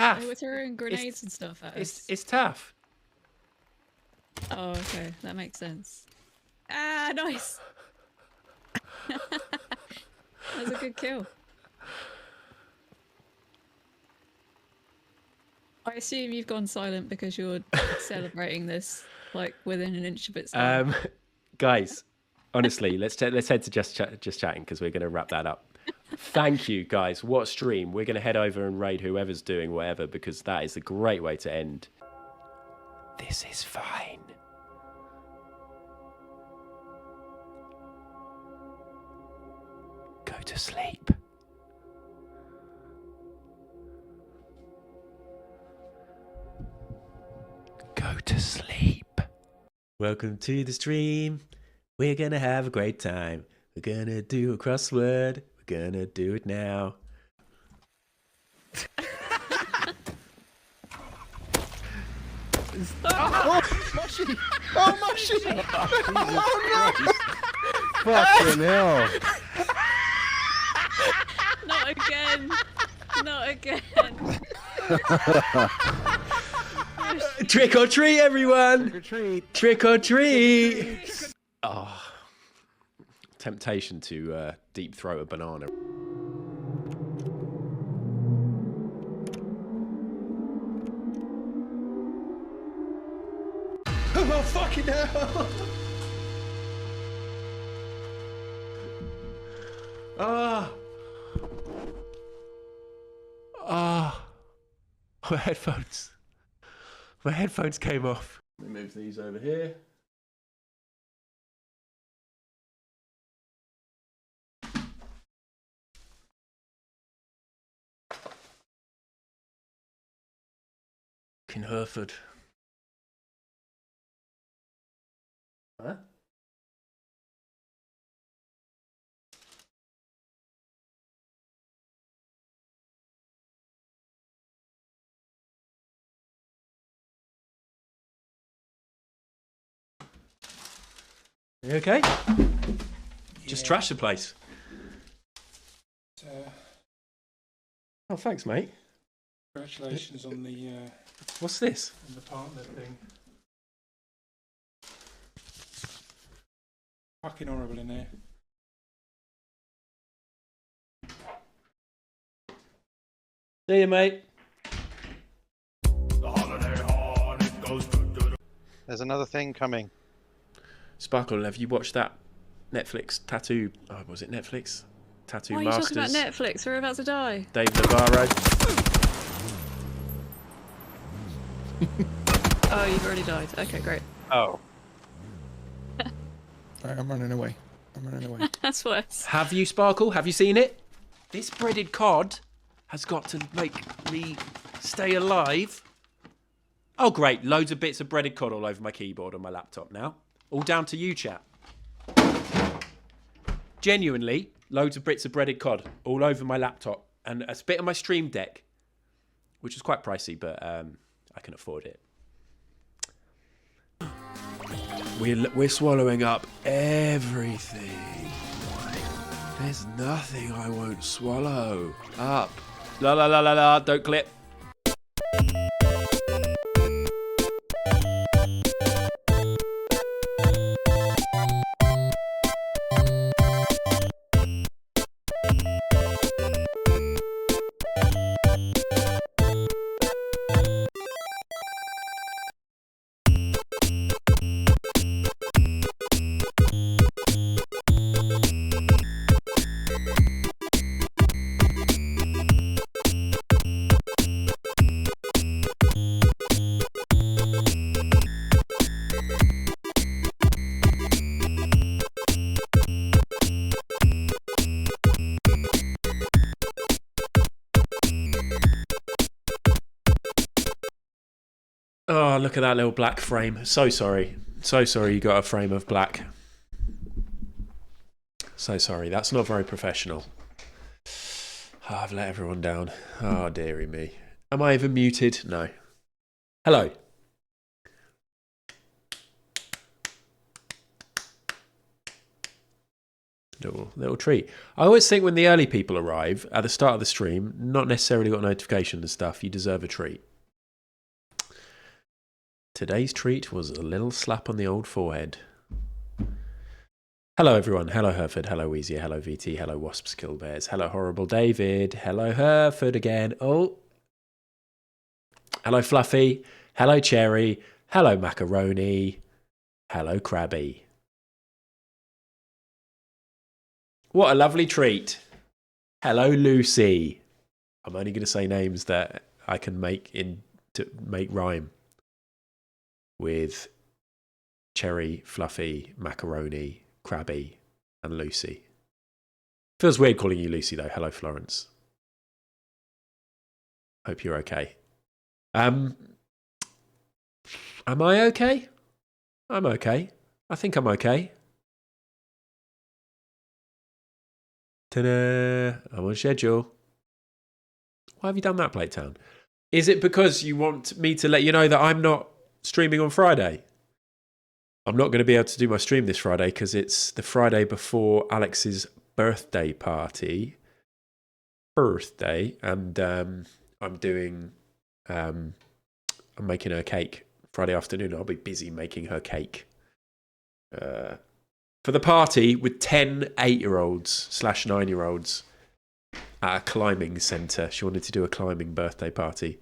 Taff. They were throwing grenades and stuff at us. It's Taff. Oh, okay. That makes sense. Ah, nice! That was a good kill. I assume you've gone silent because you're celebrating this, like, within an inch of its life. Guys, honestly, let's head to just chatting because we're going to wrap that up. Thank you, guys. What a stream. We're going to head over and raid whoever's doing whatever because that is a great way to end. This is fine. Go to sleep. Go to sleep. Welcome to the stream. We're gonna have a great time. We're gonna do a crossword. We're gonna do it now. Oh, mushy! Oh, mushy! Oh, no! Fucking hell! Not again! Not again! Trick or treat, everyone! Trick or treat! Trick or treat! Oh, temptation to deep throat a banana. Oh, fucking hell! Ah! Ah! My headphones. My headphones came off. Let me move these over here. In Hereford. Huh? You okay? Just trash the place. Oh, thanks, mate. Congratulations on the What's this? partner thing. Fucking horrible in here. See you, mate. There's another thing coming. Sparkle, have you watched that Netflix tattoo? Oh, was it Netflix? Tattoo Why are you Masters. talking about Netflix? We're about to die. Dave Navarro. Oh, you've already died. Okay, great. Oh. Right, I'm running away. I'm running away. That's worse. Have you, Sparkle? Have you seen it? This breaded cod has got to make me stay alive. Oh, great. Loads of bits of breaded cod all over my keyboard on my laptop now. All down to you, chat. Genuinely, loads of bits of breaded cod all over my laptop and a bit of my Stream Deck, which is quite pricey, but I can afford it. We're swallowing up everything. There's nothing I won't swallow up. La la la la la, don't clip. Oh, look at that little black frame. So sorry. So sorry you got a frame of black. So sorry. That's not very professional. Oh, I've let everyone down. Oh, dearie me. Am I even muted? No. Hello. Little treat. I always think when the early people arrive at the start of the stream, not necessarily got notification and stuff, you deserve a treat. Today's treat was a little slap on the old forehead. Hello everyone. Hello Hereford. Hello Weezy. Hello VT. Hello Wasps Kill Bears. Hello Horrible David. Hello Hereford again. Oh. Hello Fluffy. Hello Cherry. Hello Macaroni. Hello Krabby. What a lovely treat. Hello Lucy. I'm only going to say names that I can make rhyme with Cherry, Fluffy, Macaroni, Krabby, and Lucy. Feels weird calling you Lucy though. Hello Florence. Hope you're okay. Am I okay? I'm okay. I think I'm okay. Ta-da! I'm on schedule. Why have you done that, Playtown? Is it because you want me to let you know that I'm not streaming on Friday? I'm not going to be able to do my stream this Friday because it's the Friday before Alex's birthday party. And I'm making her cake Friday afternoon. I'll be busy making her cake for the party with 10 8-year-olds / 9-year-olds at a climbing centre. She wanted to do a climbing birthday party,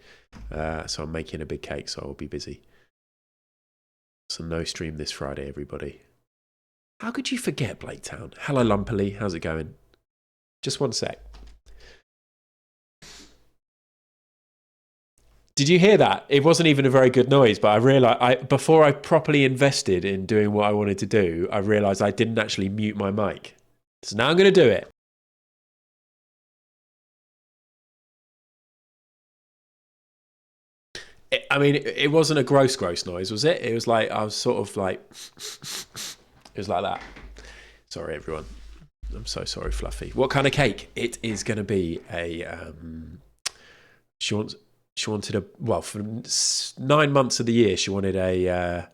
so I'm making a big cake, so I'll be busy. So no stream this Friday, everybody. How could you forget, Blaketown? Hello, Lumpily. How's it going? Just one sec. Did you hear that? It wasn't even a very good noise, but I realised before I properly invested in doing what I wanted to do, I realised I didn't actually mute my mic. So now I'm going to do it. It wasn't a gross noise, was it? It was like, I was sort of like, it was like that. Sorry, everyone. I'm so sorry, Fluffy. What kind of cake? It is going to be a, she wanted for 9 months of the year, she wanted a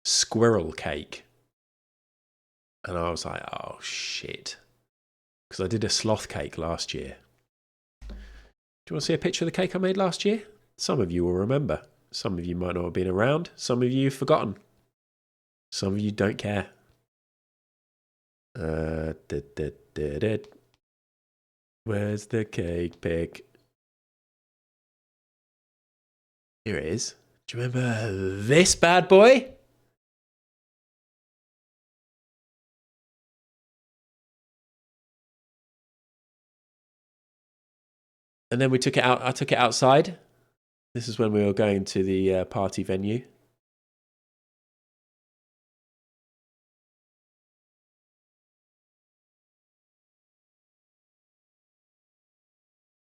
squirrel cake. And I was like, oh, shit. Because I did a sloth cake last year. Do you want to see a picture of the cake I made last year? Some of you will remember. Some of you might not have been around. Some of you have forgotten. Some of you don't care. Where's the cake pic? Here it is. Do you remember this bad boy? And then we took it out. I took it outside. This is when we were going to the party venue.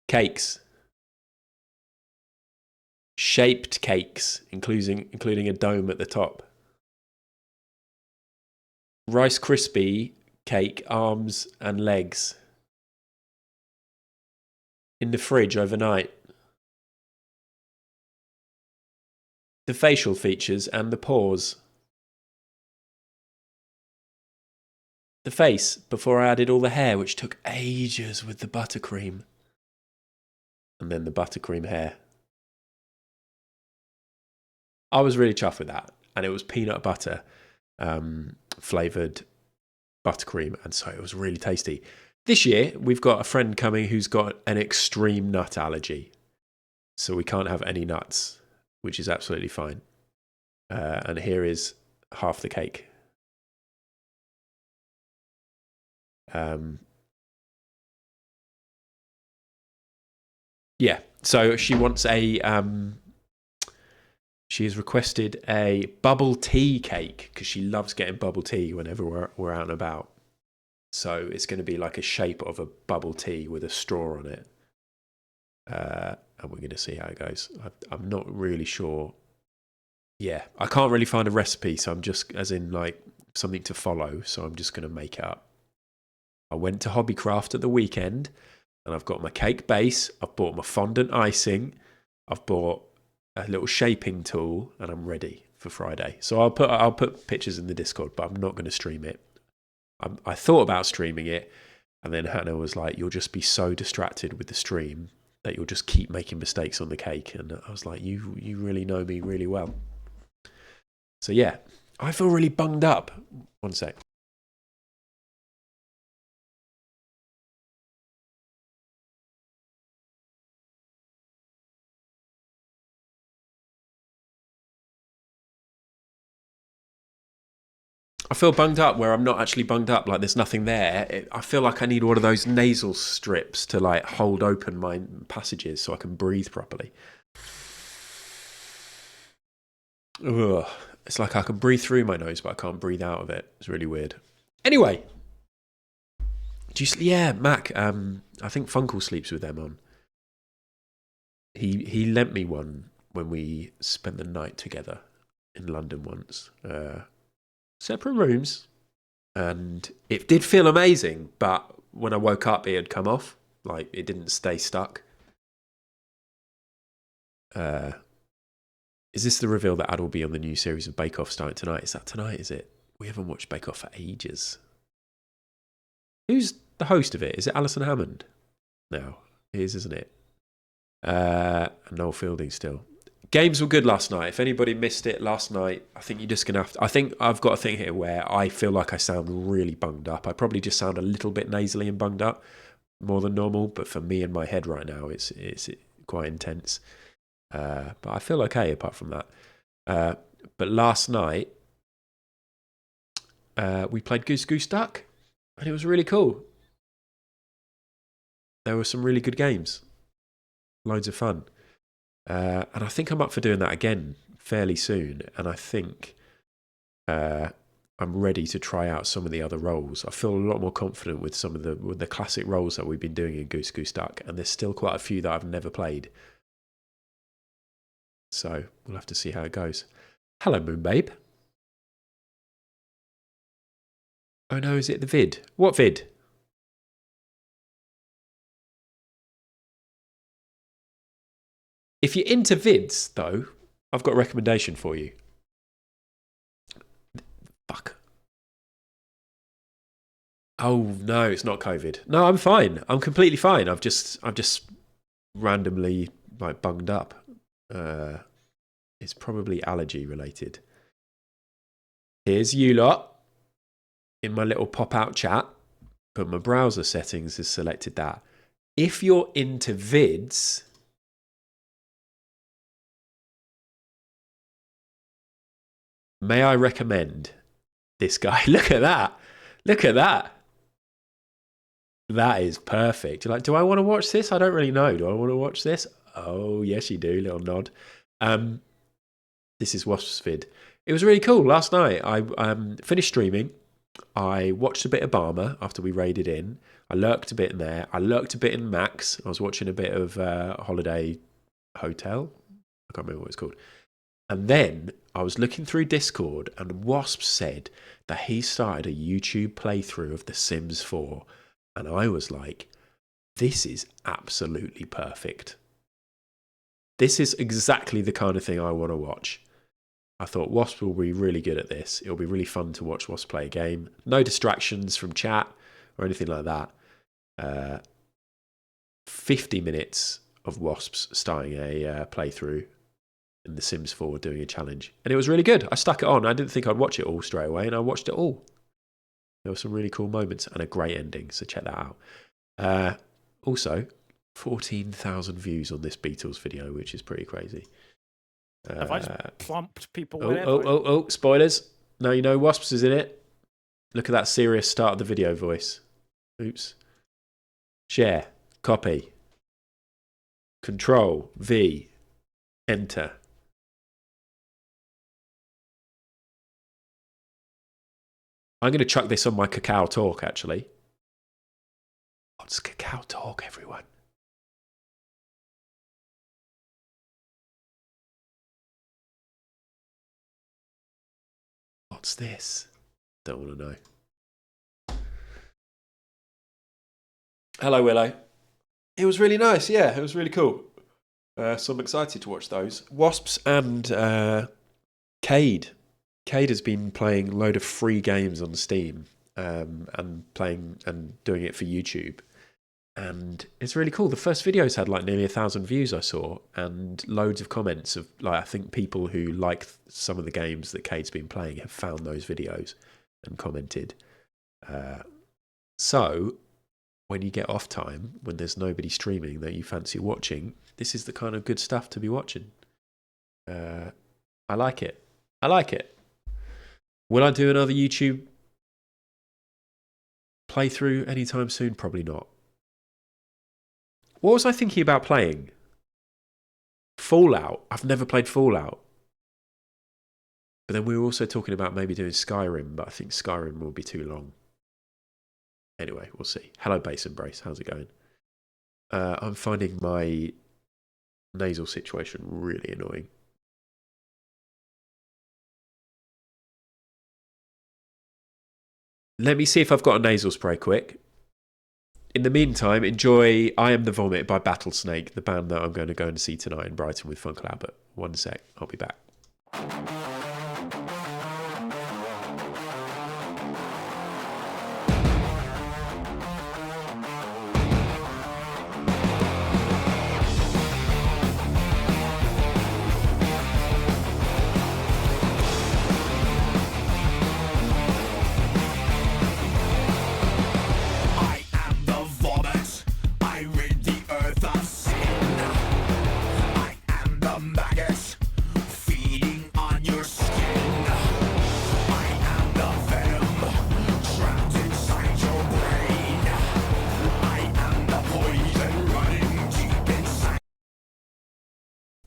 Cakes. Shaped cakes, including a dome at the top. Rice Krispie cake, arms and legs. In the fridge overnight. The facial features and the paws. The face before I added all the hair, which took ages with the buttercream. And then the buttercream hair. I was really chuffed with that. And it was peanut butter flavoured buttercream. And so it was really tasty. This year, we've got a friend coming who's got an extreme nut allergy. So we can't have any nuts, which is absolutely fine. And here is half the cake. Yeah, so she wants a... she has requested a bubble tea cake because she loves getting bubble tea whenever we're out and about. So it's going to be like a shape of a bubble tea with a straw on it. And we're going to see how it goes. I'm not really sure. Yeah, I can't really find a recipe, so I'm just, as in like something to follow, so I'm just going to make it up. I went to Hobbycraft at the weekend, and I've got my cake base, I've bought my fondant icing, I've bought a little shaping tool, and I'm ready for Friday. So I'll put pictures in the Discord, but I'm not going to stream it. I thought about streaming it, and then Hannah was like, "You'll just be so distracted with the stream that you'll just keep making mistakes on the cake." And I was like, "You really know me really well." So yeah, I feel really bunged up. One sec. I feel bunged up where I'm not actually bunged up, like there's nothing there. I feel like I need one of those nasal strips to like hold open my passages so I can breathe properly. Ugh. It's like I can breathe through my nose, but I can't breathe out of it. It's really weird. Anyway, yeah, Mac. I think Funkle sleeps with them on. He lent me one when we spent the night together in London once. Separate rooms, and it did feel amazing, but when I woke up it had come off, like it didn't stay stuck. Is this the reveal that Ad will be on the new series of Bake Off starting tonight? Is that tonight, is it? We haven't watched Bake Off for ages. Who's the host of it? Is it Alison Hammond? No, it is, isn't it? Noel Fielding still. Games were good last night. If anybody missed it last night, I think you're just going to have to... I think I've got a thing here where I feel like I sound really bunged up. I probably just sound a little bit nasally and bunged up, more than normal. But for me in my head right now, it's quite intense. But I feel okay apart from that. But last night, we played Goose Goose Duck, and it was really cool. There were some really good games. Loads of fun. And I think I'm up for doing that again fairly soon. And I think I'm ready to try out some of the other roles. I feel a lot more confident with some of the classic roles that we've been doing in Goose Goose Duck. And there's still quite a few that I've never played. So we'll have to see how it goes. Hello, Moon Babe. Oh no, is it the vid? What vid? If you're into vids, though, I've got a recommendation for you. Fuck. Oh no, it's not COVID. No, I'm fine. I'm completely fine. I've just randomly like bunged up. It's probably allergy related. Here's you lot in my little pop-out chat, but my browser settings has selected that. If you're into vids, may I recommend this guy? Look at that. Look at that. That is perfect. You're like, do I want to watch this? I don't really know. Do I want to watch this? Oh, yes, you do. Little nod. This is Wasp's vid. It was really cool. Last night, I finished streaming. I watched a bit of Barmer after we raided in. I lurked a bit in there. I lurked a bit in Max. I was watching a bit of Holiday Hotel. I can't remember what it's called. And then I was looking through Discord, and Wasp said that he started a YouTube playthrough of The Sims 4. And I was like, this is absolutely perfect. This is exactly the kind of thing I want to watch. I thought Wasp will be really good at this. It'll be really fun to watch Wasp play a game. No distractions from chat or anything like that. 50 minutes of Wasps starting a playthrough in The Sims 4 doing a challenge. And it was really good. I stuck it on. I didn't think I'd watch it all straight away, and I watched it all. There were some really cool moments and a great ending, so check that out. Also, 14,000 views on this Beatles video, which is pretty crazy. Have I just plumped people? Oh, spoilers. Now you know Wasps is in it. Look at that serious start of the video voice. Oops. Share. Copy. Control. V. Enter. I'm going to chuck this on my Cacao Talk, actually. What's Cacao Talk, everyone? What's this? Don't want to know. Hello, Willow. It was really nice, yeah. It was really cool. So I'm excited to watch those. Wasps and Cade. Cade has been playing a load of free games on Steam, and playing and doing it for YouTube. And it's really cool. The first videos had like nearly 1,000 views I saw, and loads of comments of like, I think people who like some of the games that Cade's been playing have found those videos and commented. So when you get off time, when there's nobody streaming that you fancy watching, this is the kind of good stuff to be watching. I like it. I like it. Will I do another YouTube playthrough anytime soon? Probably not. What was I thinking about playing? Fallout. I've never played Fallout. But then we were also talking about maybe doing Skyrim, but I think Skyrim will be too long. Anyway, we'll see. Hello, Bass and Brace. How's it going? I'm finding my nasal situation really annoying. Let me see if I've got a nasal spray quick. In the meantime, enjoy I Am the Vomit by Battlesnake, the band that I'm going to go and see tonight in Brighton with Funkle Albert. One sec, I'll be back.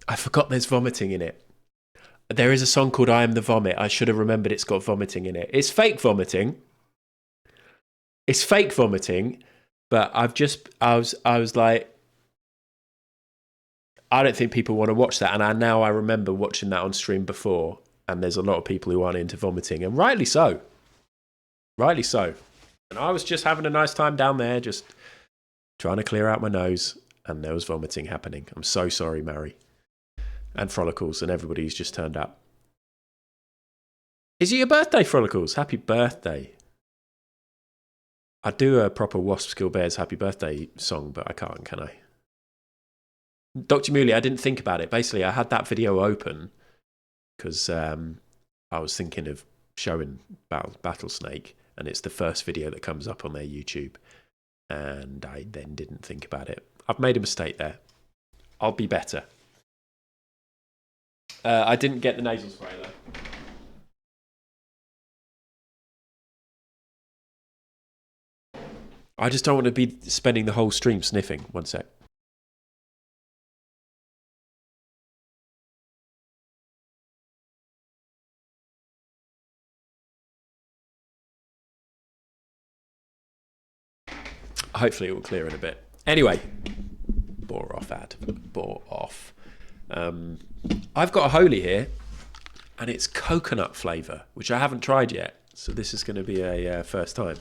I forgot there's vomiting in it. There is a song called I Am the Vomit. I should have remembered it's got vomiting in it. It's fake vomiting. It's fake vomiting, but I was like, I don't think people want to watch that. And now I remember watching that on stream before, and there's a lot of people who aren't into vomiting, and rightly so. Rightly so. And I was just having a nice time down there, just trying to clear out my nose, and there was vomiting happening. I'm so sorry, Mary. And Frolicles and everybody who's just turned up. Is it your birthday, Frolicles? Happy birthday. I'd do a proper Wasp Skill Bears happy birthday song, but I can't, can I? Dr. Mooley, I didn't think about it. Basically, I had that video open because I was thinking of showing Battlesnake, and it's the first video that comes up on their YouTube. And I then didn't think about it. I've made a mistake there. I'll be better. I didn't get the nasal spray though. I just don't want to be spending the whole stream sniffing. One sec. Hopefully it will clear in a bit. Anyway, bore off ad. Bore off. I've got a Holy here, and it's coconut flavour, which I haven't tried yet. So this is going to be a first time.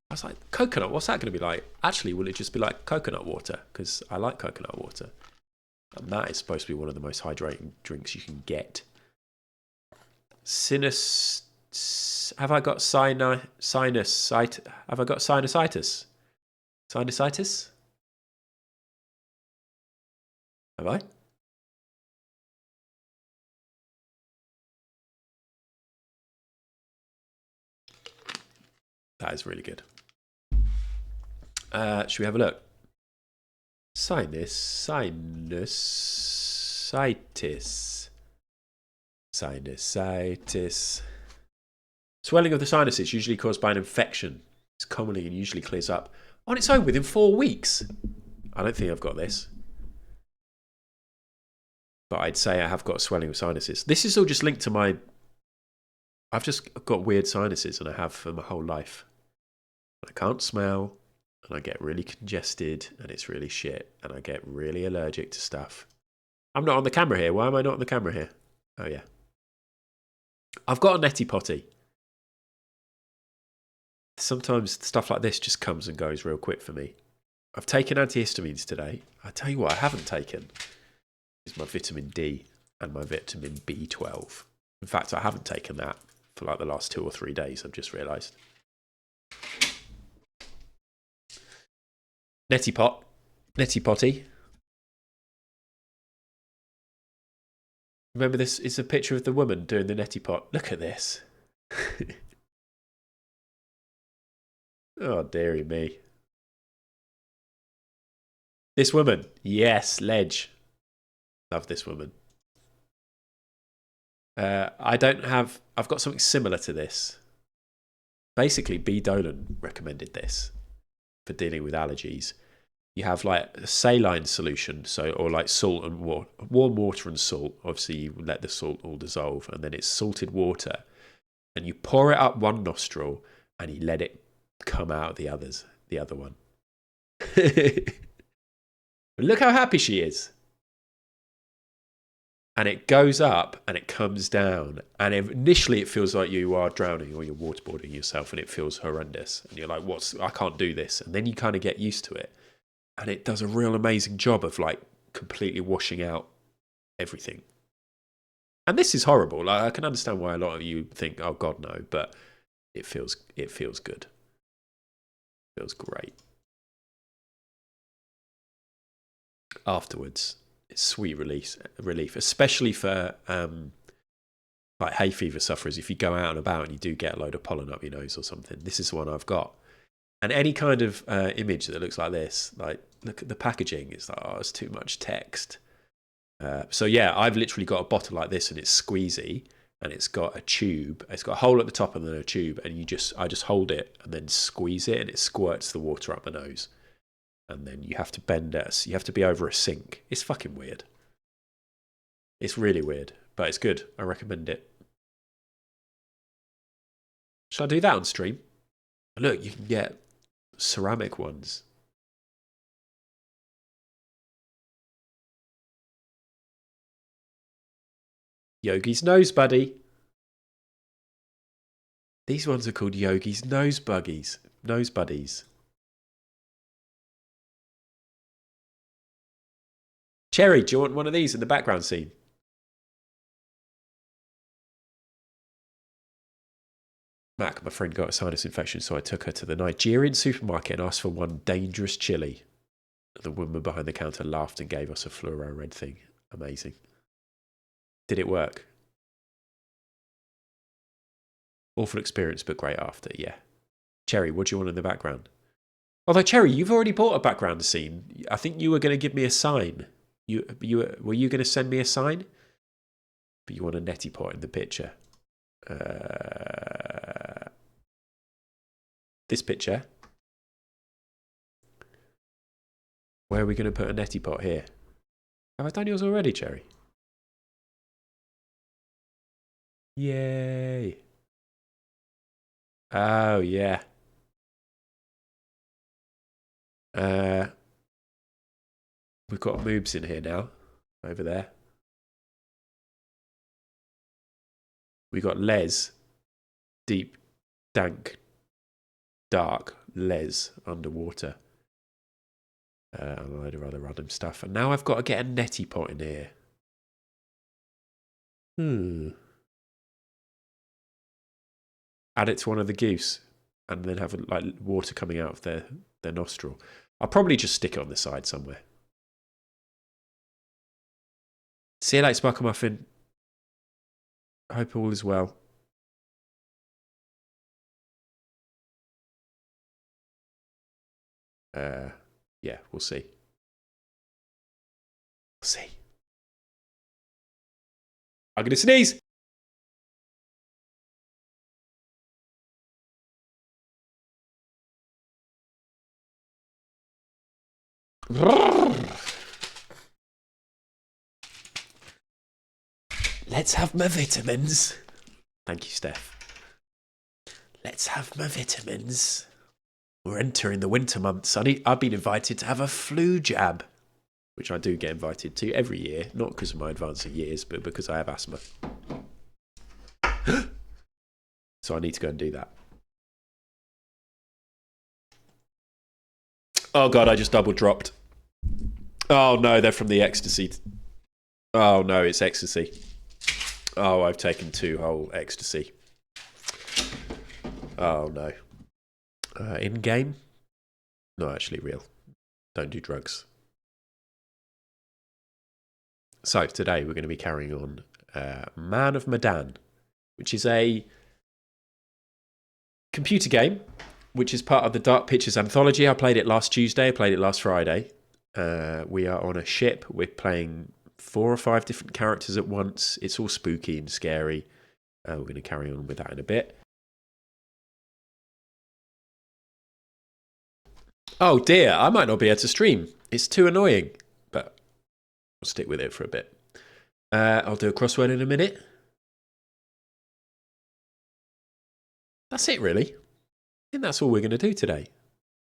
I was like, coconut, what's that going to be like? Actually, will it just be like coconut water? Because I like coconut water. And that is supposed to be one of the most hydrating drinks you can get. Have I got sinusitis? Have I got sinusitis? Sinusitis? Have I? That is really good. Should we have a look? Sinusitis. Sinusitis. Swelling of the sinuses usually caused by an infection. It's commonly and usually clears up on its own within 4 weeks. I don't think I've got this. But I'd say I have got a swelling of sinuses. This is all just linked to my... I've just got weird sinuses, and I have for my whole life. I can't smell, and I get really congested, and it's really shit, and I get really allergic to stuff. I'm not on the camera here. Why am I not on the camera here? Oh, yeah. I've got a neti potty. Sometimes stuff like this just comes and goes real quick for me. I've taken antihistamines today. I tell you what I haven't taken is my vitamin D and my vitamin B12. In fact, I haven't taken that for like the last 2 or 3 days, I've just realised. Netty pot. Netty potty. Remember this? It's a picture of the woman doing the netty pot. Look at this. Oh, dearie me. This woman. Yes, Ledge. Love this woman. I've got something similar to this. Basically, B. Dolan recommended this for dealing with allergies. You have like a saline solution, or like salt and warm water and salt. Obviously, you let the salt all dissolve, and then it's salted water, and you pour it up one nostril, and you let it come out the other one. Look how happy she is. And it goes up and it comes down. And initially it feels like you are drowning or you're waterboarding yourself, and it feels horrendous. And you're like, I can't do this. And then you kind of get used to it. And it does a real amazing job of like completely washing out everything. And this is horrible. Like, I can understand why a lot of you think, oh God, no, but it feels good. It feels great. Afterwards, it's sweet relief, especially for like hay fever sufferers. If you go out and about and you do get a load of pollen up your nose or something, this is the one I've got. And any kind of image that looks like this, like look at the packaging, it's like, oh, it's too much text. So yeah, I've literally got a bottle like this, and it's squeezy, and it's got a tube. It's got a hole at the top and then a tube, and I just hold it and then squeeze it, and it squirts the water up my nose. And then you have to bend it. You have to be over a sink. It's fucking weird. It's really weird, but it's good. I recommend it. Shall I do that on stream? Look, you can get ceramic ones. Yogi's Nose Buddy. These ones are called Yogi's Nose Buddies. Cherry, do you want one of these in the background scene? Mac, my friend, got a sinus infection, so I took her to the Nigerian supermarket and asked for one dangerous chili. The woman behind the counter laughed and gave us a fluoro red thing. Amazing. Did it work? Awful experience, but great after, yeah. Cherry, what do you want in the background? Although, Cherry, you've already bought a background scene. I think you were going to give me a sign. Were you going to send me a sign? But you want a netty pot in the picture. This picture. Where are we going to put a netty pot here? Have I done yours already, Cherry? Yay. Oh, yeah. We've got moobs in here now. Over there. We got Les. Deep, dank, dark Les underwater. And a load of other random stuff. And now I've got to get a netty pot in here. Add it to one of the goose. And then have like water coming out of their nostril. I'll probably just stick it on the side somewhere. See you later, Sparkle Muffin. I hope all is well. Yeah, we'll see. We'll see. I'm going to sneeze. Let's have my vitamins. Thank you, Steph. Let's have my vitamins. We're entering the winter months. I've been invited to have a flu jab, which I do get invited to every year, not because of my advancing years, but because I have asthma. So I need to go and do that. Oh God, I just double dropped. Oh no, they're from the ecstasy. Oh no, it's ecstasy. Oh, I've taken 2 whole ecstasy. Oh no. In game, not actually real. Don't do drugs. So today we're going to be carrying on Man of Medan, which is a computer game, which is part of the Dark Pictures anthology. I played it last Tuesday. I played it last Friday. We are on a ship. We're playing 4 or 5 different characters at once. It's all spooky and scary. We're going to carry on with that in a bit. Oh dear, I might not be able to stream. It's too annoying, but I'll stick with it for a bit. I'll do a crossword in a minute. That's it, really. I think that's all we're going to do today.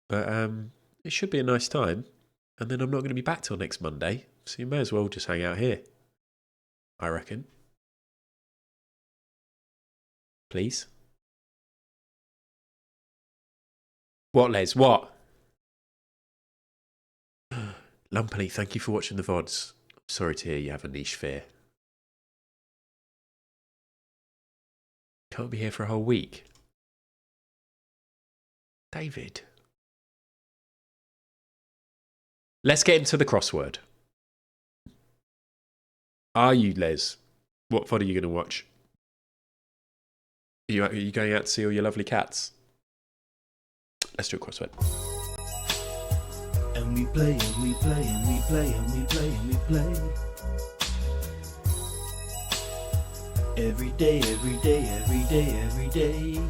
But it should be a nice time. And then I'm not going to be back till next Monday. So you may as well just hang out here. I reckon. Please. What, Les? What? Lumpily, thank you for watching the VODs. Sorry to hear you have a niche fear. Can't be here for a whole week. David. Let's get into the crossword. Are you, Les? What VOD are you going to watch? Are you going out to see all your lovely cats? Let's do a crossword. And we play, and we play, and we play, and we play, and we play. Every day, every day, every day, every day.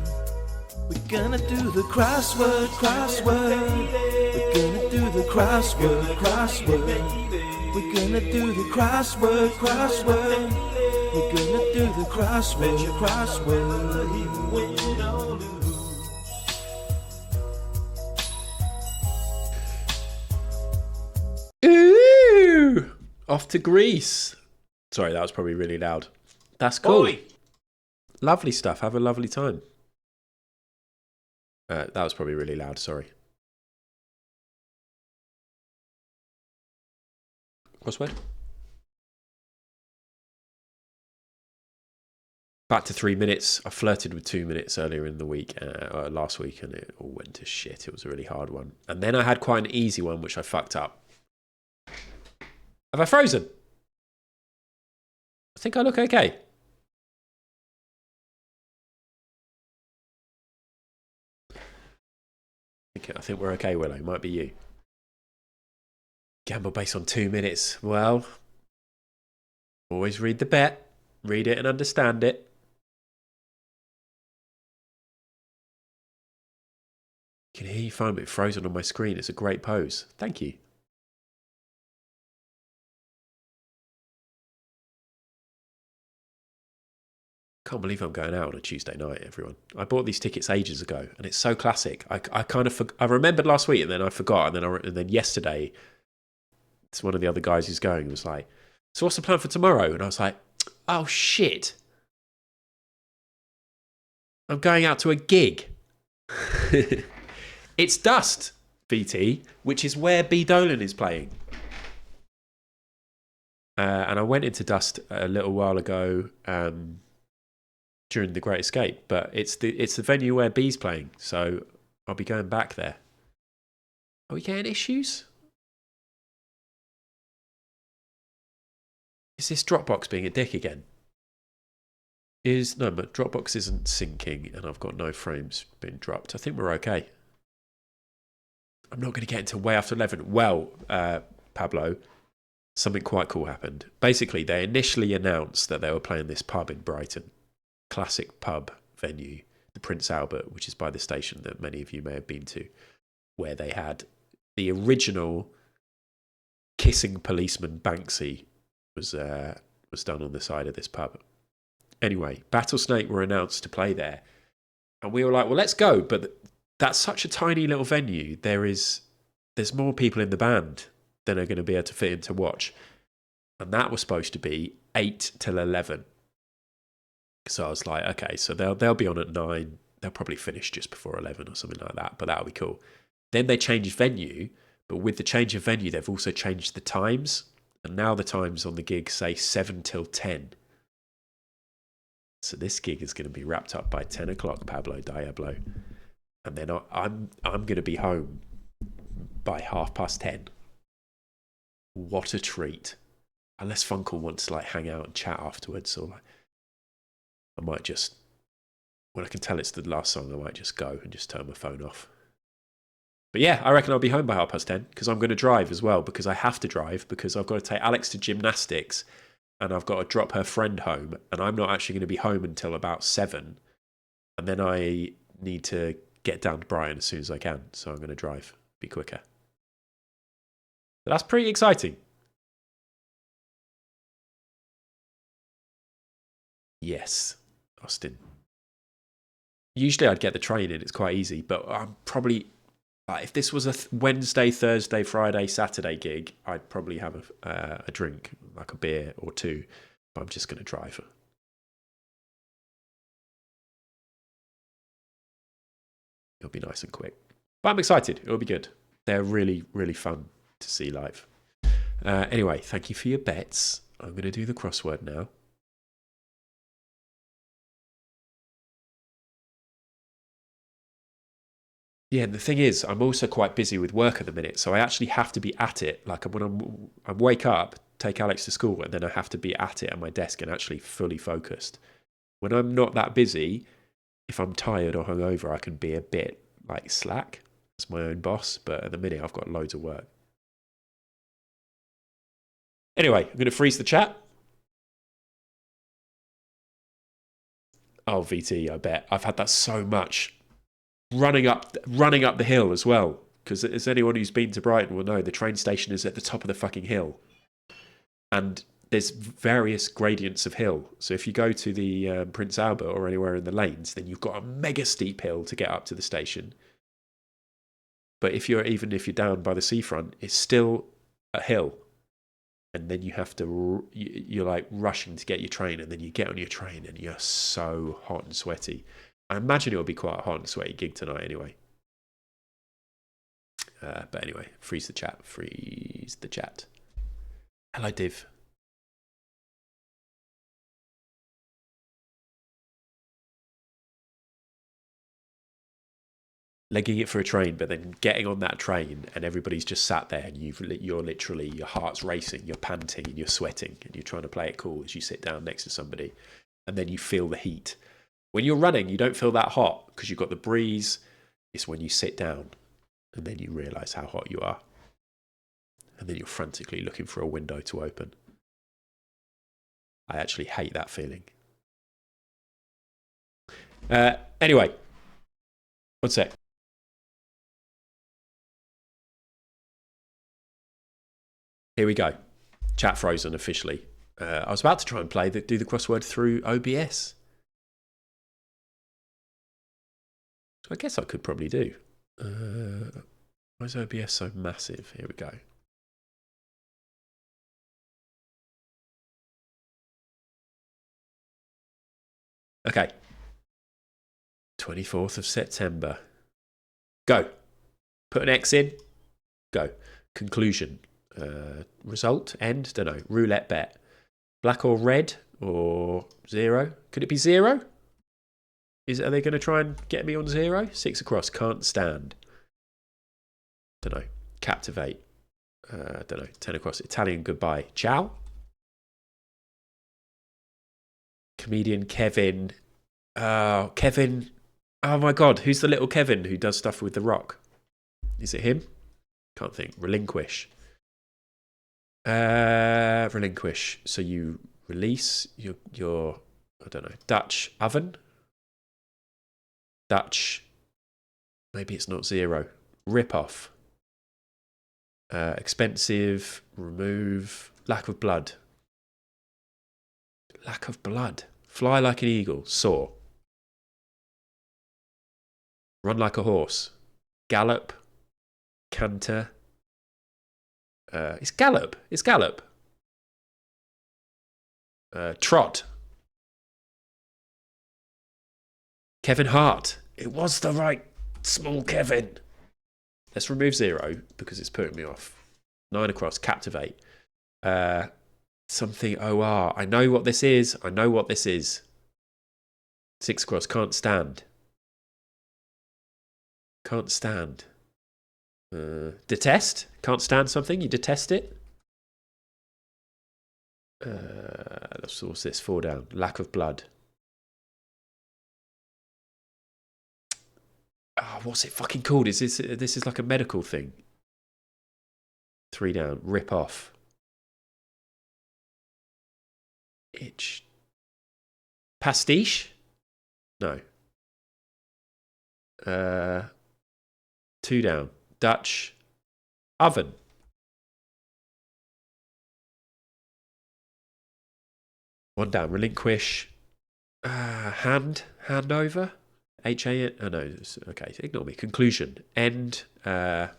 We're gonna do the crossword, crossword. We're gonna do the crossword, crossword. We're gonna do the crossword, crossword. We're gonna do the crossword, crossword. Even when you don't lose. Ooh! Off to Greece. Sorry, that was probably really loud. That's cool. Oi. Lovely stuff. Have a lovely time. That was probably really loud. Sorry. Crossword. Back to 3 minutes. I flirted with 2 minutes earlier in the week, last week, and it all went to shit. It was a really hard one. And then I had quite an easy one, which I fucked up. Have I frozen? I think I look okay. I think we're okay, Willow. Might be you. Gamble based on 2 minutes. Well, always read the bet. Read it and understand it. I can hear you fine, but it's frozen on my screen. It's a great pose. Thank you. Can't believe I'm going out on a Tuesday night, everyone. I bought these tickets ages ago, and it's so classic. I kind of I remembered last week, and then I forgot, and then yesterday, it's one of the other guys who's going was like, "So what's the plan for tomorrow?" And I was like, "Oh shit, I'm going out to a gig." It's Dust, BT, which is where B. Dolan is playing. And I went into Dust a little while ago. During the Great Escape, but it's the venue where B's playing, so I'll be going back there. Are we getting issues? Is this Dropbox being a dick again? No, but Dropbox isn't syncing, and I've got no frames being dropped. I think we're okay. I'm not going to get into way after 11. Well, Pablo, something quite cool happened. Basically, they initially announced that they were playing this pub in Brighton. Classic pub venue, the Prince Albert, which is by the station that many of you may have been to, where they had the original kissing policeman Banksy was done on the side of this pub. Anyway, Battlesnake were announced to play there, and we were like, well, let's go, but that's such a tiny little venue. There's more people in the band than are going to be able to fit in to watch, and that was supposed to be 8 till 11. So I was like, okay, so they'll be on at 9. They'll probably finish just before 11 or something like that, but that'll be cool. Then they changed venue, but with the change of venue, they've also changed the times. And now the times on the gig say 7 till 10. So this gig is going to be wrapped up by 10 o'clock, Pablo Diablo. and then I'm going to be home by 10:30. What a treat! Unless Funkle wants to like hang out and chat afterwards, or like, I might just, when I can tell it's the last song, I might just go and just turn my phone off. But yeah, I reckon I'll be home by 10:30 because I'm going to drive as well, because I have to drive because I've got to take Alex to gymnastics and I've got to drop her friend home, and I'm not actually going to be home until about 7, and then I need to get down to Brighton as soon as I can, so I'm going to drive, be quicker. But that's pretty exciting. Yes, Austin. Usually I'd get the train in, it's quite easy, but I'm probably, if this was a Wednesday, Thursday, Friday, Saturday gig, I'd probably have a drink, like a beer or two, but I'm just going to drive. It'll be nice and quick. But I'm excited. It'll be good. They're really, really fun to see live. Anyway, thank you for your bets. I'm going to do the crossword now. Yeah, and the thing is, I'm also quite busy with work at the minute, so I actually have to be at it. Like when I wake up, take Alex to school, and then I have to be at it at my desk and actually fully focused. When I'm not that busy, if I'm tired or hungover, I can be a bit like slack as my own boss, but at the minute I've got loads of work. Anyway, I'm going to freeze the chat. Oh, VT, I bet. I've had that so much. Running up the hill as well, because as anyone who's been to Brighton will know, the train station is at the top of the fucking hill, and there's various gradients of hill. So if you go to the Prince Albert or anywhere in the lanes, then you've got a mega steep hill to get up to the station. But if you're down by the seafront, it's still a hill, and then you have to you're like rushing to get your train, and then you get on your train and you're so hot and sweaty. I imagine it will be quite a hot and sweaty gig tonight anyway. But anyway, freeze the chat. Hello, Div. Legging it for a train, but then getting on that train and everybody's just sat there and you're literally, your heart's racing, you're panting and you're sweating and you're trying to play it cool as you sit down next to somebody, and then you feel the heat. When you're running, you don't feel that hot because you've got the breeze. It's when you sit down and then you realise how hot you are. And then you're frantically looking for a window to open. I actually hate that feeling. Anyway, one sec. Here we go. Chat frozen officially. I was about to try and do the crossword through OBS. I guess I could probably do. Why is OBS so massive? Here we go. Okay. 24th of September. Go. Put an X in. Go. Conclusion. Result. End. Don't know. Roulette bet. Black or red or 0? Could it be 0? Are they going to try and get me on 0? 6 across. Can't stand. Don't know. Captivate. Don't know. 10 across. Italian goodbye. Ciao. Comedian Kevin. Kevin. Oh my God. Who's the little Kevin who does stuff with The Rock? Is it him? Can't think. Relinquish. Relinquish. So you release your I don't know. Dutch oven. Dutch. Maybe it's not 0. Rip off. Expensive. Remove. Lack of blood. Lack of blood. Fly like an eagle. Soar. Run like a horse. Gallop. Canter. It's gallop. It's gallop. Trot. Kevin Hart. It was the right small Kevin. Let's remove 0 because it's putting me off. 9 across. Captivate. Something OR. I know what this is. 6 across. Can't stand. Can't stand. Detest? Can't stand something? You detest it? What's this? 4 down. Lack of blood. Oh, what's it fucking called? This is like a medical thing. 3 down. Rip off. Itch. Pastiche? No. 2 down. Dutch. Oven. One down. Relinquish. Hand. Handover. H-A-N. Oh, no. Okay. Ignore me. Conclusion. End. 5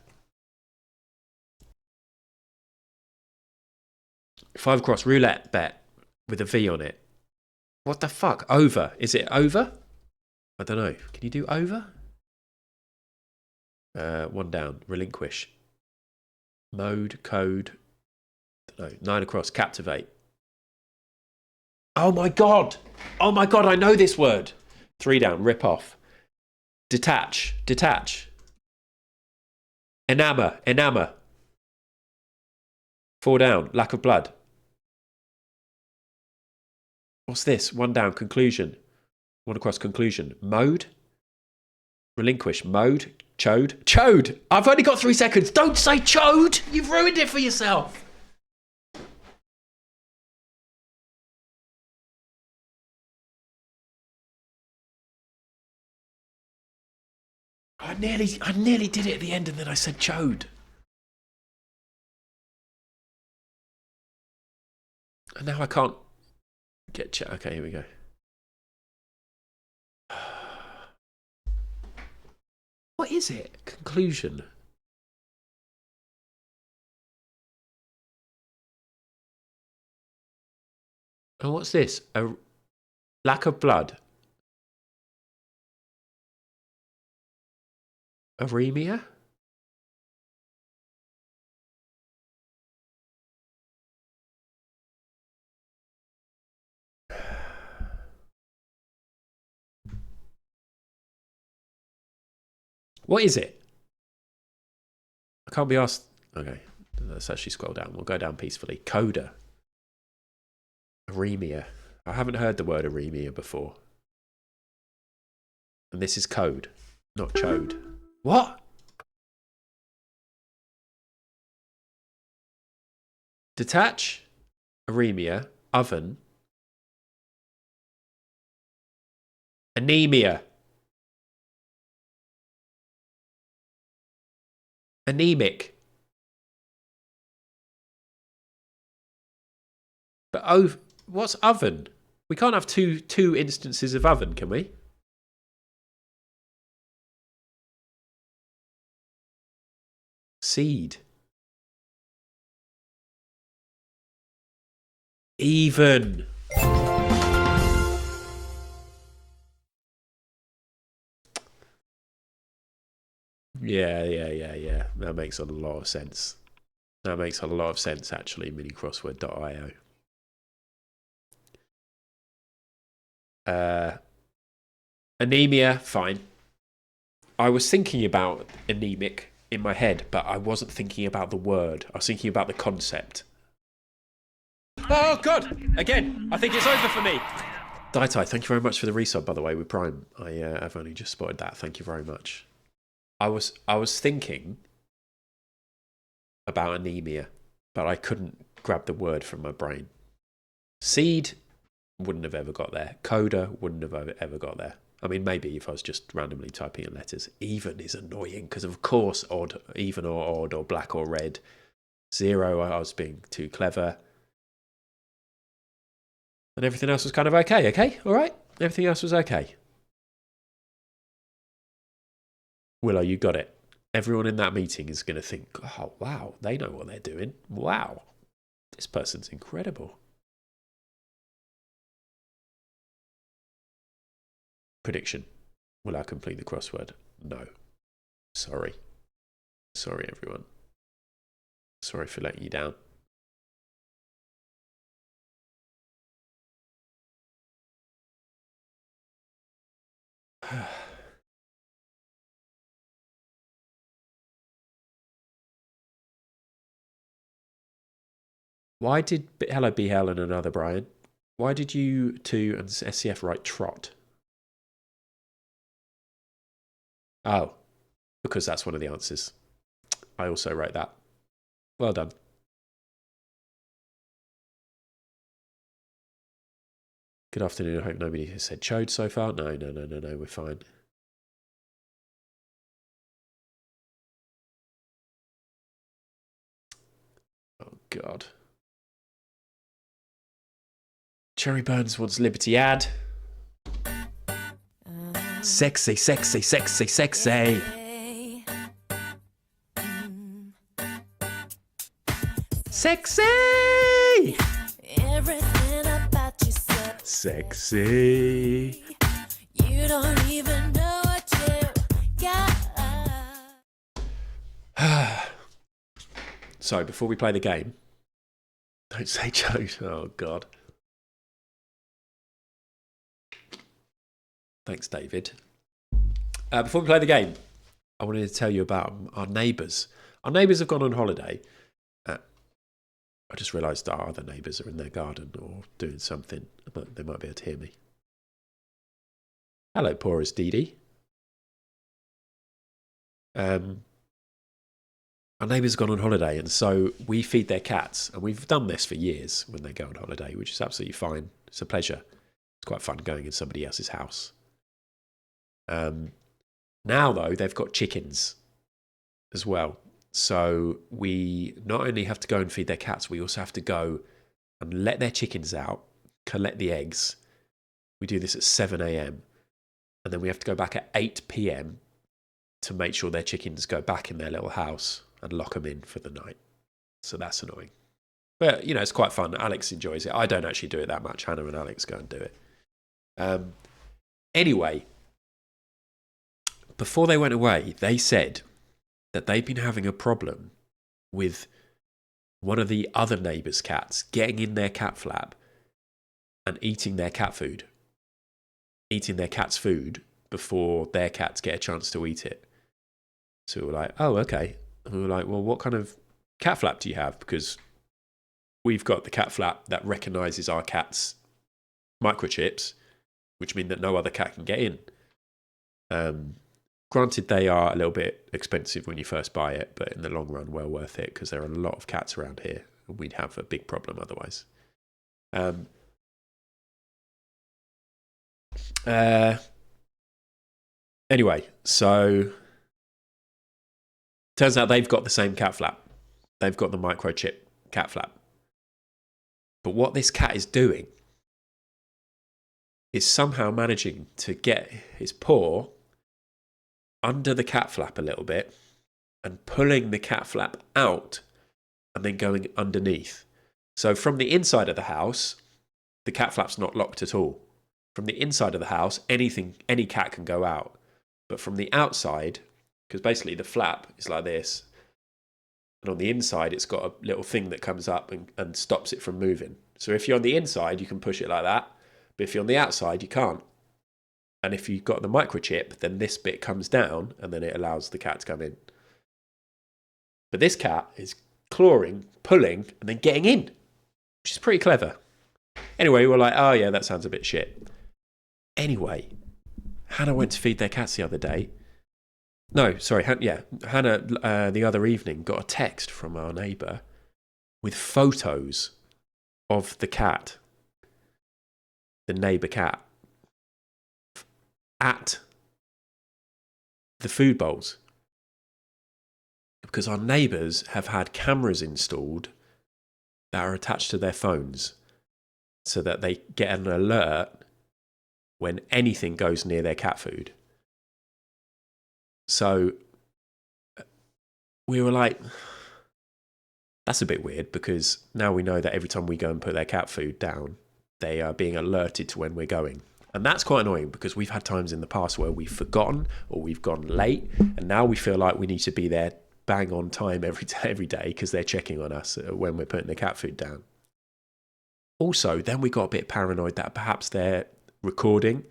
across. Roulette bet. With a V on it. What the fuck? Over. Is it over? I don't know. Can you do over? 1 down. Relinquish. Mode. Code. No. 9 across. Captivate. Oh my god! Oh my god, I know this word! 3 down, rip off. Detach, detach. Enamor. 4 down, lack of blood. What's this? 1 down, conclusion. 1 across, conclusion. Mode. Relinquish, mode. Chode. Chode! I've only got 3 seconds. Don't say chode! You've ruined it for yourself! I nearly did it at the end and then I said chode. And now I can't get okay, here we go. What is it? Conclusion. And what's this? A lack of blood. Aremia? What is it? I can't be asked. Okay, let's actually scroll down. We'll go down peacefully. Coda. Aremia. I haven't heard the word aremia before. And this is code, not chode. What? Detach. Aremia. Oven. Anemia. Anemic. But what's oven? We can't have two instances of oven, can we? Seed. Even. Yeah. That makes a lot of sense. That makes a lot of sense, actually, minicrossword.io. Anemia, fine. I was thinking about anemic in my head, but I wasn't thinking about the word. I was thinking about the concept. Oh, God! Again, I think it's over for me. Daitai, thank you very much for the resub, by the way, with Prime. I've only just spotted that. Thank you very much. I was thinking about anemia, but I couldn't grab the word from my brain. Seed wouldn't have ever got there. Coda wouldn't have ever got there. I mean, maybe if I was just randomly typing in letters. Even is annoying because, of course, odd, even or odd or black or red. 0, I was being too clever. And everything else was kind of okay? All right? Everything else was okay. Willow, you got it. Everyone in that meeting is going to think, oh, wow, they know what they're doing. Wow, this person's incredible. Prediction. Will I complete the crossword? No. Sorry. Sorry, everyone. Sorry for letting you down. Why did Hello B Hell and another Brian? Why did you two and SCF write trot? Oh, because that's one of the answers. I also wrote that. Well done. Good afternoon. I hope nobody has said chode so far. No, we're fine. Oh, God. Cherry Burns wants Liberty ad. Sexy, sexy, sexy, sexy. Sexy! Everything about you Sexy. You don't even know what you got. So, before we play the game, don't say chode. Oh, God. Thanks, David. Before we play the game, I wanted to tell you about our neighbours. Our neighbours have gone on holiday. I just realised our other neighbours are in their garden or doing something. They might be able to hear me. Hello, porous Dee Dee. Our neighbours have gone on holiday, and so we feed their cats. And we've done this for years when they go on holiday, which is absolutely fine. It's a pleasure. It's quite fun going in somebody else's house. Now, though, they've got chickens as well. So we not only have to go and feed their cats, we also have to go and let their chickens out, collect the eggs. We do this at 7 a.m. And then we have to go back at 8 p.m. to make sure their chickens go back in their little house and lock them in for the night. So that's annoying. But, you know, it's quite fun. Alex enjoys it. I don't actually do it that much. Hannah and Alex go and do it. Anyway, before they went away, they said that they've been having a problem with one of the other neighbours' cats getting in their cat flap and eating their cat food, eating their cat's food before their cats get a chance to eat it. So we were like, oh, okay. And we were like, well, what kind of cat flap do you have? Because we've got the cat flap that recognises our cat's microchips, which mean that no other cat can get in. Granted, they are a little bit expensive when you first buy it, but in the long run, well worth it because there are a lot of cats around here and we'd have a big problem otherwise. Anyway, so turns out they've got the same cat flap. They've got the microchip cat flap. But what this cat is doing is somehow managing to get his paw under the cat flap a little bit and pulling the cat flap out and then going underneath. So from the inside of the house, the cat flap's not locked at all. From the inside of the house, any cat can go out. But from the outside, because basically the flap is like this, and on the inside it's got a little thing that comes up and stops it from moving. So if you're on the inside, you can push it like that. But if you're on the outside, you can't. And if you've got the microchip, then this bit comes down and then it allows the cat to come in. But this cat is clawing, pulling, and then getting in, which is pretty clever. Anyway, we're like, oh yeah, that sounds a bit shit. Anyway, Hannah went to feed their cats the other day. No, sorry, Hannah the other evening got a text from our neighbour with photos of the cat, the neighbour cat, at the food bowls. Because our neighbours have had cameras installed that are attached to their phones so that they get an alert when anything goes near their cat food. So we were like, that's a bit weird because now we know that every time we go and put their cat food down, they are being alerted to when we're going. And that's quite annoying because we've had times in the past where we've forgotten or we've gone late and now we feel like we need to be there bang on time every day because they're checking on us when we're putting the cat food down. Also, then we got a bit paranoid that perhaps they're recording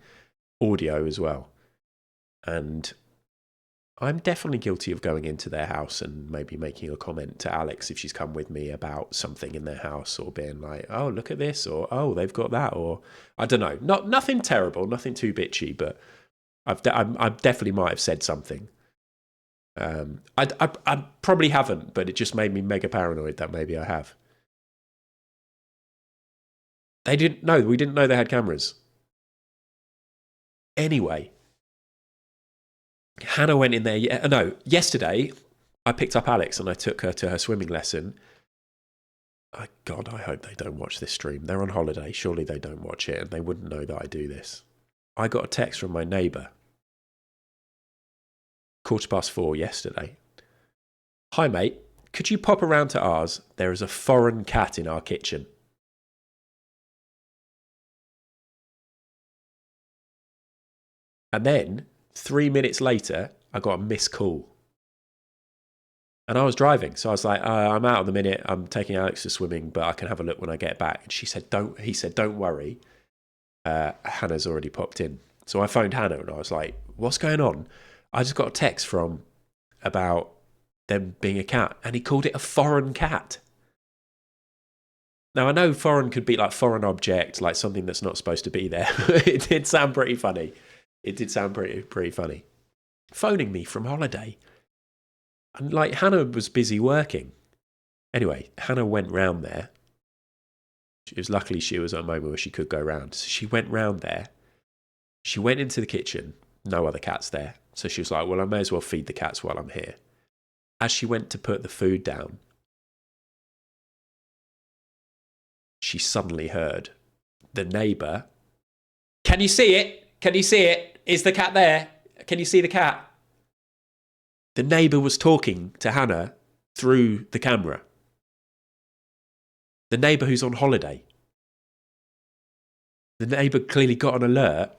audio as well. And I'm definitely guilty of going into their house and maybe making a comment to Alex if she's come with me about something in their house, or being like, oh, look at this, or oh, they've got that, or I don't know. Nothing terrible, nothing too bitchy, but I definitely might have said something. I probably haven't, but it just made me mega paranoid that maybe I have. We didn't know they had cameras. Anyway, Hannah went in there. Yesterday I picked up Alex and I took her to her swimming lesson. God, I hope they don't watch this stream. They're on holiday. Surely they don't watch it and they wouldn't know that I do this. I got a text from my neighbour 4:15 yesterday. Hi, mate. Could you pop around to ours? There is a foreign cat in our kitchen. And then 3 minutes later, I got a missed call. And I was driving, so I was like, I'm out in a minute. I'm taking Alex to swimming, but I can have a look when I get back. And he said, don't worry. Hannah's already popped in. So I phoned Hannah and I was like, what's going on? I just got a text from about them being a cat, and he called it a foreign cat. Now, I know foreign could be like foreign object, like something that's not supposed to be there. It did sound pretty funny. It did sound pretty funny. Phoning me from holiday. And like Hannah was busy working. Anyway, Hannah went round there. Luckily she was at a moment where she could go round. So she went round there. She went into the kitchen. No other cats there. So she was like, well, I may as well feed the cats while I'm here. As she went to put the food down, she suddenly heard the neighbour. Can you see it? Can you see it? Is the cat there? Can you see the cat? The neighbour was talking to Hannah through the camera. The neighbour who's on holiday. The neighbour clearly got an alert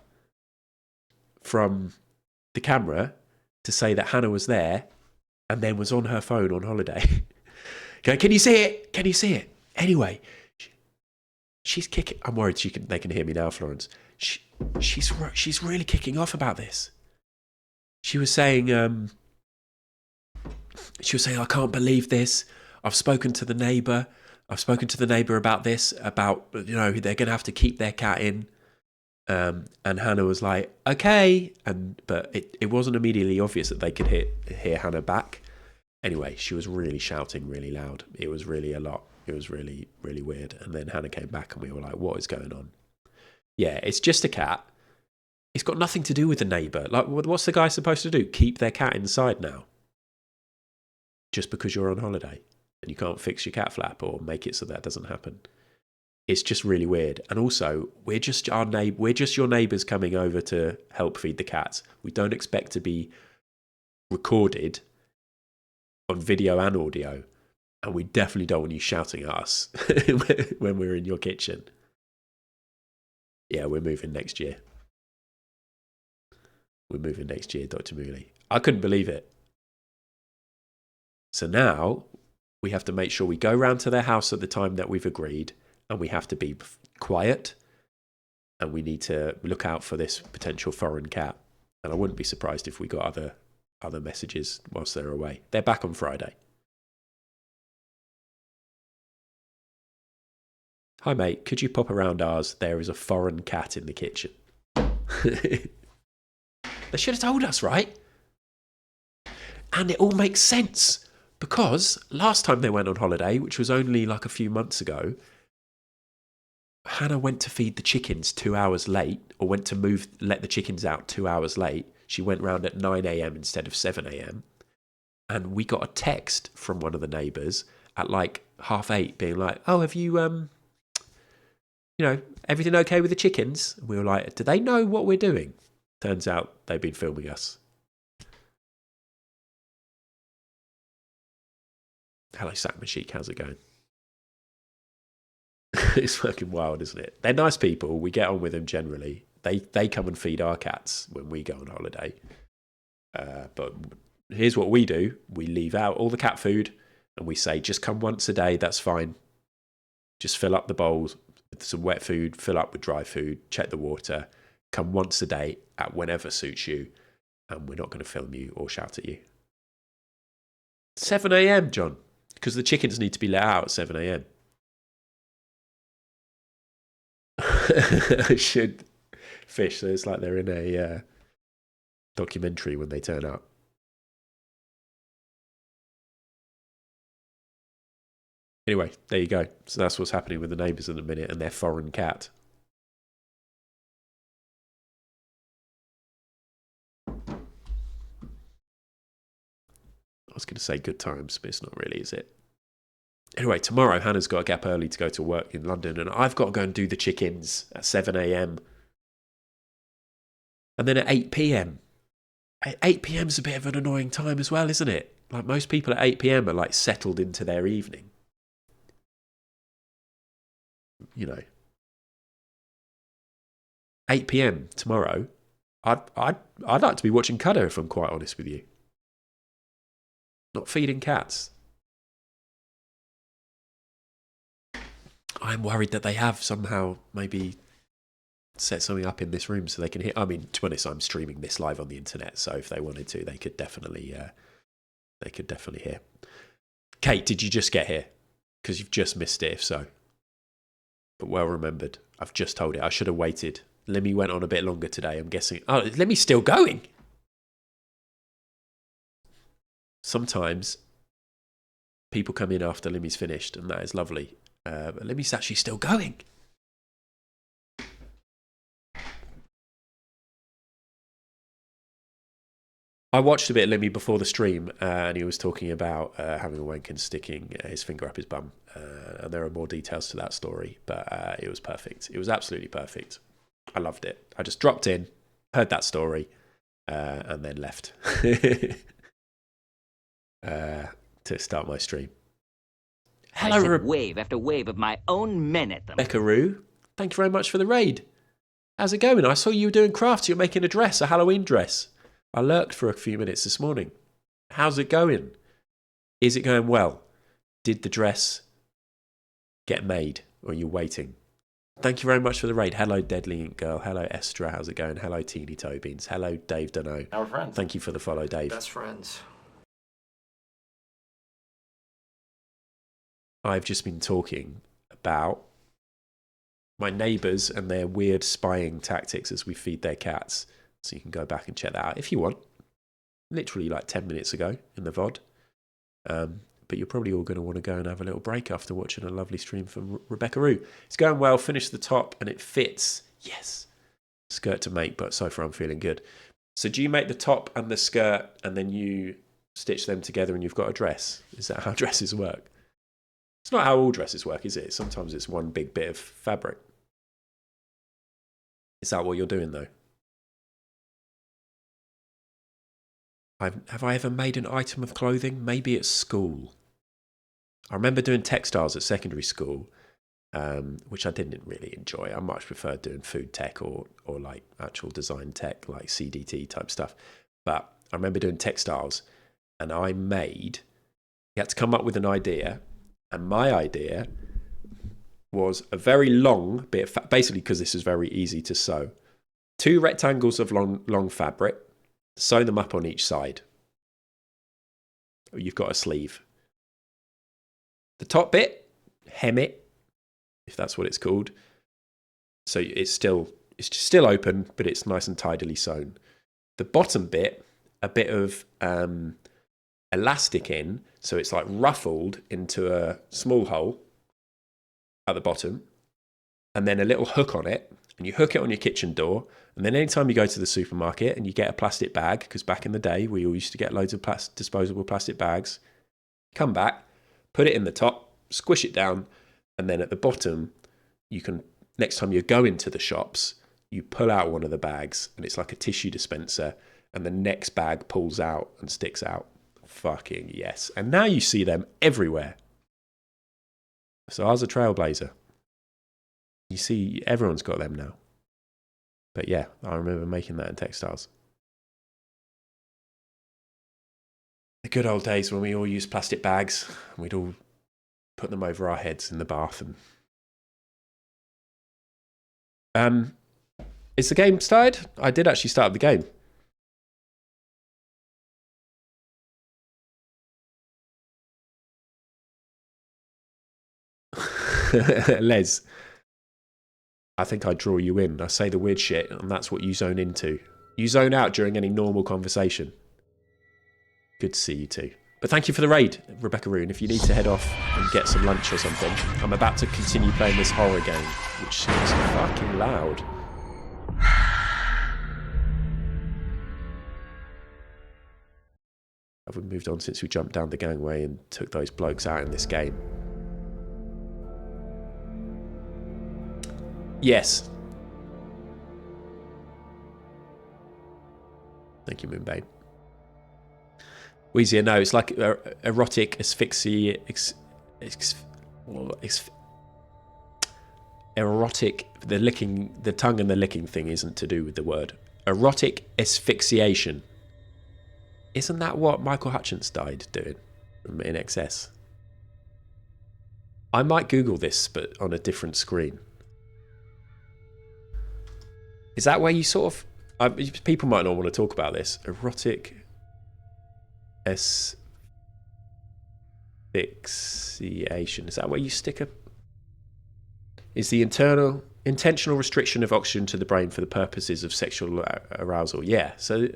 from the camera to say that Hannah was there, and then was on her phone on holiday. Can you see it? Can you see it? Anyway, she's kicking. I'm worried they can hear me now, Florence. She's really kicking off about this. She was saying, I can't believe this. I've spoken to the neighbour about this, about, they're going to have to keep their cat in. And Hannah was like, okay. But it wasn't immediately obvious that they could hear Hannah back. Anyway, she was really shouting really loud. It was really a lot. It was really, really weird. And then Hannah came back and we were like, what is going on? Yeah, it's just a cat. It's got nothing to do with the neighbour. Like, what's the guy supposed to do? Keep their cat inside now? Just because you're on holiday and you can't fix your cat flap or make it so that doesn't happen. It's just really weird. And also, we're just your neighbours coming over to help feed the cats. We don't expect to be recorded on video and audio. And we definitely don't want you shouting at us when we're in your kitchen. Yeah, we're moving next year. We're moving next year, Dr. Mooley. I couldn't believe it. So now we have to make sure we go round to their house at the time that we've agreed, and we have to be quiet, and we need to look out for this potential foreign cat. And I wouldn't be surprised if we got other messages whilst they're away. They're back on Friday. Hi mate, could you pop around ours? There is a foreign cat in the kitchen. They should have told us, right? And it all makes sense, because last time they went on holiday, which was only like a few months ago, Hannah went to feed the chickens 2 hours late, or went to let the chickens out 2 hours late. She went round at 9 a.m. instead of 7 a.m. And we got a text from one of the neighbours at like 8:30 being like, oh, have you, everything okay with the chickens? And we were like, do they know what we're doing? Turns out they've been filming us. Hello, Sack Machine, how's it going? It's fucking wild, isn't it? They're nice people. We get on with them generally. They come and feed our cats when we go on holiday. But here's what we do. We leave out all the cat food and we say, just come once a day, that's fine. Just fill up the bowls with some wet food, fill up with dry food, check the water, come once a day at whenever suits you. and we're not going to film you or shout at you. 7 a.m, John, because the chickens need to be let out at 7 a.m. I should fish, so it's like they're in a documentary when they turn up. Anyway, there you go. So that's what's happening with the neighbours in a minute and their foreign cat. I was going to say good times, but it's not really, is it? Anyway, tomorrow Hannah's got to get up early to go to work in London, and I've got to go and do the chickens at 7 a.m. And then at 8 p.m. 8 p.m. is a bit of an annoying time as well, isn't it? Like most people at 8 p.m. are like settled into their evening. You know, 8 p.m. tomorrow. I'd like to be watching Cutter, if I'm quite honest with you. Not feeding cats. I'm worried that they have somehow maybe set something up in this room so they can hear. I mean, to be honest, I'm streaming this live on the internet, so if they wanted to, they could definitely hear. Kate, did you just get here? Because you've just missed it, if so. But well remembered. I've just told it. I should have waited. Lemmy went on a bit longer today, I'm guessing. Oh, Lemmy's still going. Sometimes people come in after Lemmy's finished, and that is lovely. But Lemmy's actually still going. I watched a bit of Lemmy before the stream, and he was talking about having a wank and sticking his finger up his bum. And there are more details to that story, but it was perfect. It was absolutely perfect. I loved it. I just dropped in, heard that story, and then left to start my stream. Hello, I said wave after wave of my own men at them. Beckaroo, thank you very much for the raid. How's it going? I saw you were doing crafts. You're making a dress, a Halloween dress. I lurked for a few minutes this morning. How's it going? Is it going well? Did the dress get made, or are you waiting? Thank you very much for the raid. Hello, Deadly Ink Girl. Hello, Estra. How's it going? Hello, Teeny Toe Beans. Hello, Dave Dunno. Our friends. Thank you for the follow, Dave. Best friends. I've just been talking about my neighbours and their weird spying tactics as we feed their cats. So you can go back and check that out if you want. Literally like 10 minutes ago in the VOD. But you're probably all going to want to go and have a little break after watching a lovely stream from Rebecca Roo. It's going well, finished the top, and it fits. Yes. Skirt to make, but so far I'm feeling good. So do you make the top and the skirt, and then you stitch them together and you've got a dress? Is that how dresses work? It's not how all dresses work, is it? Sometimes it's one big bit of fabric. Is that what you're doing, though? Have I ever made an item of clothing? Maybe at school. I remember doing textiles at secondary school, which I didn't really enjoy. I much preferred doing food tech or like actual design tech, like CDT type stuff. But I remember doing textiles, and you had to come up with an idea, and my idea was a very long bit of basically, because this is very easy to sew, 2 rectangles of long fabric. Sew them up on each side. You've got a sleeve. The top bit, hem it, if that's what it's called. So it's still open, but it's nice and tidily sewn. The bottom bit, a bit of elastic in, so it's like ruffled into a small hole at the bottom, and then a little hook on it, and you hook it on your kitchen door. And then anytime you go to the supermarket and you get a plastic bag, because back in the day we all used to get loads of disposable plastic bags, come back, put it in the top, squish it down, and then at the bottom, you can, next time you go into the shops, you pull out one of the bags, and it's like a tissue dispenser, and the next bag pulls out and sticks out. Fucking yes. And now you see them everywhere. So I was a trailblazer. You see, everyone's got them now. But yeah, I remember making that in textiles. The good old days when we all used plastic bags. We'd all put them over our heads in the bath. And is the game started? I did actually start the game. Les, I think I draw you in. I say the weird shit, and that's what you zone into. You zone out during any normal conversation. Good to see you too. But thank you for the raid, Rebecca Roon. If you need to head off and get some lunch or something, I'm about to continue playing this horror game, which seems fucking loud. Have we moved on since we jumped down the gangway and took those blokes out in this game? Yes. Thank you, Moonbane. Wheezier, no, it's like erotic asphyxia. Erotic, the tongue and the licking thing isn't to do with the word. Erotic asphyxiation. Isn't that what Michael Hutchence died doing in excess? I might Google this, but on a different screen. Is that where you sort of... people might not want to talk about this. Erotic asphyxiation. Is that where you stick a... Is the intentional restriction of oxygen to the brain for the purposes of sexual arousal. Yeah, so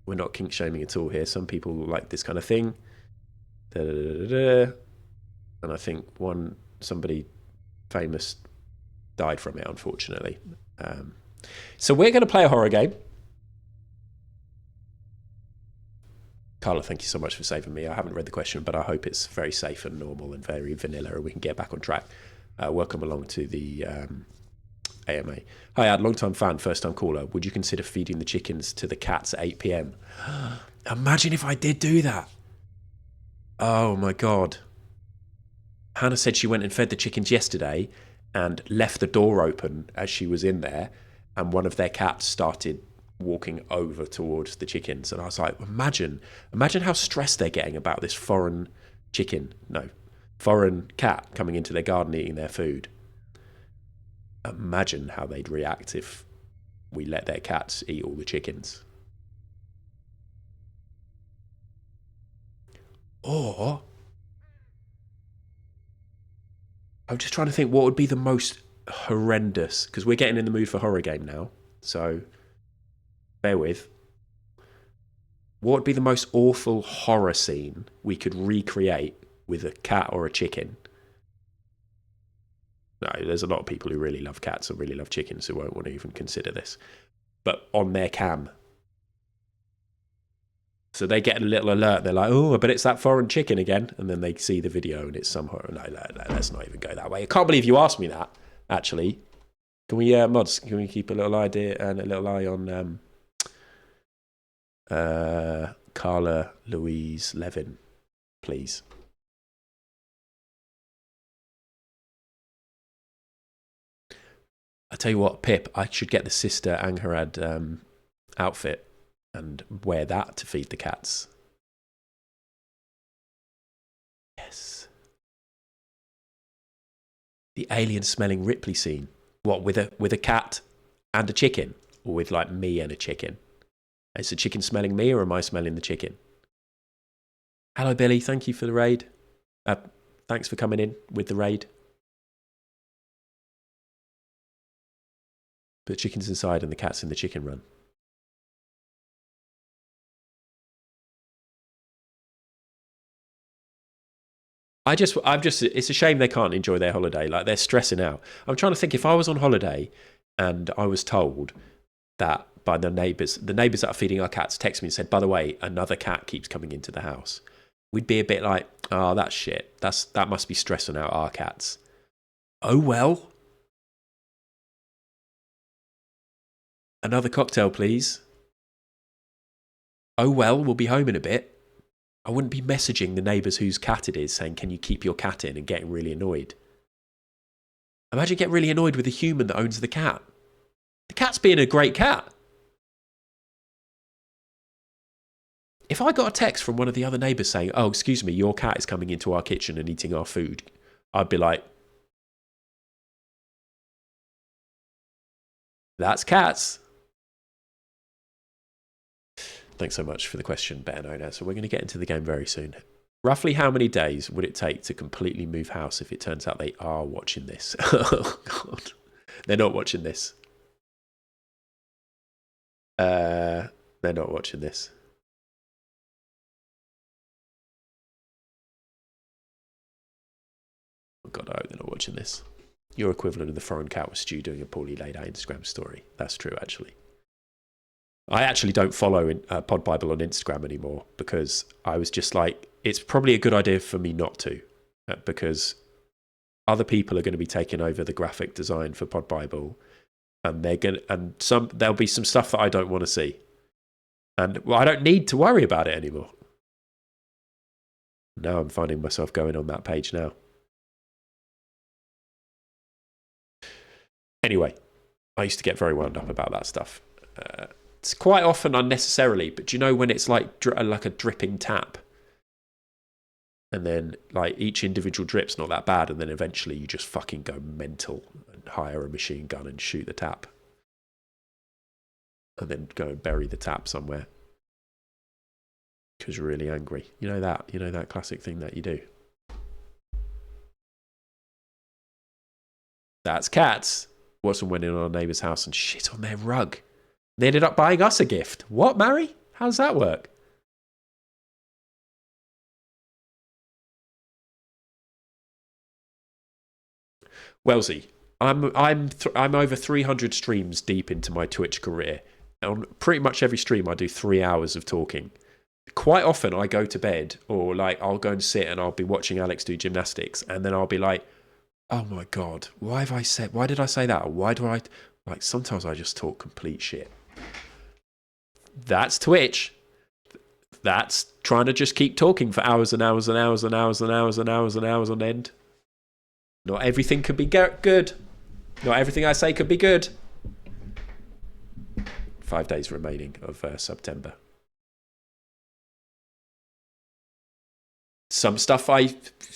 we're not kink shaming at all here. Some people like this kind of thing. And I think somebody famous died from it, unfortunately. So we're going to play a horror game. Carla, thank you so much for saving me. I haven't read the question, but I hope it's very safe and normal and very vanilla, and we can get back on track. Welcome along to the AMA. Hi, Ad, long-time fan, first-time caller. Would you consider feeding the chickens to the cats at 8 p.m? Imagine if I did do that. Oh, my God. Hannah said she went and fed the chickens yesterday and left the door open as she was in there, and one of their cats started walking over towards the chickens. And I was like, imagine how stressed they're getting about this foreign cat coming into their garden eating their food. Imagine how they'd react if we let their cats eat all the chickens. Or I'm just trying to think what would be the most horrendous, because we're getting in the mood for horror game now, so bear with. What would be the most awful horror scene we could recreate with a cat or a chicken? No, there's a lot of people who really love cats and really love chickens who won't want to even consider this. But on their cam. So they get a little alert. They're like, oh, but it's that foreign chicken again. And then they see the video and it's some horror. No, let's not even go that way. I can't believe you asked me that, actually. Can we, mods, can we keep a little idea and a little eye on Carla Louise Levin, please? I tell you what, Pip, I should get the Sister Angharad outfit and wear that to feed the cats. Yes. The alien-smelling Ripley scene. What, with a cat and a chicken? Or with, like, me and a chicken? Is the chicken smelling me, or am I smelling the chicken? Hello, Billy. Thank you for the raid. Thanks for coming in with the raid. Put chickens inside and the cat's in the chicken run. It's a shame they can't enjoy their holiday. Like, they're stressing out. I'm trying to think, if I was on holiday and I was told that by the neighbours that are feeding our cats text me and said, by the way, another cat keeps coming into the house, we'd be a bit like, oh, that's shit. That must be stressing out our cats. Oh, well. Another cocktail, please. Oh, well, we'll be home in a bit. I wouldn't be messaging the neighbours whose cat it is saying, can you keep your cat in, and getting really annoyed. Imagine getting really annoyed with the human that owns the cat. The cat's being a great cat. If I got a text from one of the other neighbours saying, oh, excuse me, your cat is coming into our kitchen and eating our food, I'd be like, that's cats. Thanks so much for the question, Better Known. So we're going to get into the game very soon. Roughly how many days would it take to completely move house if it turns out they are watching this? Oh, God. They're not watching this. They're not watching this. Oh, God, I hope they're not watching this. Your equivalent of the foreign cat was Stu doing a poorly laid out Instagram story. That's true, actually. I actually don't follow Pod Bible on Instagram anymore because I was just like, it's probably a good idea for me not to, because other people are going to be taking over the graphic design for Pod Bible, and there'll be some stuff that I don't want to see, and well, I don't need to worry about it anymore. Now I'm finding myself going on that page now. Anyway, I used to get very wound up about that stuff. It's quite often unnecessarily, but do you know when it's like a dripping tap? And then like each individual drip's not that bad, and then eventually you just fucking go mental and hire a machine gun and shoot the tap. And then go and bury the tap somewhere. Because you're really angry. You know that classic thing that you do. That's cats. Watson went in our neighbour's house and shit on their rug. They ended up buying us a gift. What, Mary? How does that work? Wellesley, I'm over 300 streams deep into my Twitch career. On pretty much every stream, I do 3 hours of talking. Quite often, I go to bed, or like I'll go and sit and I'll be watching Alex do gymnastics, and then I'll be like, "Oh my God, why did I say that? Or why do I?" Like sometimes I just talk complete shit. That's Twitch. That's trying to just keep talking for hours and hours and hours and hours and hours and hours and hours on end. Not everything could be good. Not everything I say could be good. 5 days remaining of September. Some stuff I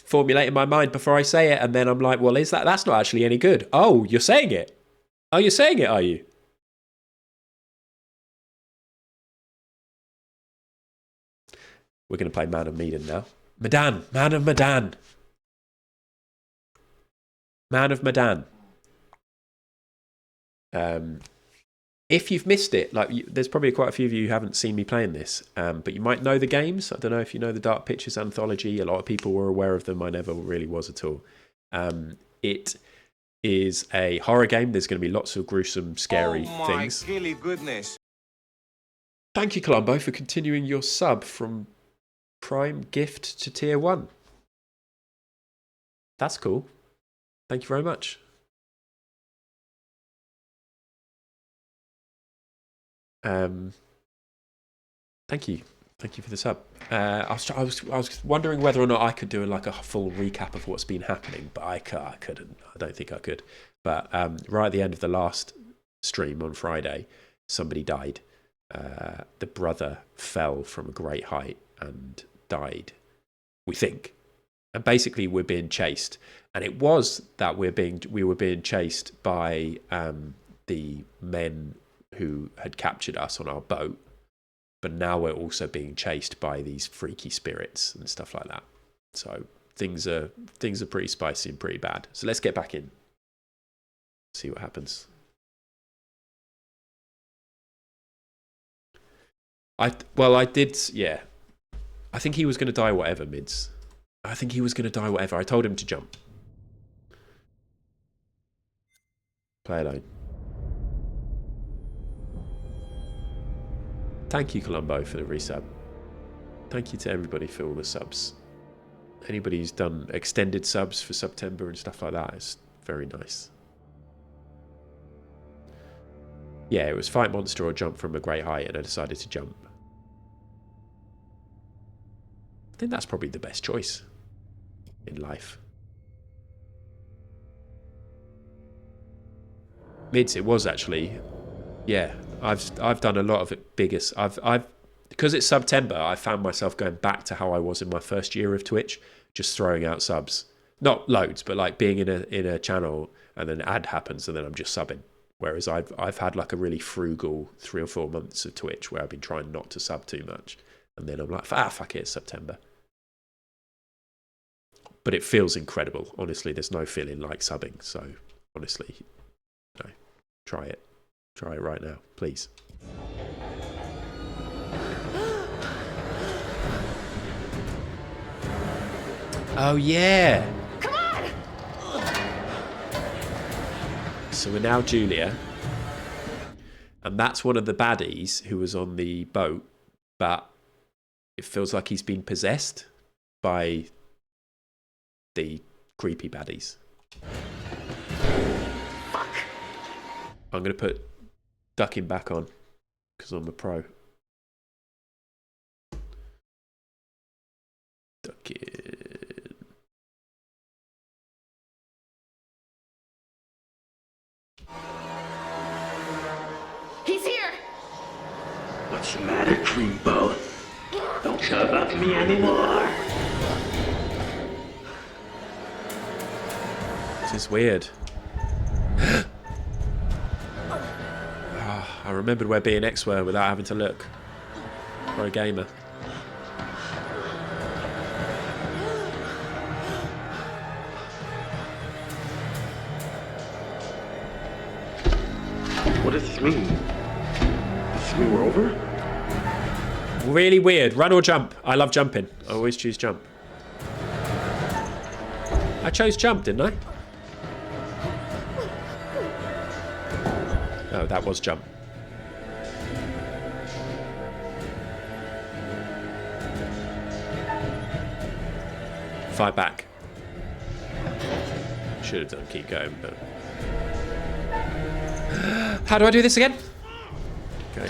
formulate in my mind before I say it, and then I'm like, well, that's not actually any good. Oh, you're saying it. Oh, you're saying it, are you? We're going to play Man of Medan now. Man of Medan. Man of Medan. If you've missed it, there's probably quite a few of you who haven't seen me playing this, but you might know the games. I don't know if you know the Dark Pictures anthology. A lot of people were aware of them. I never really was at all. It is a horror game. There's going to be lots of gruesome, scary things. Oh my goodness. Thank you, Columbo, for continuing your sub from Prime Gift to Tier 1. That's cool. Thank you very much. Thank you for the sub. I was wondering whether or not I could do a full recap of what's been happening, but I couldn't. I don't think I could. But right at the end of the last stream on Friday, somebody died. The brother fell from a great height and died, we think. And basically we're being chased. And it was that we were being chased by the men who had captured us on our boat, but now we're also being chased by these freaky spirits and stuff like that. So things are pretty spicy and pretty bad. So let's get back in, see what happens. I did, yeah. I think he was going to die whatever, Mids. I think he was going to die whatever. I told him to jump. Play alone. Thank you, Columbo, for the resub. Thank you to everybody for all the subs. Anybody who's done extended subs for September and stuff like that is very nice. Yeah, it was fight monster or jump from a great height, and I decided to jump. I think that's probably the best choice in life. Mids, it was actually, yeah. I've done a lot of it bigger. Because it's September, I found myself going back to how I was in my first year of Twitch, just throwing out subs. Not loads, but like being in a channel and then an ad happens and then I'm just subbing. Whereas I've had like a really frugal 3 or 4 months of Twitch where I've been trying not to sub too much. And then I'm like, fuck it, it's September. but it feels incredible. Honestly, there's no feeling like subbing. So honestly, no, try it. Try it right now, please. Oh yeah. Come on! So we're now Julia. And that's one of the baddies who was on the boat, but it feels like he's been possessed by the creepy baddies. Fuck. I'm going to put ducking back on because I'm a pro. Ducking. He's here! What's the matter, Dreamboat? Don't care about me anymore. This is weird. I remembered where B and X were without having to look. Pro gamer. What does this mean? Does this mean we're over? Really weird. Run or jump. I love jumping. I always choose jump. I chose jump, didn't I? Oh, that was jump. Fight back. Should have done keep going, but... How do I do this again? Okay.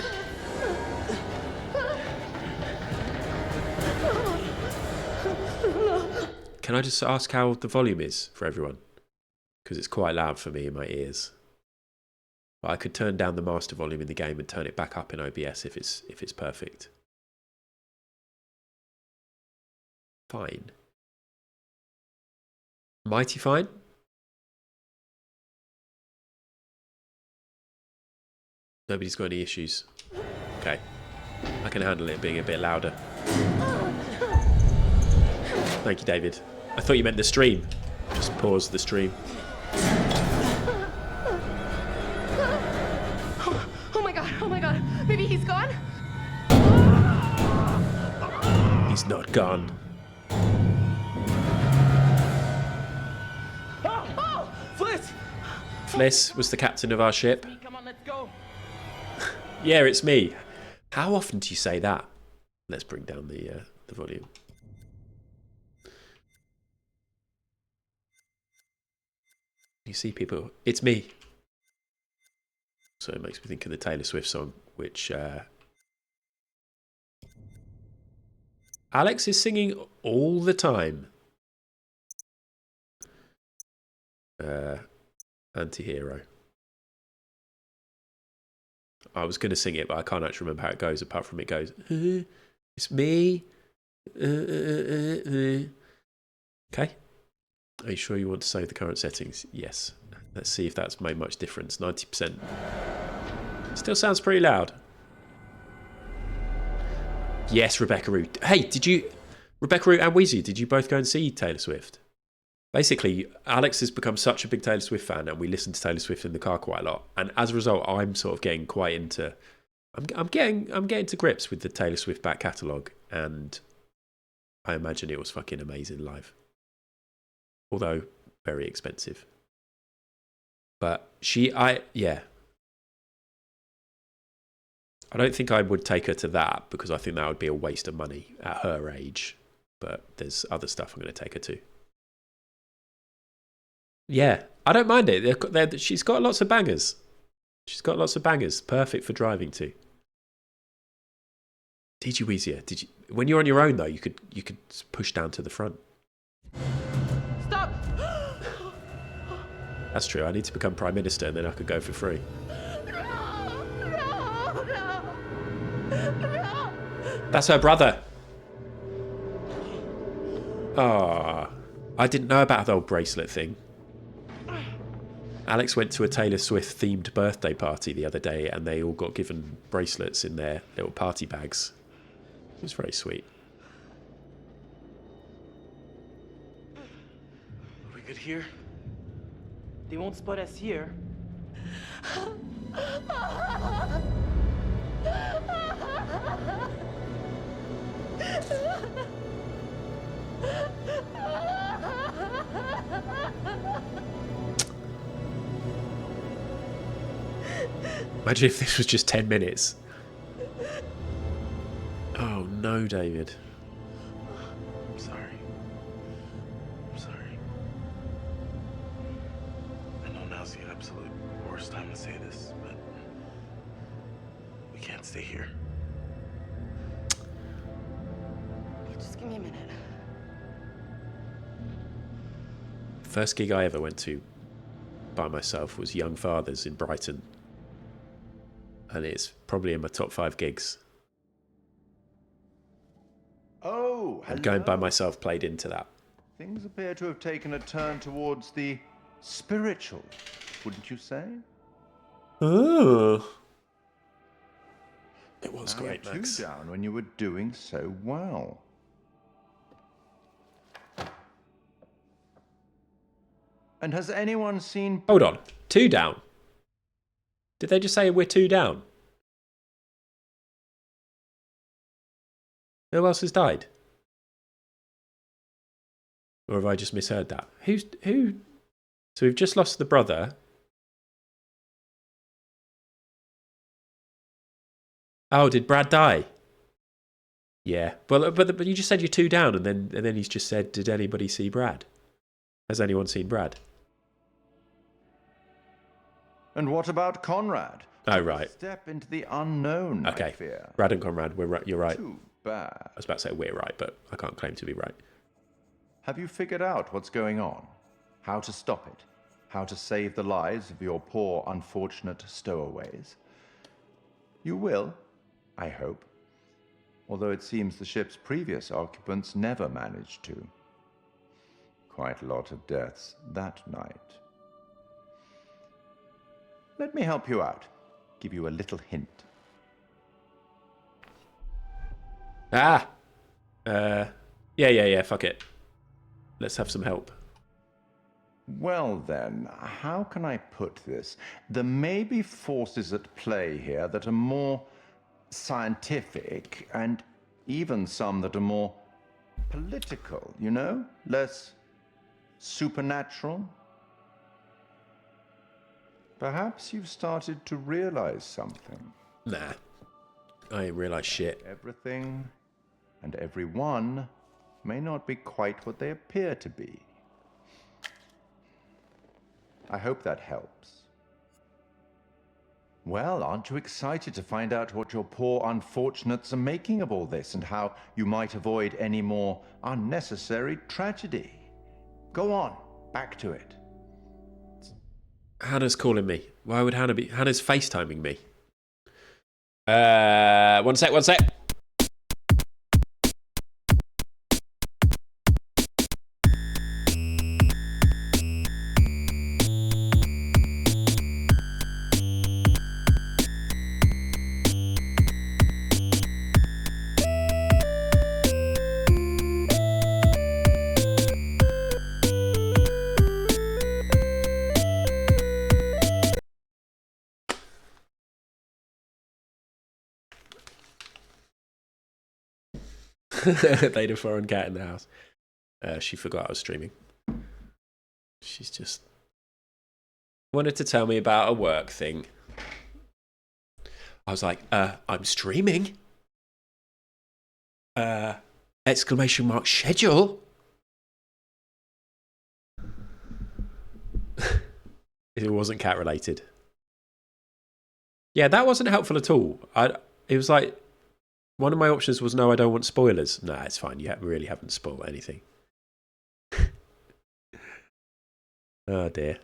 Can I just ask how the volume is for everyone? Because it's quite loud for me in my ears. But I could turn down the master volume in the game and turn it back up in OBS if it's perfect. Fine. Mighty fine? Nobody's got any issues. Okay. I can handle it being a bit louder. Thank you, David. I thought you meant the stream. Just pause the stream. Oh my god. Maybe he's gone? He's not gone. Oh! Fliss! Fliss was the captain of our ship. Come on, let's go. Yeah, it's me. How often do you say that? Let's bring down the volume. You see people, it's me. So it makes me think of the Taylor Swift song, which Alex is singing all the time. Anti-hero. I was going to sing it, but I can't actually remember how it goes, apart from it goes, it's me. Okay. Are you sure you want to save the current settings? Yes. Let's see if that's made much difference. 90%. Still sounds pretty loud. Yes, Rebecca Roo. Hey, did you... Rebecca Roo and Weezy, did you both go and see Taylor Swift? Basically, Alex has become such a big Taylor Swift fan, and we listen to Taylor Swift in the car quite a lot. And as a result, I'm sort of getting quite into... I'm getting to grips with the Taylor Swift back catalogue, and I imagine it was fucking amazing live. Although very expensive. But yeah. I don't think I would take her to that because I think that would be a waste of money at her age. But there's other stuff I'm going to take her to. Yeah, I don't mind it. She's got lots of bangers. She's got lots of bangers. Perfect for driving to. Did you easier? Did you? When you're on your own though, you could push down to the front. Stop! That's true. I need to become Prime Minister and then I could go for free. No! That's her brother. Ah, I didn't know about the old bracelet thing. Alex went to a Taylor Swift themed birthday party the other day and they all got given bracelets in their little party bags. It was very sweet. it here? They won't spot us here. Imagine if this was just 10 minutes. Oh no, David. I'm sorry. I'm sorry. I know now's the absolute worst time to say this, but we can't stay here. Just give me a minute. First gig I ever went to by myself was Young Fathers in Brighton. And it's probably in my top 5 gigs. Oh, And going by myself played into that. Things appear to have taken a turn towards the spiritual, wouldn't you say? Oh. It was Now great, you're Max. too down when you were doing so well. And has anyone seen... Hold on. 2 down. Did they just say we're 2 down? Who else has died? Or have I just misheard that? Who? So we've just lost the brother. Oh, did Brad die? Yeah. Well, but you just said you're 2 down, and then he's just said, did anybody see Brad? Has anyone seen Brad? And what about Conrad? Oh, right. Step into the unknown, I Okay. fear. Brad and Conrad, we're right. You're right. Too bad. I was about to say we're right, but I can't claim to be right. Have you figured out what's going on? How to stop it? How to save the lives of your poor, unfortunate stowaways? You will, I hope. Although it seems the ship's previous occupants never managed to. Quite a lot of deaths that night. Let me help you out. Give you a little hint. Yeah, fuck it. Let's have some help. Well then, how can I put this? There may be forces at play here that are more scientific, and even some that are more political, you know? Less supernatural. Perhaps you've started to realize something. Nah. I ain't realised shit. Everything and everyone may not be quite what they appear to be. I hope that helps. Well, aren't you excited to find out what your poor unfortunates are making of all this, and how you might avoid any more unnecessary tragedy? Go on, back to it. Hannah's calling me. Why would Hannah be? Hannah's FaceTiming me. One sec. They had a foreign cat in the house. She forgot I was streaming. She's just wanted to tell me about a work thing. I was like, I'm streaming. Exclamation mark schedule. It wasn't cat related. Yeah, that wasn't helpful at all. It was like, one of my options was no, I don't want spoilers. Nah, it's fine. You really haven't spoiled anything. Oh dear.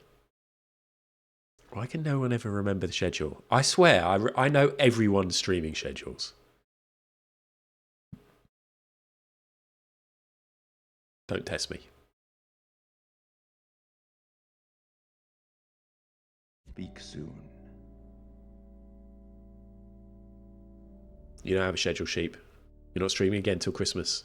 Why can no one ever remember the schedule? I swear, I know everyone's streaming schedules. Don't test me. Speak soon. You don't have a schedule, sheep. You're not streaming again till Christmas.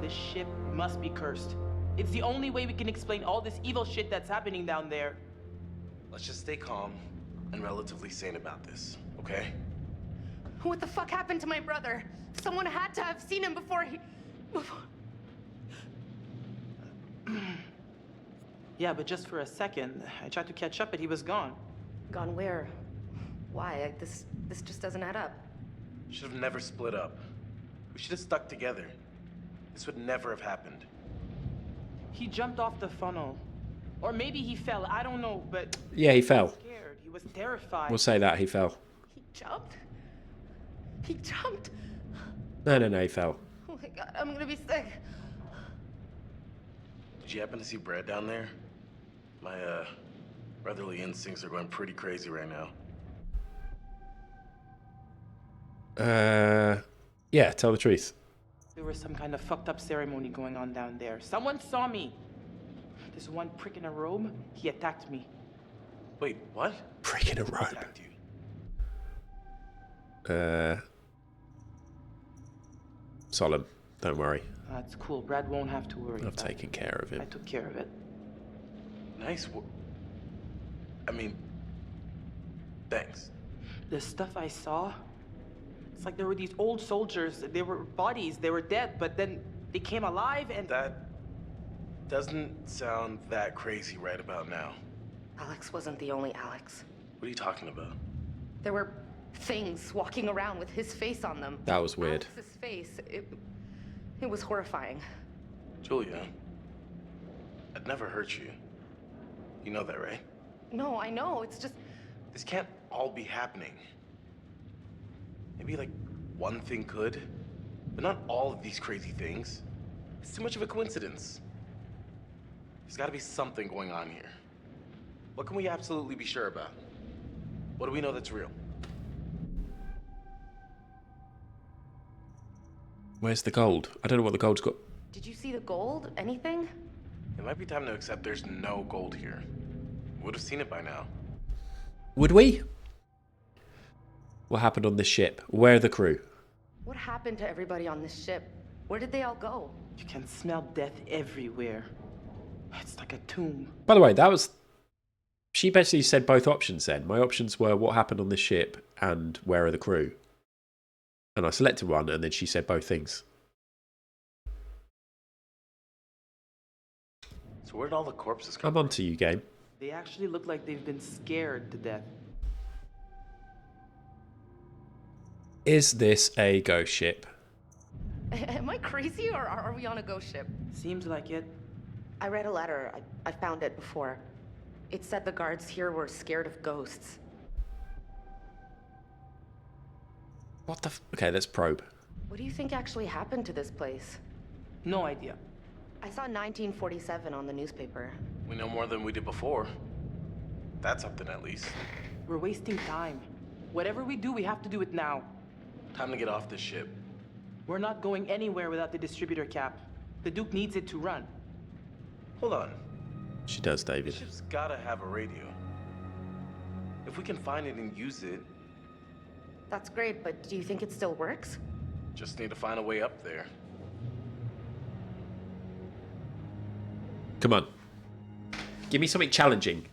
this ship must be cursed. It's the only way we can explain all this evil shit that's happening down there. Let's just stay calm and relatively sane about this, okay? What the fuck happened to my brother? Someone had to have seen him before he... Yeah, but just for a second. I tried to catch up, but he was gone. Gone where? Why? This just doesn't add up. Should have never split up. We should have stuck together. This would never have happened. He jumped off the funnel. Or maybe he fell, I don't know, but... Yeah, he fell. He was scared. He was terrified. We'll say that, he fell. He jumped? He jumped? No, he fell. Oh my god, I'm gonna be sick. Did you happen to see Brad down there? My, brotherly instincts are going pretty crazy right now. Yeah, tell the truth. There was some kind of fucked up ceremony going on down there. Someone saw me. This one prick in a robe, he attacked me. Wait, what? Prick in a robe. Attacked you. Solemn, don't worry. That's cool. Brad won't have to worry. I've taken care of I him. took care of it. Nice. I mean, thanks. The stuff I saw, it's like there were these old soldiers. They were bodies. They were dead, but then they came alive and... That doesn't sound that crazy right about now. Alex wasn't the only Alex. What are you talking about? There were things walking around with his face on them. That was weird. Alex's face. It was horrifying. Julia, I'd never hurt you. You know that, right? No, I know. It's just... This can't all be happening. Maybe, like, one thing could, but not all of these crazy things. It's too much of a coincidence. There's gotta be something going on here. What can we absolutely be sure about? What do we know that's real? Where's the gold? I don't know what the gold's got. Did you see the gold? Anything? It might be time to accept there's no gold here. Would have seen it by now. Would we? What happened on this ship? Where are the crew? What happened to everybody on this ship? Where did they all go? You can smell death everywhere. It's like a tomb. By the way, that was... She basically said both options then. My options were what happened on this ship and where are the crew. And I selected one and then she said both things. So where did all the corpses come I'm on to you, game. They actually look like they've been scared to death. Is this a ghost ship? Am I crazy or are we on a ghost ship? Seems like it. I read a letter. I found it before. It said the guards here were scared of ghosts. What the okay, let's probe. What do you think actually happened to this place? No idea. I saw 1947 on the newspaper. We know more than we did before. That's something at least. We're wasting time. Whatever we do, we have to do it now. Time to get off this ship. We're not going anywhere without the distributor cap. The Duke needs it to run. Hold on. She does, David. The ship's gotta have a radio. If we can find it and use it... That's great, but do you think it still works? Just need to find a way up there. Come on. Give me something challenging.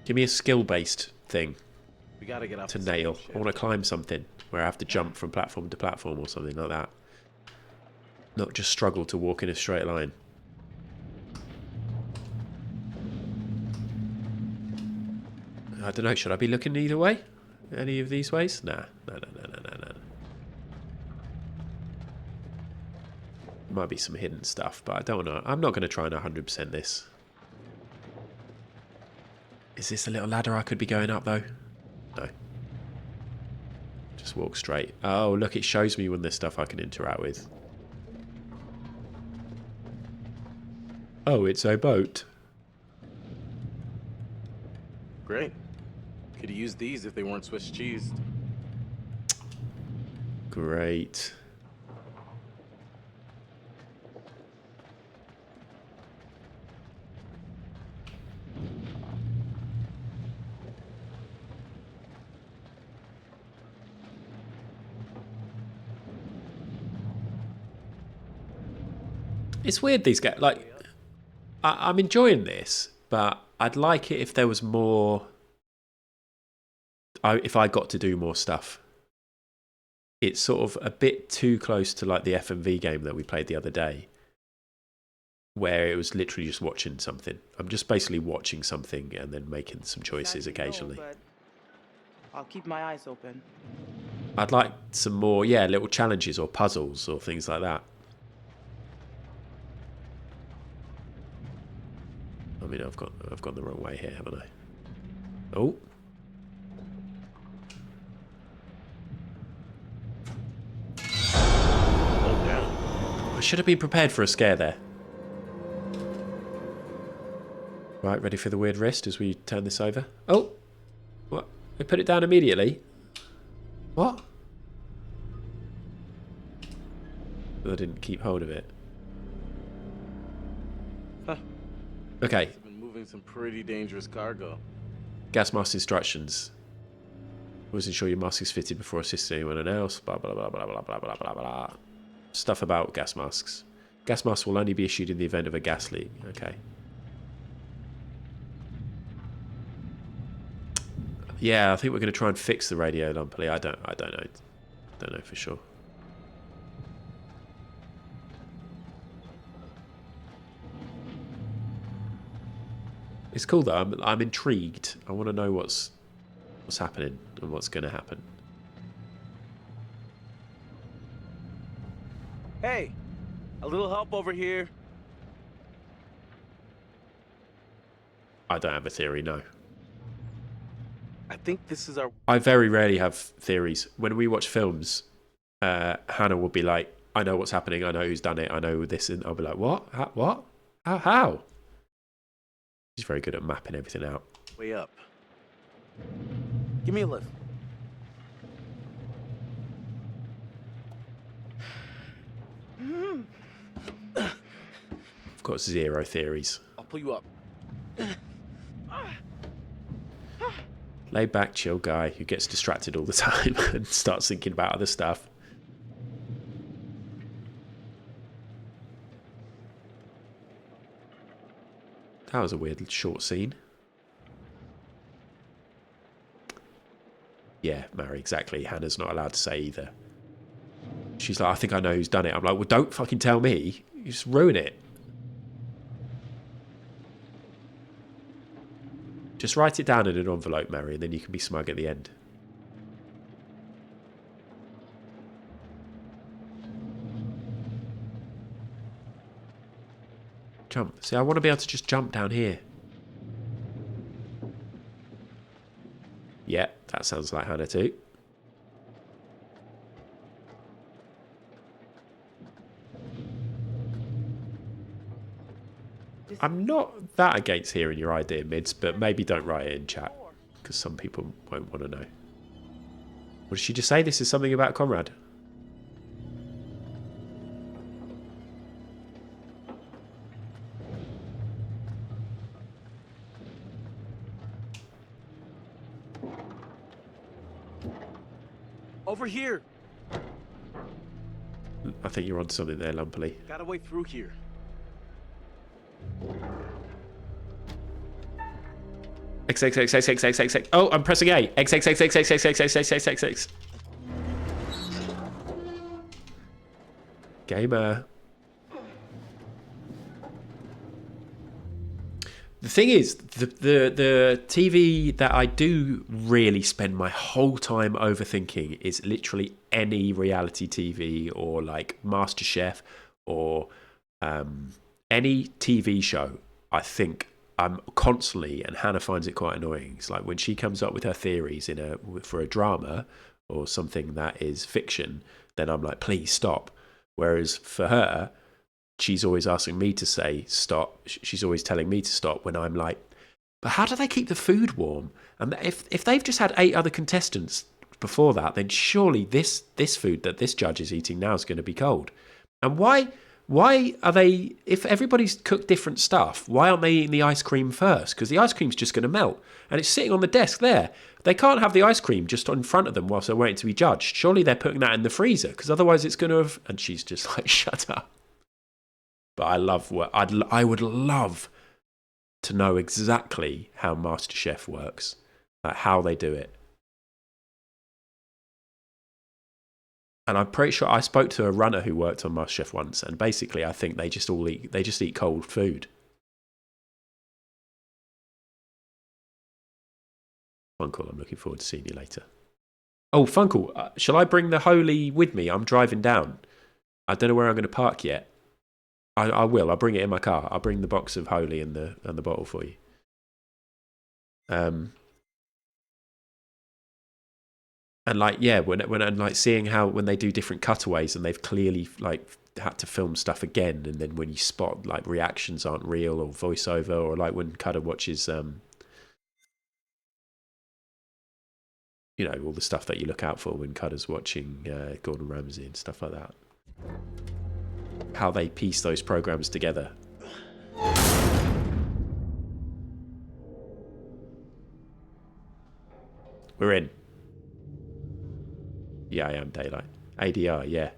Give me a skill-based thing We gotta get up to this nail. ship. I want to climb something where I have to jump from platform to platform or something like that. Not just struggle to walk in a straight line. I don't know, should I be looking either way? Any of these ways? Nah. No. Might be some hidden stuff, but I don't know. I'm not going to try and 100% this. Is this a little ladder I could be going up, though? No. Just walk straight. Oh, look, it shows me when there's stuff I can interact with. Oh, it's a boat. Great. Could have used these if they weren't Swiss cheese. Great. It's weird these guys. Like, I'm enjoying this, but I'd like it if there was more. If I got to do more stuff. It's sort of a bit too close to like the FMV game that we played the other day, where it was literally just watching something. I'm just basically watching something and then making some choices occasionally. But I'll keep my eyes open. I'd like some more, little challenges or puzzles or things like that. I mean, I've gone the wrong way here, haven't I? Oh. I should have been prepared for a scare there. Right, ready for the weird wrist as we turn this over. Oh! What? We put it down immediately? What? I didn't keep hold of it. Huh. Okay. I've been moving some pretty dangerous cargo. Gas mask instructions. Always ensure your mask is fitted before assisting anyone else. Blah, blah, blah, blah, blah, blah, blah, blah, blah. Stuff about gas masks. Gas masks will only be issued in the event of a gas leak. Okay. Yeah, I think we're going to try and fix the radio lumpily. I don't know. Don't know for sure. It's cool though. I'm intrigued. I want to know what's happening and what's going to happen. Hey, a little help over here. I don't have a theory, no. I think this is our... I very rarely have theories. When we watch films, Hannah will be like, I know what's happening, I know who's done it, I know this, and I'll be like, what? What? How? She's very good at mapping everything out. way up. Give me a lift. I've got zero theories. I'll pull you up. Laid back, chill guy who gets distracted all the time and starts thinking about other stuff. That was a weird short scene. Yeah, Mary, exactly. Hannah's not allowed to say either. She's like, I think I know who's done it. I'm like, well, don't fucking tell me. You just ruin it. Just write it down in an envelope, Mary, and then you can be smug at the end. Jump. See, I want to be able to just jump down here. Yeah, that sounds like Hannah too. I'm not that against hearing your idea, Mids, but maybe don't write it in chat, because some people won't want to know. What did she just say? This is something about Conrad. Over here. I think you're onto something there, Lumpily. Got a way through here. X X X X X X X X. Oh, I'm pressing A. X X X X X X X X X X X X. Gamer. The thing is, the TV that I do really spend my whole time overthinking is literally any reality TV or like MasterChef or any TV show. I think I'm constantly, and Hannah finds it quite annoying. It's like when she comes up with her theories for a drama or something that is fiction, then I'm like, please stop. Whereas for her, she's always asking me to say stop. She's always telling me to stop when I'm like, but how do they keep the food warm? And if they've just had 8 other contestants before that, then surely this food that this judge is eating now is going to be cold. And why are they, if everybody's cooked different stuff, why aren't they eating the ice cream first? Because the ice cream's just going to melt. And it's sitting on the desk there. They can't have the ice cream just in front of them whilst they're waiting to be judged. Surely they're putting that in the freezer, because otherwise it's going to have... And she's just like, shut up. But I would love to know exactly how MasterChef works, like how they do it. And I'm pretty sure I spoke to a runner who worked on MasterChef once, and basically I think they just eat cold food. Funkle, I'm looking forward to seeing you later. Oh, Funkle, shall I bring the Holy with me? I'm driving down. I don't know where I'm going to park yet. I will. I'll bring it in my car. I'll bring the box of Holy and the bottle for you. And like, yeah, when and like seeing how when they do different cutaways and they've clearly like had to film stuff again, and then when you spot like reactions aren't real or voiceover, or like when Cutter watches you know, all the stuff that you look out for when Cutter's watching Gordon Ramsay and stuff like that. How they piece those programs together. We're in. Yeah, I am Daylight. ADR, yeah.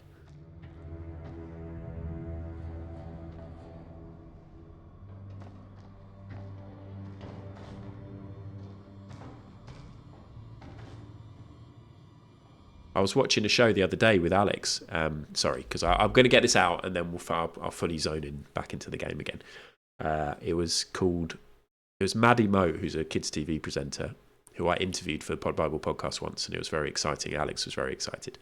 I was watching a show the other day with Alex. Sorry, because I'm going to get this out and then I'll fully zone in back into the game again. It was Maddie Moe, who's a kids TV presenter, who I interviewed for the Pod Bible podcast once, and it was very exciting. Alex was very excited,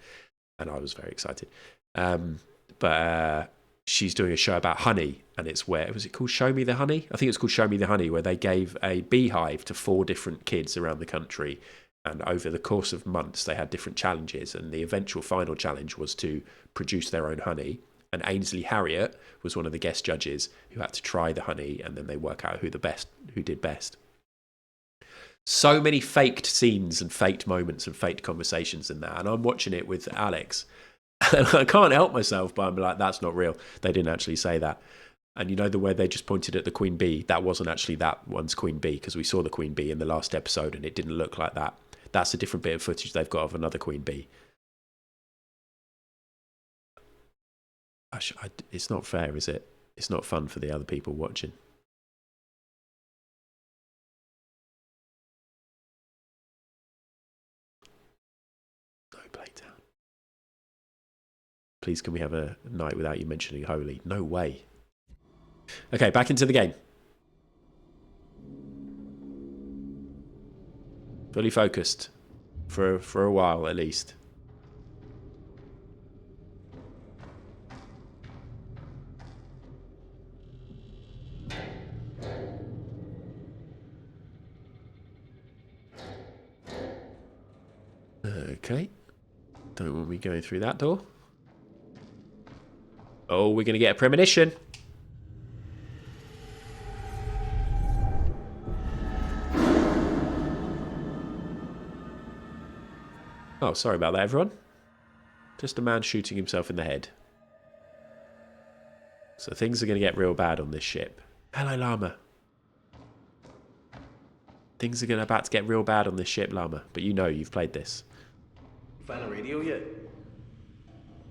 and I was very excited. But she's doing a show about honey, and it's was it called Show Me the Honey? I think it's called Show Me the Honey, where they gave a beehive to 4 different kids around the country. And over the course of months, they had different challenges. And the eventual final challenge was to produce their own honey. And Ainsley Harriott was one of the guest judges who had to try the honey. And then they work out who did best. So many faked scenes and faked moments and faked conversations in that. And I'm watching it with Alex. And I can't help myself, but I'm like, that's not real. They didn't actually say that. And you know the way they just pointed at the Queen Bee? That wasn't actually that one's Queen Bee, because we saw the Queen Bee in the last episode and it didn't look like that. That's a different bit of footage they've got of another Queen Bee. It's not fair, is it? It's not fun for the other people watching. No playtown. Please, can we have a night without you mentioning Holy? No way. Okay, back into the game. Fully focused for a while at least. Okay. Don't want me going through that door. Oh, we're going to get a premonition. Oh, sorry about that, everyone. Just a man shooting himself in the head. So things are going to get real bad on this ship. Hello, Llama. Things are about to get real bad on this ship, Llama. But you know you've played this. Find a radio yet?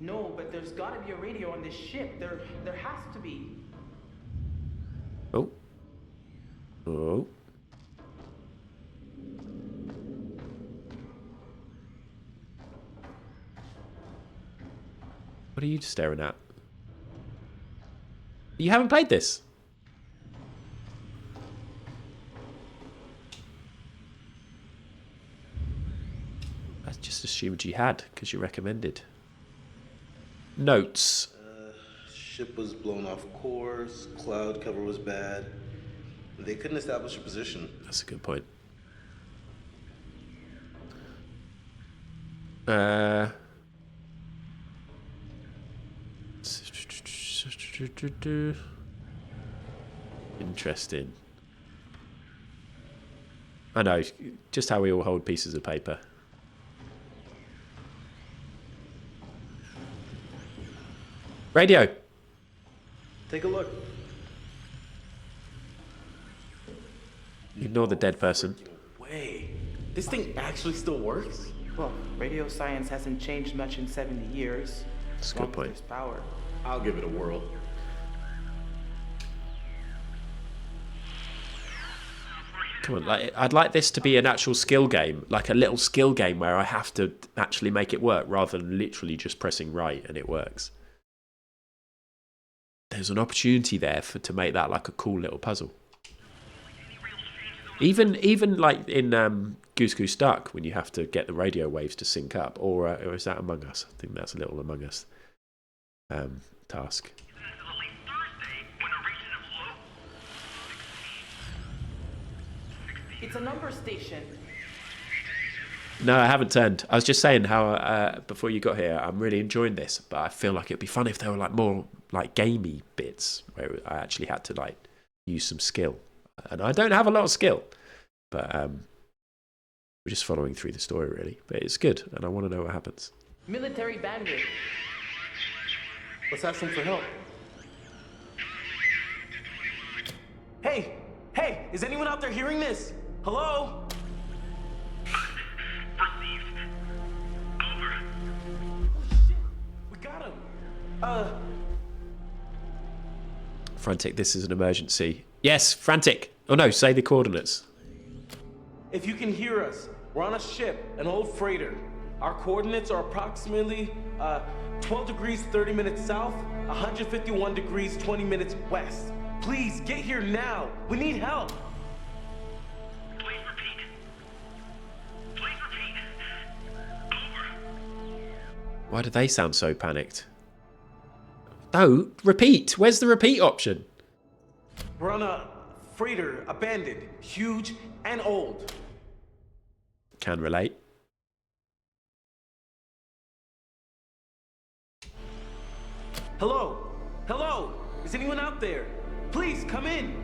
No, but there's gotta be a radio on this ship. There has to be. Oh. Oh. What are you staring at? You haven't played this? I just assumed you had, because you recommended. Notes. Ship was blown off course, cloud cover was bad. They couldn't establish a position. That's a good point. Interesting. I know, just how we all hold pieces of paper. Radio. Take a look. Ignore the dead person. Way. This thing actually still works? Well, radio science hasn't changed much in 70 years. That's a good point. Power. I'll give it a whirl. Come on, like I'd like this to be an actual skill game, like a little skill game where I have to actually make it work rather than literally just pressing right and it works. There's an opportunity there to make that like a cool little puzzle. Even like in Goose Goose Duck, when you have to get the radio waves to sync up, or is that Among Us? I think that's a little Among Us task. It's a number station. No, I haven't turned. I was just saying how before you got here, I'm really enjoying this, but I feel like it'd be fun if there were like more like gamey bits where I actually had to like use some skill. And I don't have a lot of skill, but we're just following through the story really. But it's good, and I want to know what happens. Military bandit. Let's ask them for help. Hey! Hey! Is anyone out there hearing this? Hello? We got him. Frantic, this is an emergency. Yes, Frantic. Oh no, say the coordinates. If you can hear us, we're on a ship, an old freighter. Our coordinates are approximately 12 degrees 30 minutes south, 151 degrees 20 minutes west. Please, get here now. We need help. Please repeat. Please repeat. Over. Why do they sound so panicked? No, repeat. Where's the repeat option? We're on a freighter, abandoned, huge, and old. Can relate. Hello? Hello? Is anyone out there? Please, come in.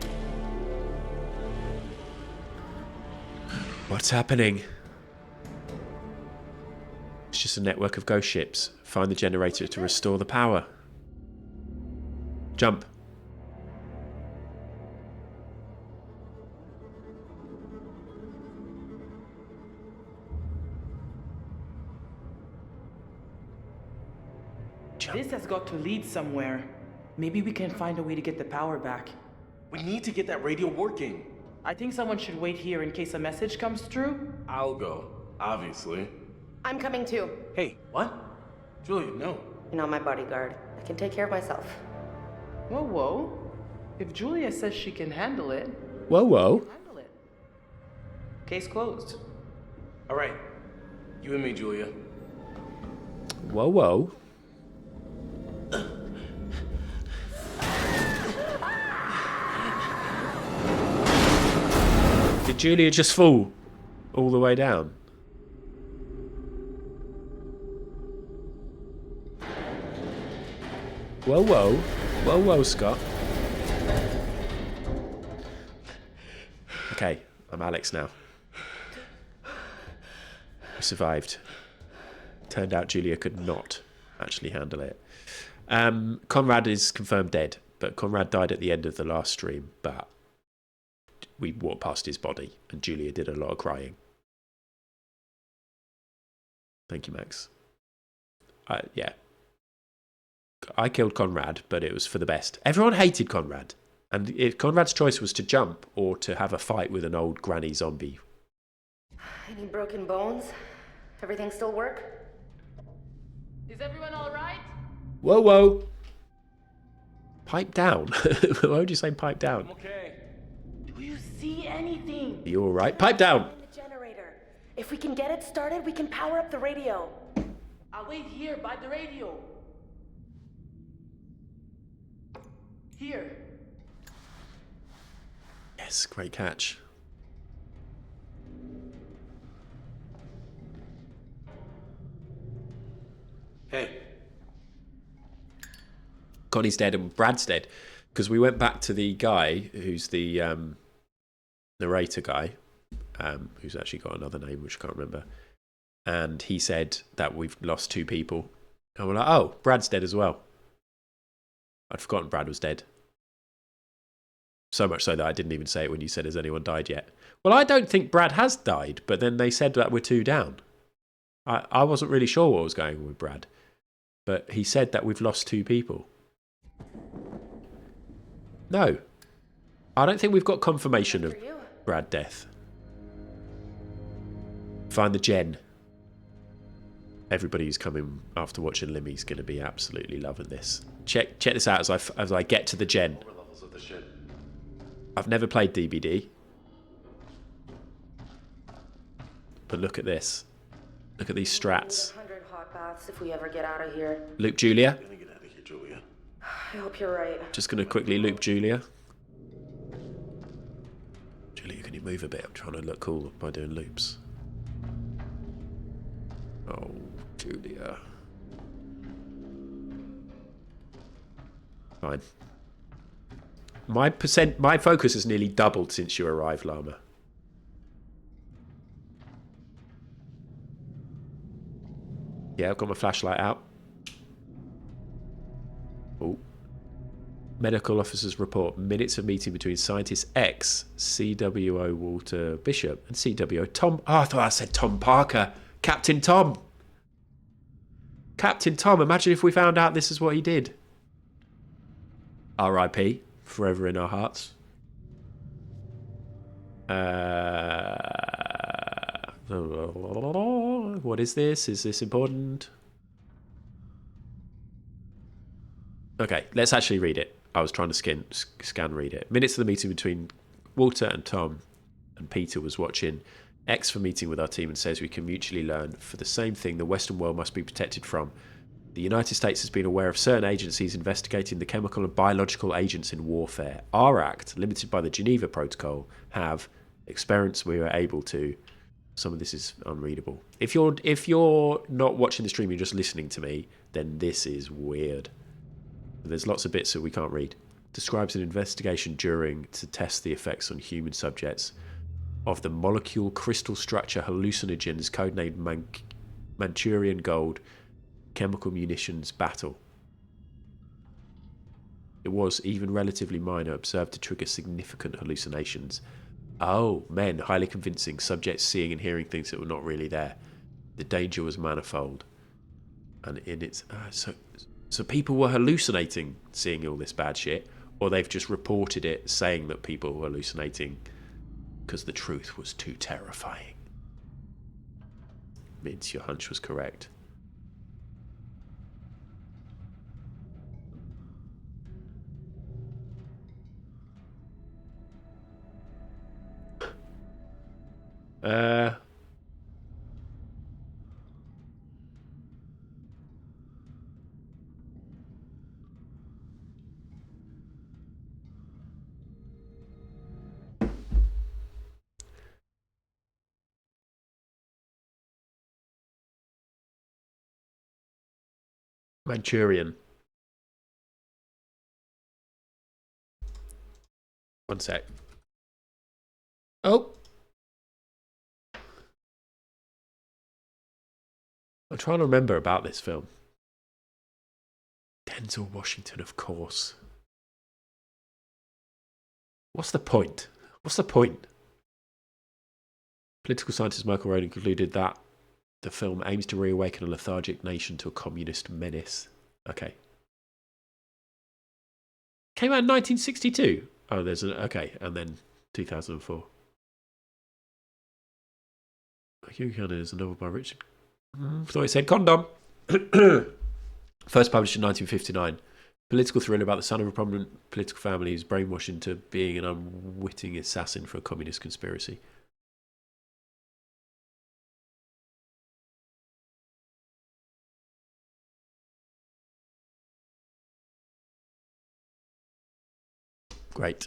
What's happening? It's just a network of ghost ships. Find the generator to restore the power. Jump. This has got to lead somewhere. Maybe we can find a way to get the power back. We need to get that radio working. I think someone should wait here in case a message comes through. I'll go, obviously. I'm coming too. Hey, what? Julia, no. You're not my bodyguard. I can take care of myself. Whoa, whoa. If Julia says she can handle it, Whoa, whoa. handle it. Case closed. All right, you and me, Julia. Whoa, whoa. Did Julia just fall all the way down? Whoa, whoa. Whoa, whoa, Scott. Okay, I'm Alex now. We survived. Turned out Julia could not actually handle it. Conrad is confirmed dead, but Conrad died at the end of the last stream, but we walked past his body and Julia did a lot of crying. Thank you, Max. Yeah. I killed Conrad, but it was for the best. Everyone hated Conrad. And if Conrad's choice was to jump or to have a fight with an old granny zombie. Any broken bones? Everything still work? Is everyone all right? Whoa, whoa. Pipe down. Why would you say pipe down? Okay. Do you see anything? Are you all right? Pipe down. The generator. If we can get it started, we can power up the radio. I'll wait here by the radio. Here. Yes, great catch. Hey. Connie's dead and Brad's dead. Because we went back to the guy who's the narrator guy, who's actually got another name, which I can't remember. And he said that we've lost 2 people. And we're like, oh, Brad's dead as well. I'd forgotten Brad was dead. So much so that I didn't even say it when you said, has anyone died yet? Well, I don't think Brad has died, but then they said that we're 2 down. I wasn't really sure what was going on with Brad. But he said that we've lost 2 people. No. I don't think we've got confirmation of Brad death. Find the gen. Everybody who's coming after watching Limmy's going to be absolutely loving this. Check this out as I get to the gen. Lower levels of the ship. I've never played DBD. But look at this. Look at these strats. 100 hot baths if we ever get out of here. Loop Julia. I'm gonna get out of here, Julia. I hope you're right. Just going to quickly loop Julia. Julia, can you move a bit? I'm trying to look cool by doing loops. Oh, Julia. Fine. My focus has nearly doubled since you arrived, Llama. Yeah, I've got my flashlight out. Oh. Medical officer's report. Minutes of meeting between scientist X, CWO Walter Bishop, and CWO Tom. Oh, I thought I said Tom Parker. Captain Tom. Captain Tom. Imagine if we found out this is what he did. R.I.P. Forever in our hearts. What is this? Is this important? Okay, let's actually read it. I was trying to scan read it. Minutes of the meeting between Walter and Tom, and Peter was watching. X for meeting with our team and says we can mutually learn for the same thing the Western world must be protected from. The United States has been aware of certain agencies investigating the chemical and biological agents in warfare. Our act, limited by the Geneva Protocol, have experiments we were able to. Some of this is unreadable. If you're not watching the stream, you're just listening to me, then this is weird. There's lots of bits that we can't read. Describes an investigation during to test the effects on human subjects of the molecule crystal structure hallucinogens codenamed Manchurian Gold chemical munitions battle. It was, even relatively minor, observed to trigger significant hallucinations. Oh, men, highly convincing, subjects seeing and hearing things that were not really there. The danger was manifold. And in its... So people were hallucinating seeing all this bad shit, or they've just reported it saying that people were hallucinating because the truth was too terrifying. Means your hunch was correct. Manchurian. One sec. Oh! I'm trying to remember about this film. Denzel Washington, of course. What's the point? What's the point? Political scientist Michael Roden concluded that the film aims to reawaken a lethargic nation to a communist menace. Okay. Came out in 1962. Oh, there's an... Okay, and then 2004. Hugh Cannon is a novel by Richard... thought it said condom. First published in 1959. Political thriller about the son of a prominent political family who's brainwashed into being an unwitting assassin for a communist conspiracy. Great.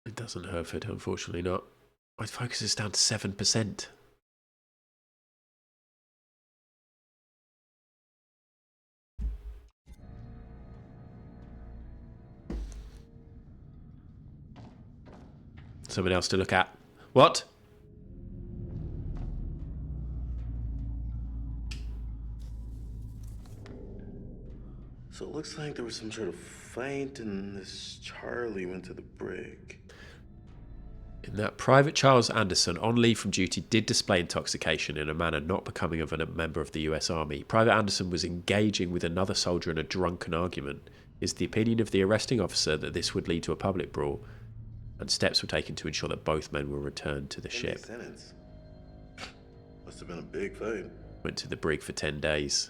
It doesn't, Hereford, unfortunately not. My focus is down to 7%. Someone else to look at. What? So it looks like there was some sort of fight and this Charlie went to the brig. In that, Private Charles Anderson, on leave from duty, did display intoxication in a manner not becoming of a member of the US Army. Private Anderson was engaging with another soldier in a drunken argument. Is the opinion of the arresting officer that this would lead to a public brawl? and steps were taken to ensure that both men were returned to the ship. Sentence. Must have been a big thing. Went to the brig for 10 days.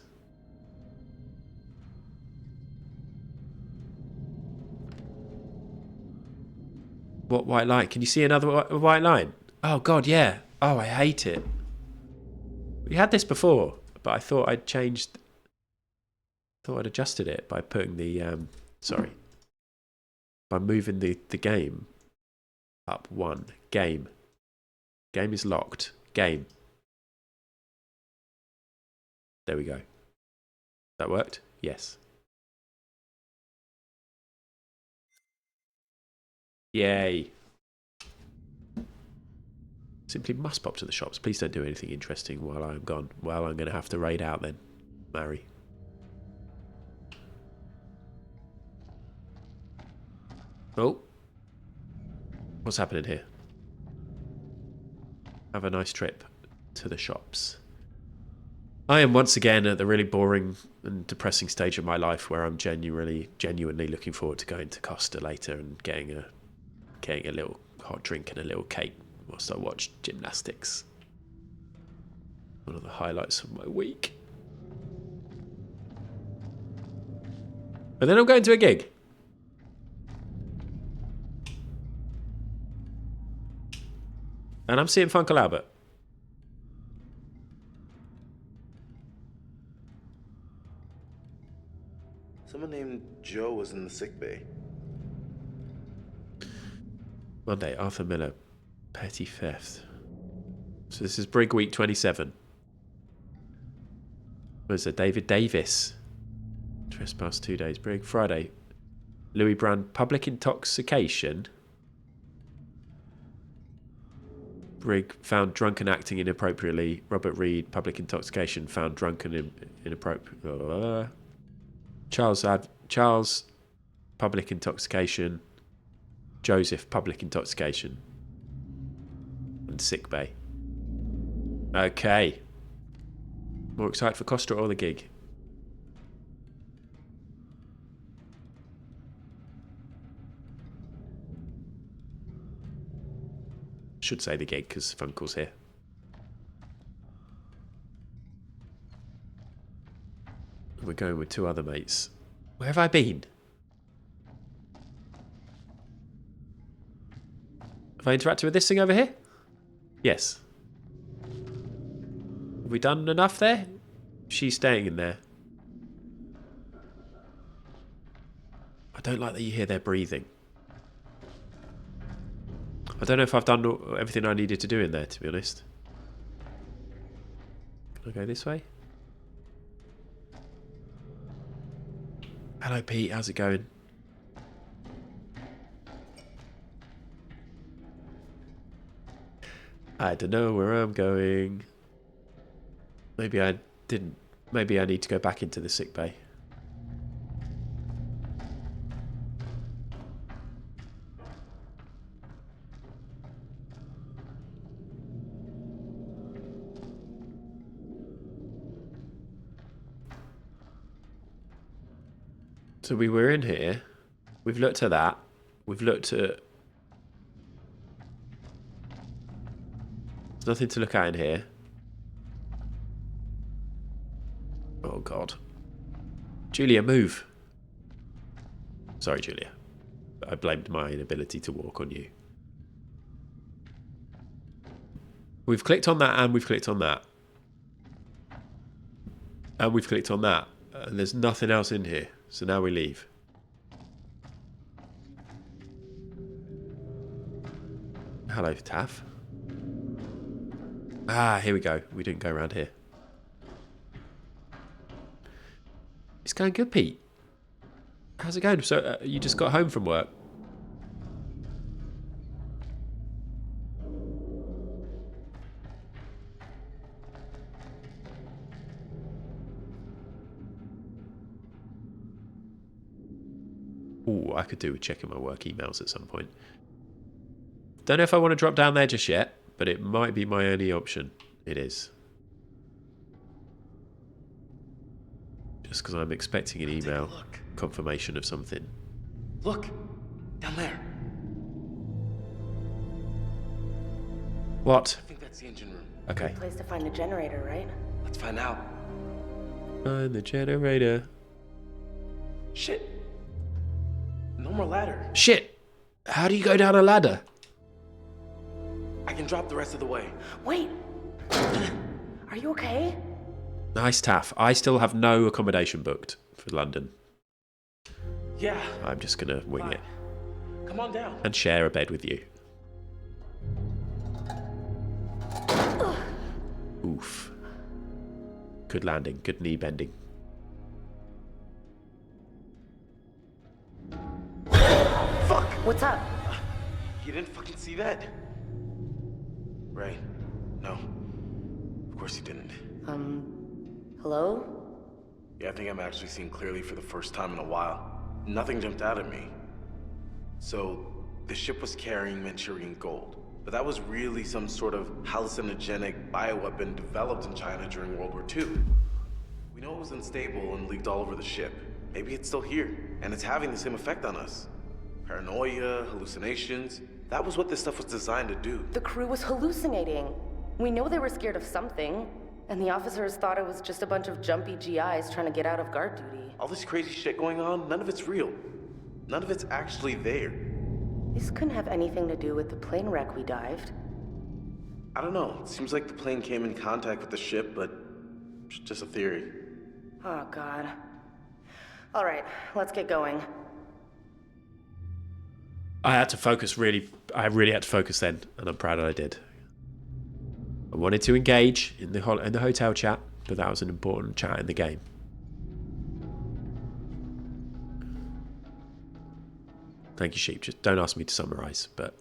What white line? Can you see another white line? Oh god, yeah. Oh, I hate it. We had this before, but I thought I'd changed. Thought I'd adjusted it by putting the by moving the game up one. Game is locked. Game. There we go. That worked? Yes. Yay. Simply must pop to the shops. Please don't do anything interesting while I'm gone. Well, I'm going to have to raid out then. Marry. Oh. What's happening here? Have a nice trip to the shops. I am once again at the really boring and depressing stage of my life where I'm genuinely looking forward to going to Costa later and getting a little hot drink and a little cake whilst I watch gymnastics. One of the highlights of my week. And then I'm going to a gig. And I'm seeing Funkle Albert. Someone named Joe was in the sick bay. Monday, Arthur Miller. Petty theft. So this is Brig Week 27. Was it David Davis? Trespass 2 days. Brig. Friday. Louis Brand. Public intoxication. Brig found drunken acting inappropriately. Robert Reed. Public intoxication. Found drunken inappropriate. Charles. Public intoxication. Joseph. Public intoxication. And sick bay. Okay. More excited for Costa or the gig? Should say the gig because Funkle's here. We're going with two other mates. Where have I been? Have I interacted with this thing over here? Yes. Have we done enough there? She's staying in there. I don't like that you hear their breathing. I don't know if I've done everything I needed to do in there, to be honest. Can I go this way? Hello, Pete. How's it going? I don't know where I'm going. Maybe I didn't. Maybe I need to go back into the sick bay. So we were in here. We've looked at that. We've looked at... There's nothing to look at in here. Oh, God. Julia, move. Sorry, Julia. I blamed my inability to walk on you. We've clicked on that and we've clicked on that. And we've clicked on that. And there's nothing else in here. So now we leave. Hello, Taff. Ah, here we go. We didn't go around here. It's going good, Pete. How's it going? So you just got home from work? Ooh, I could do with checking my work emails at some point. Don't know if I want to drop down there just yet, but it might be my only option. It is. Just because I'm expecting an email confirmation of something. Look, down there. What? I think that's the engine room. Okay. Good place to find the generator, right? Let's find out. Find the generator. Shit. No more ladder. Shit! How do you go down a ladder? I can drop the rest of the way. Wait! Are you okay? Nice, Taff. I still have no accommodation booked for London. Yeah. I'm just gonna wing it. Come on down. And share a bed with you. Oof. Good landing. Good knee bending. Fuck! What's up? You didn't fucking see that? Right. No. Of course you didn't. Hello? Yeah, I think I'm actually seeing clearly for the first time in a while. Nothing jumped out at me. So, the ship was carrying Manchurian gold. But that was really some sort of hallucinogenic bioweapon developed in China during World War II. We know it was unstable and leaked all over the ship. Maybe it's still here, and it's having the same effect on us. Paranoia, hallucinations. That was what this stuff was designed to do. The crew was hallucinating. We know they were scared of something, and the officers thought it was just a bunch of jumpy GIs trying to get out of guard duty. All this crazy shit going on, none of it's real. None of it's actually there. This couldn't have anything to do with the plane wreck we dived. I don't know. It seems like the plane came in contact with the ship, but it's just a theory. Oh, God. All right, let's get going. I had to focus I really had to focus then, and I'm proud that I did. I wanted to engage in the hotel chat, but that was an important chat in the game. Thank you, Sheep. Just don't ask me to summarise, but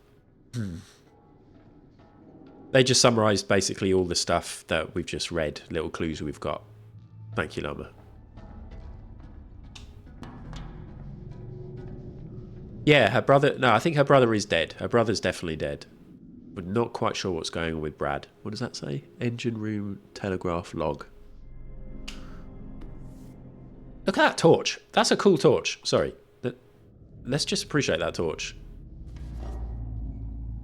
they just summarised basically all the stuff that we've just read, little clues we've got. Thank you, Lama. Yeah, her brother... No, I think her brother is dead. Her brother's definitely dead. But not quite sure what's going on with Brad. What does that say? Engine room telegraph log. Look at that torch. That's a cool torch. Sorry. Let's just appreciate that torch.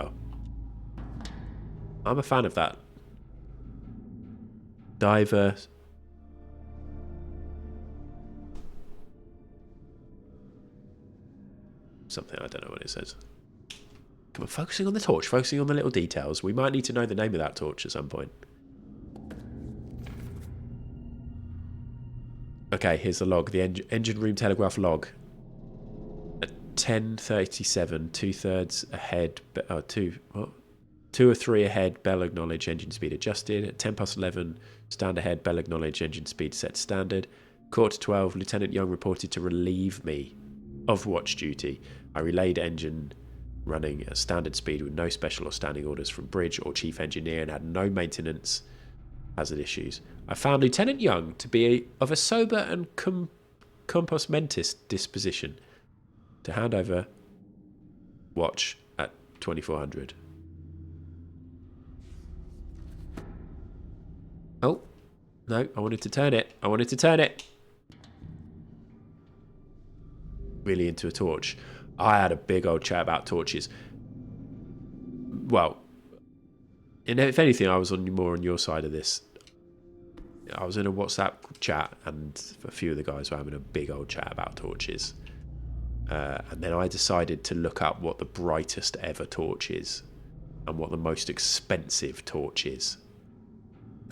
Oh. I'm a fan of that. Diver... something, I don't know what it says. Come on, focusing on the torch, focusing on the little details. We might need to know the name of that torch at some point. Okay, here's the log, the engine room telegraph log. At 10:37, 2/3 ahead, 2 or 3 ahead, bell acknowledge, engine speed adjusted. At 11:10, stand ahead, bell acknowledge, engine speed set standard. 11:45, Lieutenant Young reported to relieve me of watch duty. I relayed engine running at standard speed with no special or standing orders from bridge or chief engineer and had no maintenance hazard issues. I found Lieutenant Young to be of a sober and compos mentis disposition to hand over watch at 2400. Oh, no, I wanted to turn it. I wanted to turn it. Really into a torch. I had a big old chat about torches. Well, if anything, I was more on your side of this. I was in a WhatsApp chat, and a few of the guys were having a big old chat about torches. And then I decided to look up what the brightest ever torch is and what the most expensive torch is.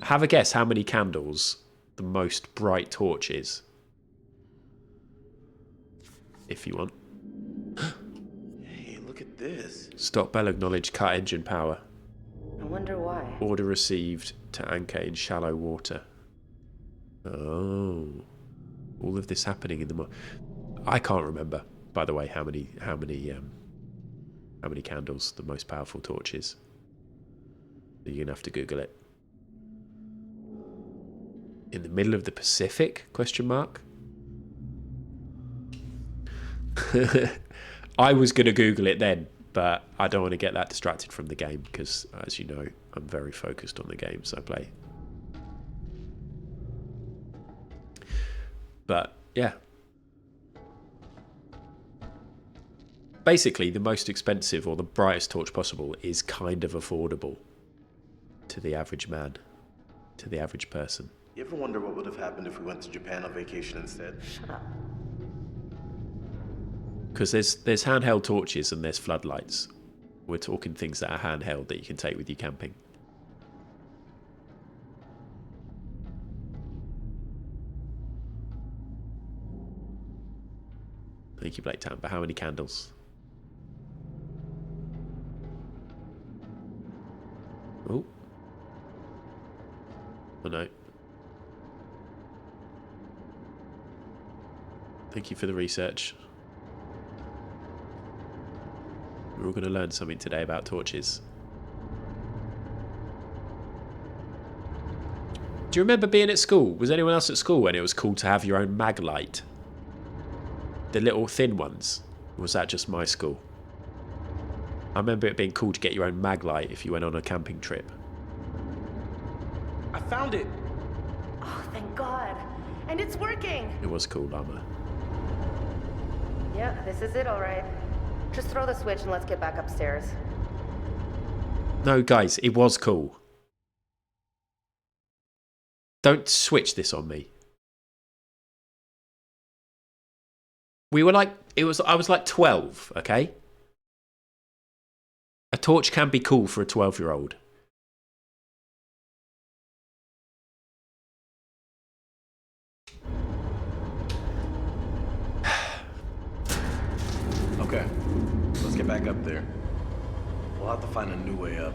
Have a guess how many candles the most bright torch is. If you want. Hey, look at this. Stop bell acknowledge, cut engine power. I wonder why. Order received to anchor in shallow water. Oh. All of this happening in the I can't remember, by the way, how many candles the most powerful torch is. You're gonna have to Google it. In the middle of the Pacific? Question mark. I was going to Google it then, but I don't want to get that distracted from the game because, as you know, I'm very focused on the games I play. But, yeah. Basically, the most expensive or the brightest torch possible is kind of affordable. to the average man, to the average person. You ever wonder what would have happened if we went to Japan on vacation instead? Shut up. Because there's handheld torches and there's floodlights. We're talking things that are handheld that you can take with you camping. Thank you, Blake Town. But how many candles? Oh. Oh no. Thank you for the research. We're all going to learn something today about torches. Do you remember being at school? Was anyone else at school when it was cool to have your own mag light? The little thin ones? Or was that just my school? I remember it being cool to get your own mag light if you went on a camping trip. I found it. Oh, thank God. And it's working. It was cool, Llama. Yeah, this is it, all right. Just throw the switch and let's get back upstairs. No, guys, it was cool. Don't switch this on me. We were like, I was like 12, okay? A torch can be cool for a 12-year-old. Okay, let's get back up there. We'll have to find a new way up.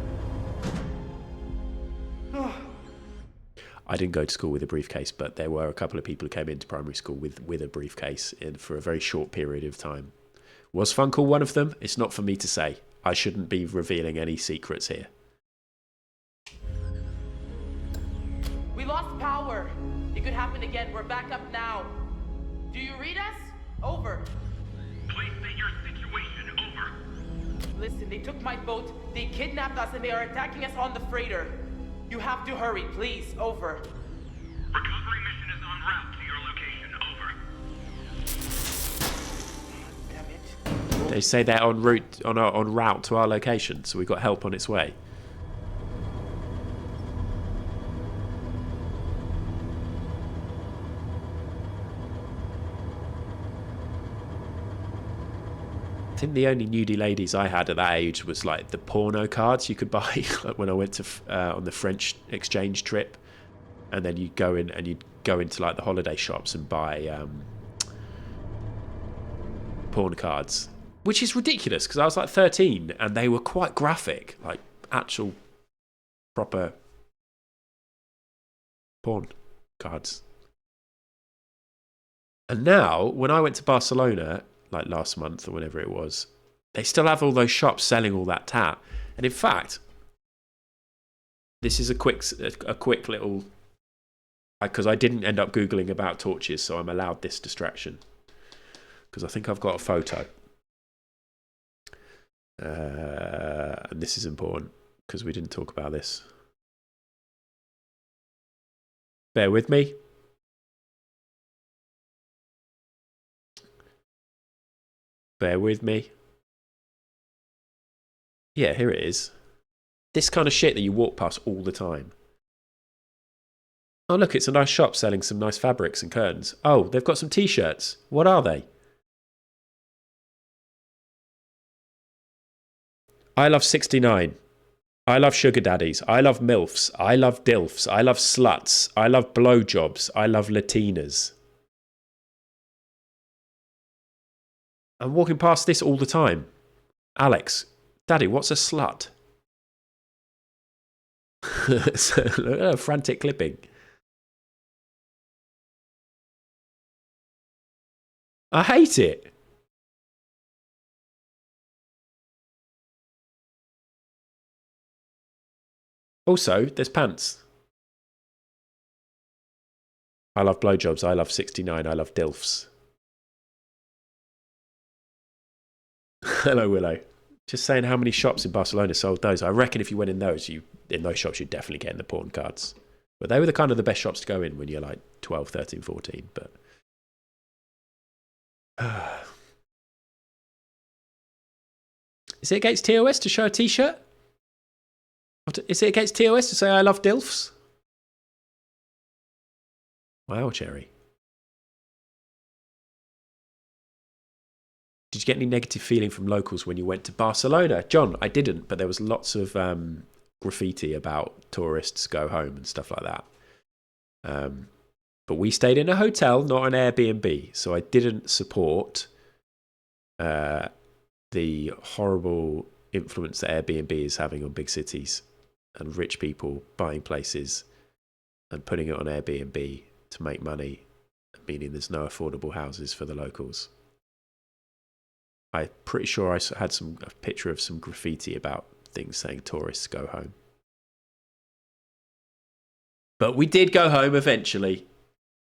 I didn't go to school with a briefcase, but there were a couple of people who came into primary school with a briefcase for a very short period of time. Was Funkle one of them? It's not for me to say. I shouldn't be revealing any secrets here. We lost power. It could happen again. We're back up now. Do you read us? Over. Please state your situation. Over. Listen, they took my boat, they kidnapped us, and they are attacking us on the freighter. You have to hurry, please. Over. Recovery mission is en route to your location. Over. Damn it. They say they're en route to our location, so we've got help on its way. I think the only nudie ladies I had at that age was like the porno cards you could buy like when I went to on the French exchange trip, and then you'd go in and you'd go into like the holiday shops and buy porn cards, which is ridiculous because I was like 13 and they were quite graphic, like actual proper porn cards. And now when I went to Barcelona like last month or whenever it was, they still have all those shops selling all that tat. And in fact, this is a quick little, because I didn't end up Googling about torches, so I'm allowed this distraction because I think I've got a photo. And this is important because we didn't talk about this. Bear with me. Bear with me. Yeah, here it is. This kind of shit that you walk past all the time. Oh, look, it's a nice shop selling some nice fabrics and curtains. Oh, they've got some t-shirts. What are they? I love 69. I love sugar daddies. I love MILFs. I love DILFs. I love sluts. I love blowjobs. I love Latinas. I'm walking past this all the time. Alex, Daddy, what's a slut? So, look at her frantic clipping. I hate it. Also, there's pants. I love blowjobs. I love 69. I love DILFs. Hello, Willow. Just saying how many shops in Barcelona sold those. I reckon if you went in those shops, you'd definitely get in the porn cards. But they were the kind of the best shops to go in when you're like 12, 13, 14. But is it against TOS to show a t-shirt? Is it against TOS to say I love DILFs? Wow, Cherry. Did you get any negative feeling from locals when you went to Barcelona? John, I didn't, but there was lots of graffiti about tourists go home and stuff like that. But we stayed in a hotel, not an Airbnb, so I didn't support the horrible influence that Airbnb is having on big cities and rich people buying places and putting it on Airbnb to make money, meaning there's no affordable houses for the locals. I'm pretty sure I had a picture of some graffiti about things saying tourists go home. But we did go home eventually,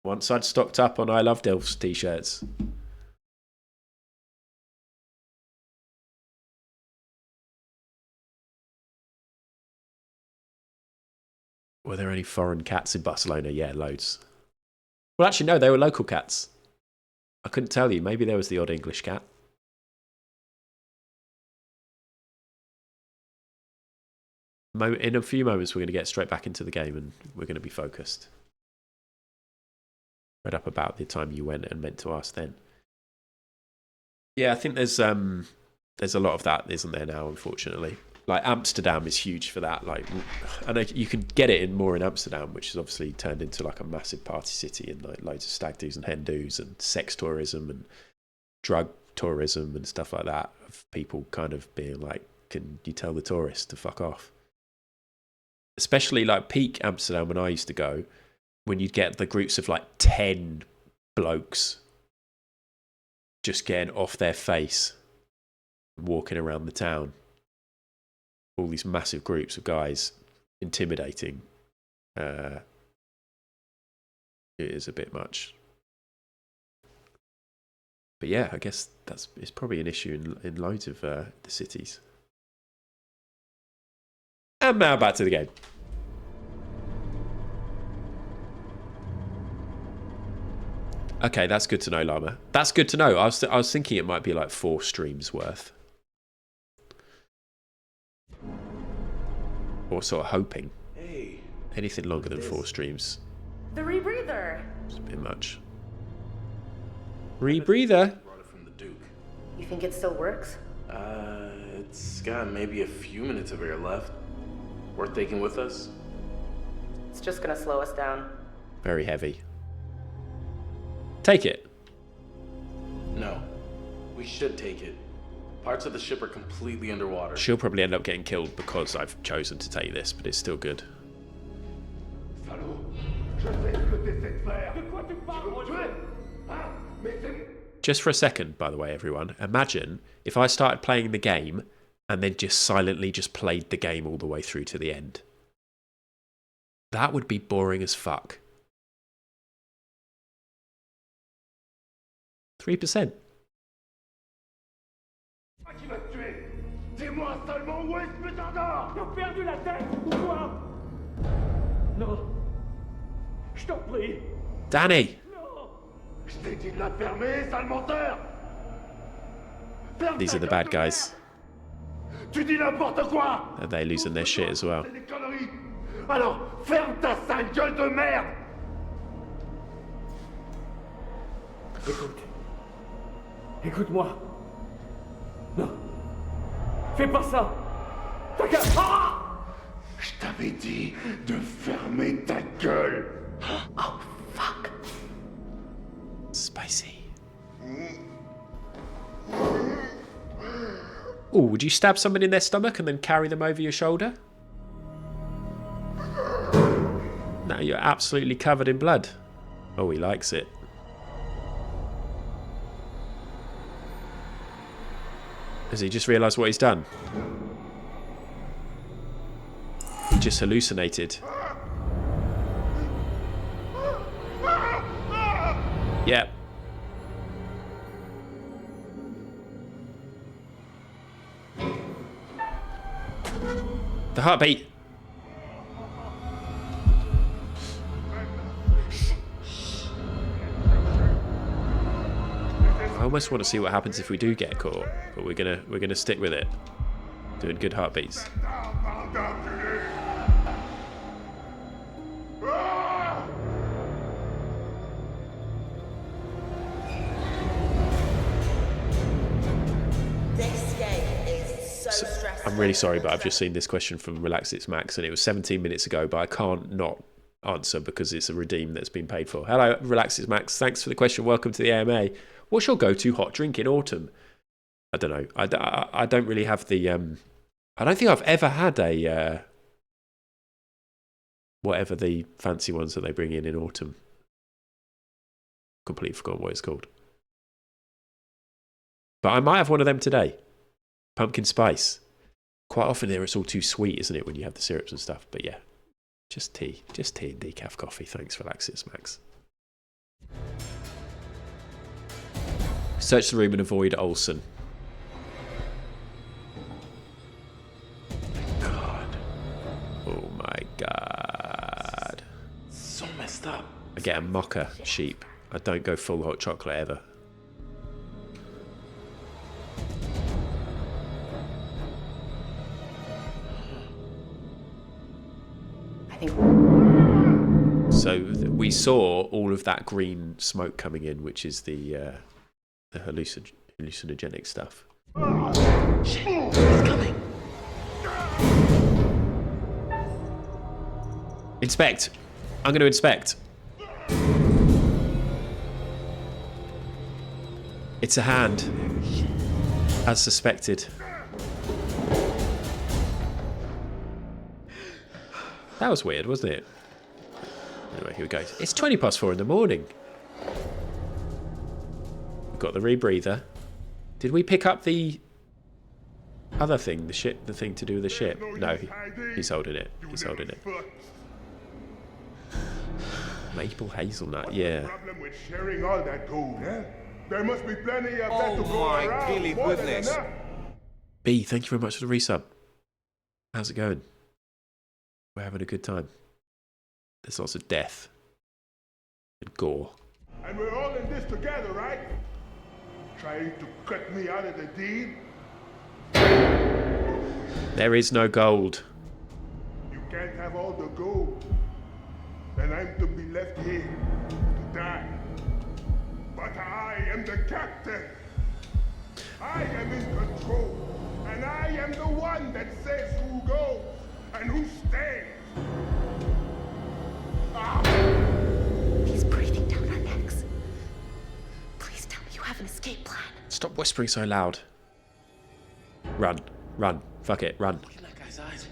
once I'd stocked up on I Love Delphs t-shirts. Were there any foreign cats in Barcelona? Yeah, loads. Well, actually, no, they were local cats. I couldn't tell you. Maybe there was the odd English cat. In a few moments, we're going to get straight back into the game and we're going to be focused. Read up about the time you went and meant to ask then. Yeah, I think there's a lot of that, isn't there now, unfortunately. Like Amsterdam is huge for that. Like, I know you can get it more in Amsterdam, which has obviously turned into like a massive party city and like loads of stag do's and hen do's and sex tourism and drug tourism and stuff like that. Of people kind of being like, can you tell the tourists to fuck off? Especially like peak Amsterdam when I used to go, when you'd get the groups of like 10 blokes just getting off their face, walking around the town. All these massive groups of guys intimidating. It is a bit much. But yeah, I guess it's probably an issue in loads of the cities. And now back to the game. Okay, that's good to know, Llama. That's good to know. I was thinking it might be like 4 streams worth. Or sort of hoping. Hey. Anything longer than 4 streams. The rebreather. It's a bit much. Rebreather? Brought it from the Duke. You think it still works? It's got maybe a few minutes of air left. Worth taking with us? It's just gonna slow us down. Very heavy. Take it. No. We should take it. Parts of the ship are completely underwater. She'll probably end up getting killed because I've chosen to take this, but it's still good. Just for a second, by the way, everyone, imagine if I started playing the game and then just silently just played the game all the way through to the end. That would be boring as fuck. 3%. Qui va te tuer? Dis-moi seulement où est ce putain d'or? T'as perdu la tête ou quoi? Non. Je t'en prie. Danny! Non. Je t'ai dit de la fermer, sale menteur. These are the bad guys. Tu dis n'importe quoi. Are they losing their shit as well? C'est des conneries. Alors, ferme ta sale gueule de merde. Écoute. Écoute-moi. Non. Fais pas ça. Ta gueule. Ah! Je t'avais dit de fermer ta gueule. Oh, fuck. Spicy. Oh, would you stab someone in their stomach and then carry them over your shoulder? No, you're absolutely covered in blood. Oh, he likes it. Has he just realised what he's done? He just hallucinated. Yep. The heartbeat. I almost want to see what happens if we do get caught, but we're gonna stick with it. Doing good heartbeats. really sorry, but I've just seen this question from Relax It's Max, and it was 17 minutes ago, but I can't not answer because it's a redeem that's been paid for. Hello, Relax It's Max. Thanks for the question. Welcome to the AMA. What's your go-to hot drink in autumn? I don't know. I don't really have the... I don't think I've ever had a... whatever the fancy ones that they bring in autumn. Completely forgotten what it's called. But I might have one of them today. Pumpkin spice. Quite often there it's all too sweet, isn't it, when you have the syrups and stuff? But yeah, just tea. Just tea and decaf coffee. Thanks, Relaxis Max. Search the room and avoid Olsen. God. Oh my god. So messed up. I get a mocha sheep. I don't go full hot chocolate ever. So we saw all of that green smoke coming in, which is the hallucinogenic stuff. Shit, he's coming. Inspect. I'm going to inspect. It's a hand, as suspected. That was weird, wasn't it? Anyway, here we go. It's 4:20 in the morning. We've got the rebreather. Did we pick up the other thing? The thing to do with the ship? No, he's holding it. He's holding it. Maple hazelnut, yeah. Problem with sharing all that gold, eh? There must be plenty of that to go around. Really More than goodness. enough. B, thank you very much for the resub. How's it going? We're having a good time. There's lots of death and gore. And we're all in this together, right? Trying to cut me out of the deal? There is no gold. You can't have all the gold. And I'm to be left here to die. But I am the captain. I am in control. And I am the one that says who goes and who stays. He's breathing down our necks. Please tell me you have an escape plan. Stop whispering so loud. Run. Run. Fuck it. Run. Look in that guy's eyes.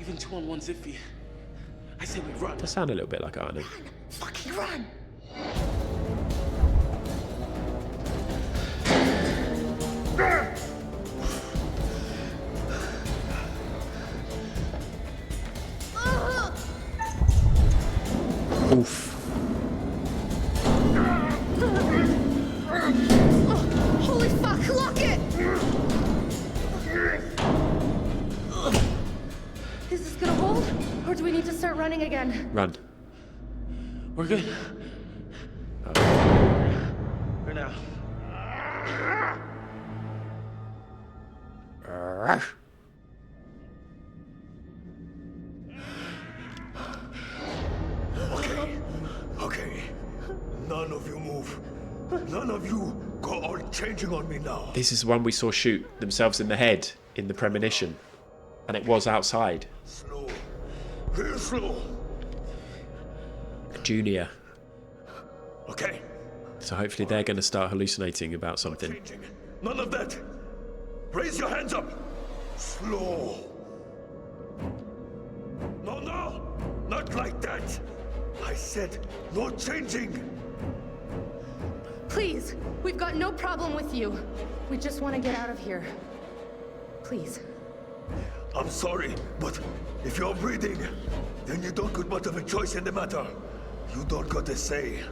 Even 2-on-1's iffy. I say we run. Does sound a little bit like Arnie. Fucking run! Oof. Holy fuck, lock it! Is this gonna hold? Or do we need to start running again? Run. We're good. For now. Okay. None of you move. None of you go all changing on me now. This is the one we saw shoot themselves in the head in the premonition. And it was outside. Slow. Real slow. Junior. Okay. So hopefully they're going to start hallucinating about something. None of that. Raise your hands up. Slow. No, no. Not like that. I said no changing. Please, we've got no problem with you. We just want to get out of here. Please. I'm sorry, but if you're breathing, then you don't got much of a choice in the matter. You don't got a say.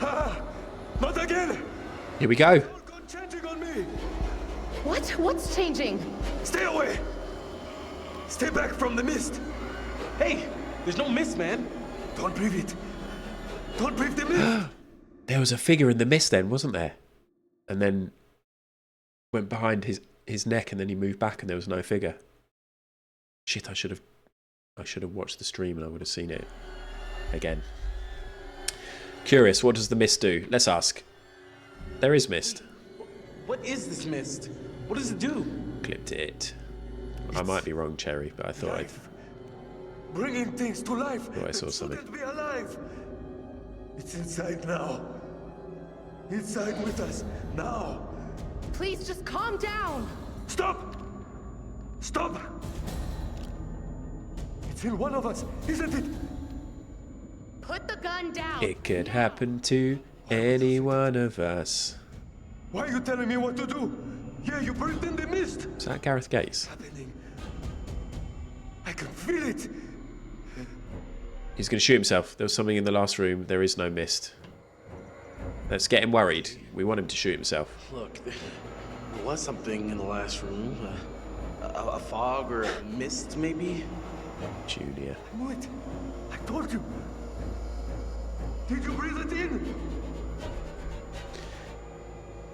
Ah! Not again! Here we go. Changing on me! What? What's changing? Stay away! Stay back from the mist! Hey, there's no mist, man. Don't breathe it. Don't breathe the mist. There was a figure in the mist then, wasn't there? And then went behind his neck and then he moved back and there was no figure. Shit, I should have watched the stream and I would have seen it again. Curious, what does the mist do? Let's ask. There is mist. What is this mist? What does it do? Clipped it. I might be wrong, Cherry, but I thought Bringing things to life. I saw something. Shouldn't be alive. It's inside now. Inside with us now. Please just calm down. Stop! Stop! It's in one of us, isn't it? Put the gun down. It could happen to any one of us. Why are you telling me what to do? Yeah, you breathed in the mist. Is that Gareth Gates? I can feel it. He's going to shoot himself. There was something in the last room. There is no mist. Let's get him worried. We want him to shoot himself. Look, there was something in the last room. A fog or a mist, maybe? Junior. Knew it. I told you. Did you breathe it in?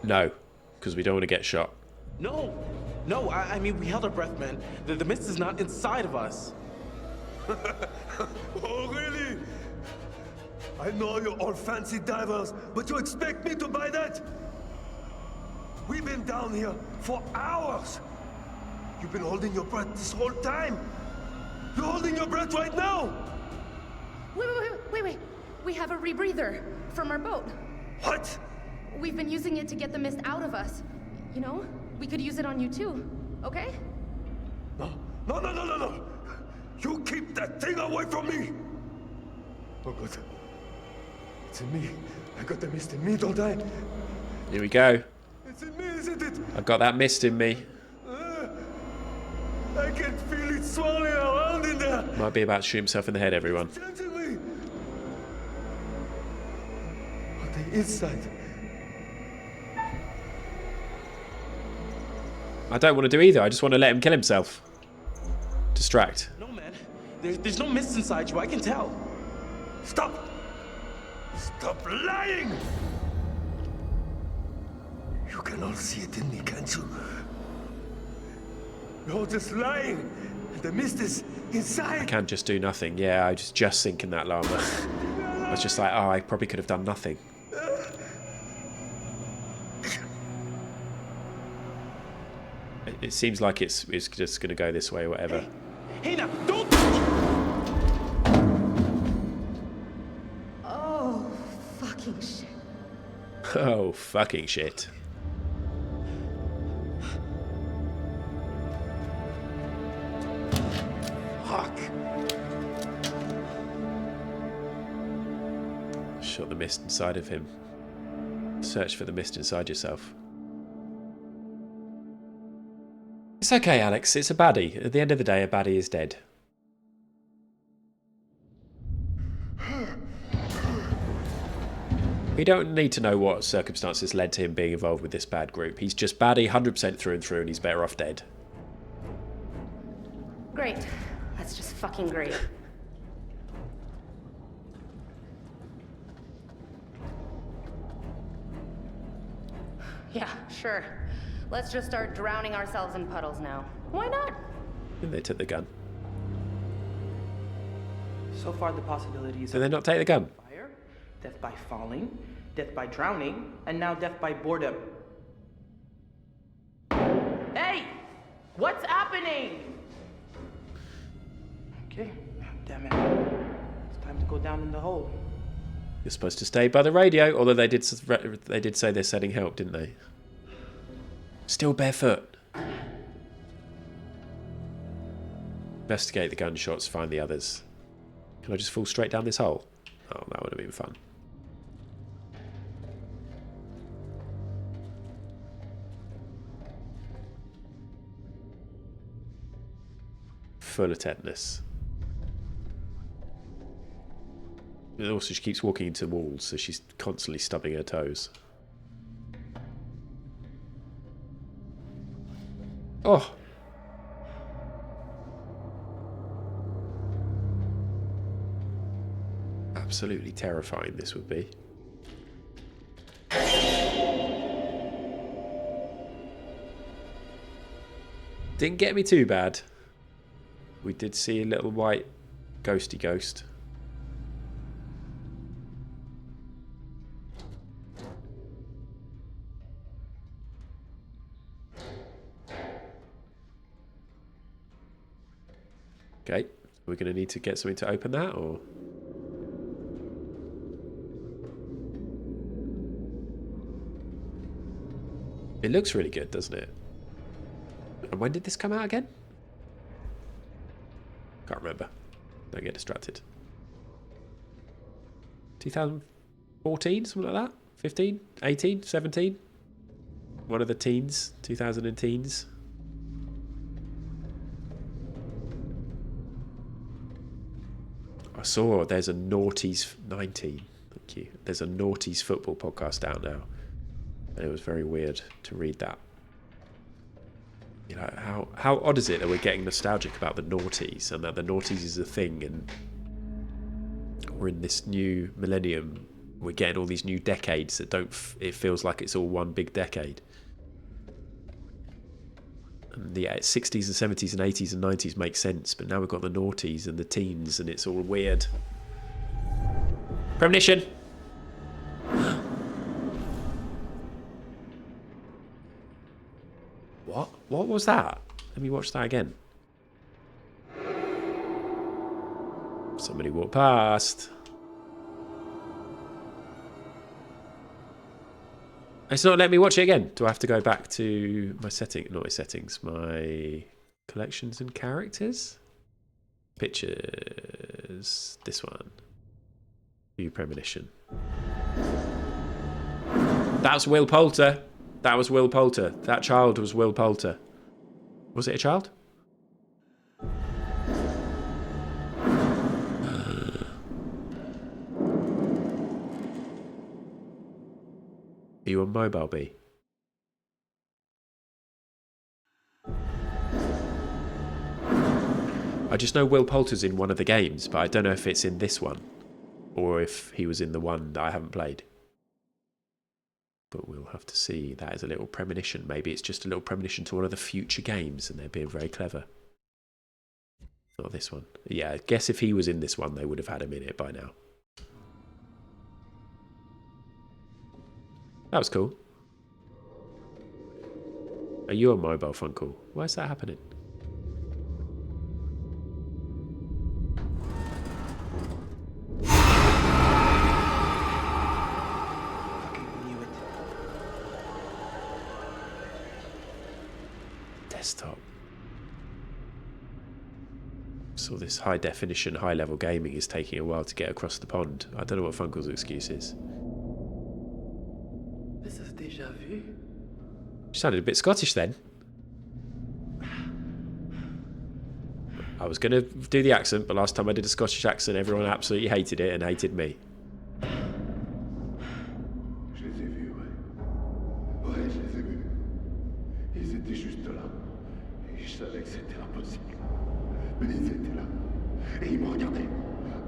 No, because we don't want to get shot. No! No, I mean, we held our breath, man. The mist is not inside of us. Oh, really? I know you're all fancy divers, but you expect me to buy that? We've been down here for hours. You've been holding your breath this whole time. You're holding your breath right now. Wait. We have a rebreather from our boat. What? We've been using it to get the mist out of us. You know, we could use it on you too, okay? No. You keep that thing away from me. Oh, good. It's in me. I got the mist in me, don't I? Here we go. It's in me, isn't it? I've got that mist in me. I can feel it swirling around in there. Might be about to shoot himself in the head, everyone. Changing me. On the inside. I don't want to do either. I just want to let him kill himself. Distract. No, man. There's no mist inside you. I can tell. Stop! Stop lying! You can all see it in me, can't you? You're all just lying. The mist is inside. I can't just do nothing. Yeah, I was just thinking that, Llama. I was just like, oh, I probably could have done nothing. It seems like it's just going to go this way or whatever. Hey, now, don't... Oh, fucking shit. Oh, fucking shit. Fuck. Shot the mist inside of him. Search for the mist inside yourself. It's okay, Alex. It's a baddie. At the end of the day, a baddie is dead. We don't need to know what circumstances led to him being involved with this bad group. He's just baddie 100% through and through, and he's better off dead. Great. That's just fucking great. Yeah, sure. Let's just start drowning ourselves in puddles now. Why not? And they took the gun. So far, the possibilities Did they not take the gun? fire, death by falling, death by drowning, and now death by boredom. Hey! What's happening? Okay, damn it. It's time to go down in the hole. You're supposed to stay by the radio, although they did say they're sending help, didn't they? Still barefoot. Investigate the gunshots, find the others. Can I just fall straight down this hole? Oh, that would have been fun. Full of tetanus. And also, she keeps walking into walls, so she's constantly stubbing her toes. Oh! Absolutely terrifying this would be. Didn't get me too bad. We did see a little white ghosty ghost. Okay, we're going to need to get something to open that, or... It looks really good, doesn't it? And when did this come out again? Can't remember. Don't get distracted. 2014, something like that? 15? 18? 17? One of the teens. 2000 and teens. I saw there's a Naughties 19. Thank you. There's a Naughties football podcast out now. And it was very weird to read that. You know, how odd is it that we're getting nostalgic about the noughties and that the noughties is a thing, and we're in this new millennium, we're getting all these new decades that don't, it feels like it's all one big decade. And the 60s and 70s and 80s and 90s make sense, but now we've got the noughties and the teens and it's all weird. Premonition! What? What was that? Let me watch that again. Somebody walked past. It's not letting me watch it again. Do I have to go back to my setting? Not my settings. My collections and characters? Pictures. This one. View premonition. That's Will Poulter. That was Will Poulter. That child was Will Poulter. Was it a child? Are you on mobile, B? I just know Will Poulter's in one of the games, but I don't know if it's in this one or if he was in the one that I haven't played. But we'll have to see. That is a little premonition. Maybe it's just a little premonition to one of the future games and they're being very clever. Not this one. Yeah, I guess if he was in this one, they would have had him in it by now. That was cool. Are you on mobile, Funkle? Why is that happening? Desktop. So this high definition, high level gaming is taking a while to get across the pond. I don't know what Funkle's excuse is. You sounded a bit Scottish then. I was going to do the accent, but last time I did a Scottish accent, everyone absolutely hated it and hated me. Je les ai vus, ouais. Ouais, je les ai vus. Ils étaient juste là. Et je savais que c'était impossible. Mais ils étaient là. Et ils me regardaient.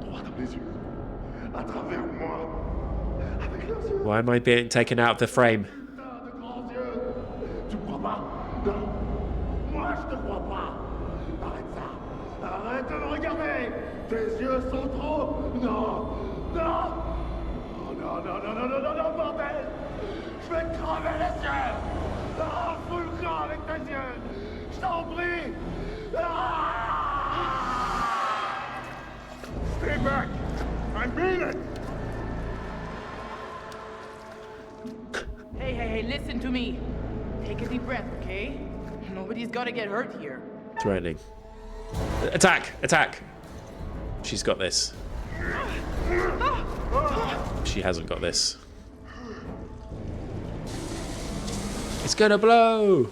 Droit dans les yeux. À travers moi. Avec leurs yeux. Why am I being taken out of the frame? De grands yeux. Tu me crois pas? Non. Moi, je te crois pas. Arrête ça. Arrête de me regarder. Tes yeux sont trop. Non. Non. Oh, non, non, non, non, non, non, non, bordel. Je vais te crever les yeux. Ah, fous le camp avec tes yeux. Je t'en prie. Ah! Stay back. I mean it. Hey, hey, hey, listen to me. Take a deep breath, okay? Nobody's gotta get hurt here. Threatening. Attack! Attack! She's got this. She hasn't got this. It's gonna blow!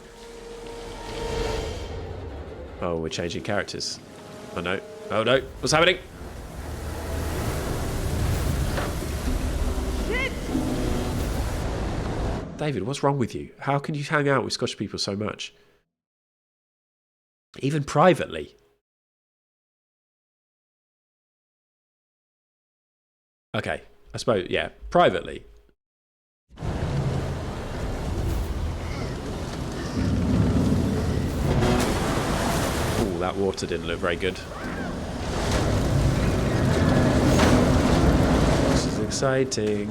Oh, we're changing characters. Oh no. Oh no. What's happening? Shit! David, what's wrong with you? How can you hang out with Scottish people so much? Even privately. Okay, I suppose, yeah, privately. Ooh, that water didn't look very good. This is exciting.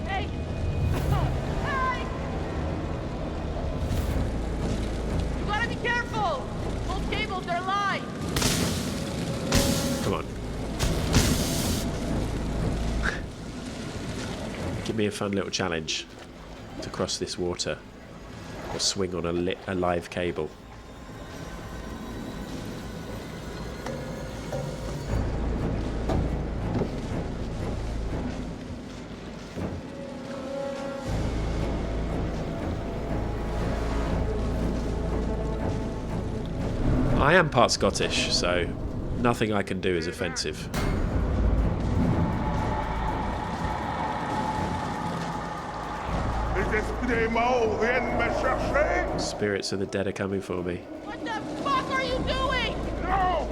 Hey! Give me a fun little challenge to cross this water or swing on a live cable. I am part Scottish, so nothing I can do is offensive. Spirits of the dead are coming for me. What the fuck are you doing? No!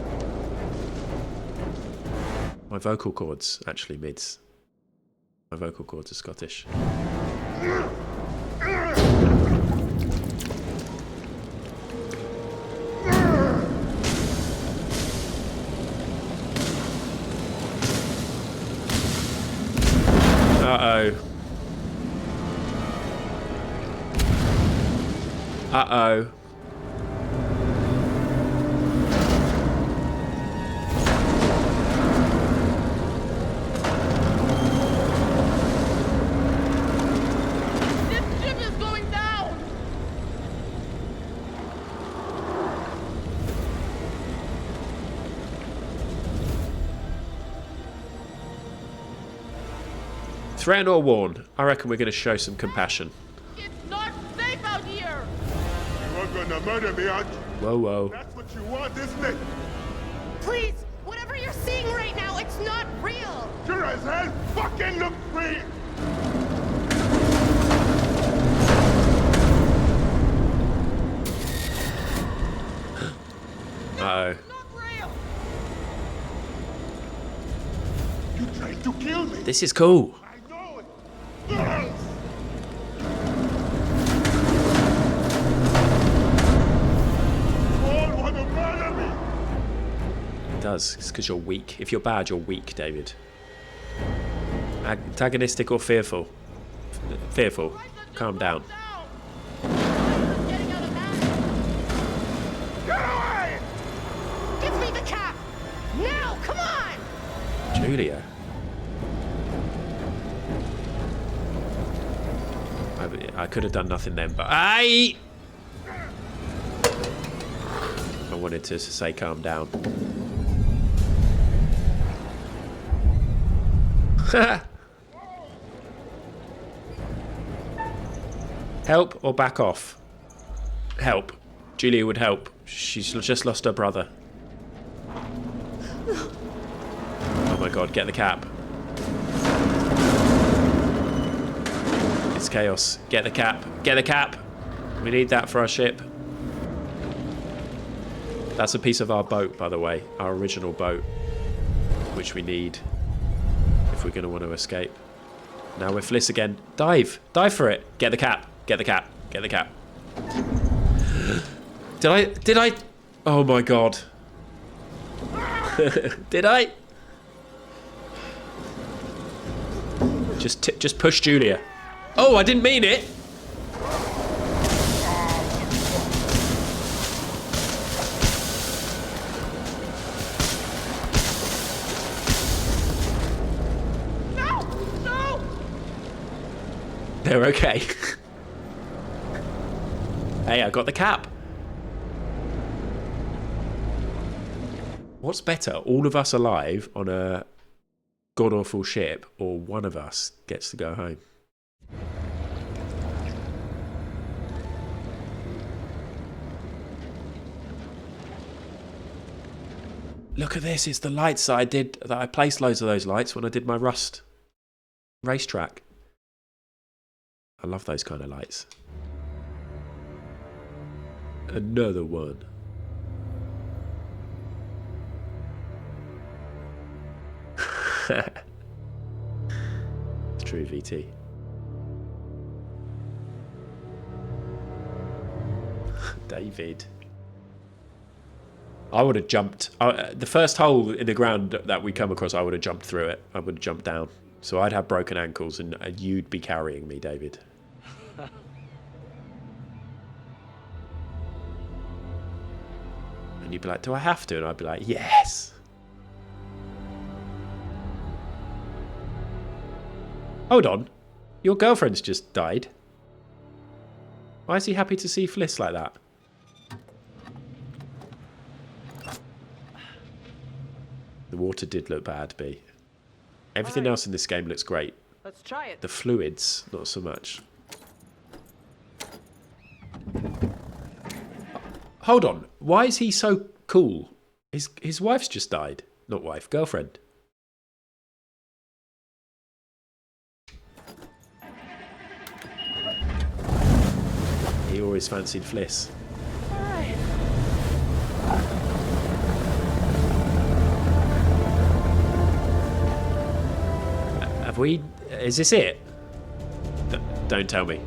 My vocal cords, actually, mids. My vocal cords are Scottish. Uh-oh. Uh-oh. This ship is going down! Threaten or warn? I reckon we're going to show some compassion. It's not safe out here! You're gonna murder me, aren't you? Whoa, whoa. That's what you want, isn't it? Please, whatever you're seeing right now, it's not real. Sure as hell fucking look real. Uh-oh. You tried to kill me. This is cool. I know it. Yes. You all want to murder me. It does. It's because you're weak. If you're bad, you're weak, David. Antagonistic or fearful? Fearful. Calm down. Get away! Give me the cap! Now, come on! Julia. I could have done nothing then, but I wanted to say calm down. Help or back off? Help. Julia would help. She's just lost her brother. Oh my god, get the cap. It's chaos. Get the cap. Get the cap. We need that for our ship. That's a piece of our boat, by the way. Our original boat. Which we need if we're going to want to escape. Now we're Fliss again. Dive. Dive for it. Get the cap. Get the cap. Get the cap. Did I? Oh my god. Did I? Just push Julia. Oh, I didn't mean it. No! No! They're okay. Hey, I got the cap. What's better, all of us alive on a god-awful ship, or one of us gets to go home? Look at this, it's the lights that I placed loads of those lights when I did my Rust racetrack. I love those kind of lights. Another one. It's true, VT. David. I would have jumped. The first hole in the ground that we come across, I would have jumped through it. I would have jumped down. So I'd have broken ankles and you'd be carrying me, David. And you'd be like, do I have to? And I'd be like, yes. Hold on. Your girlfriend's just died. Why is he happy to see Fliss like that? The water did look bad, B. Everything else in this game looks great. Let's try it. The fluids, not so much. Hold on. Why is he so cool? His wife's just died. Not wife, girlfriend. He always fancied Fliss. Alright. Have we... Is this it? Don't tell me.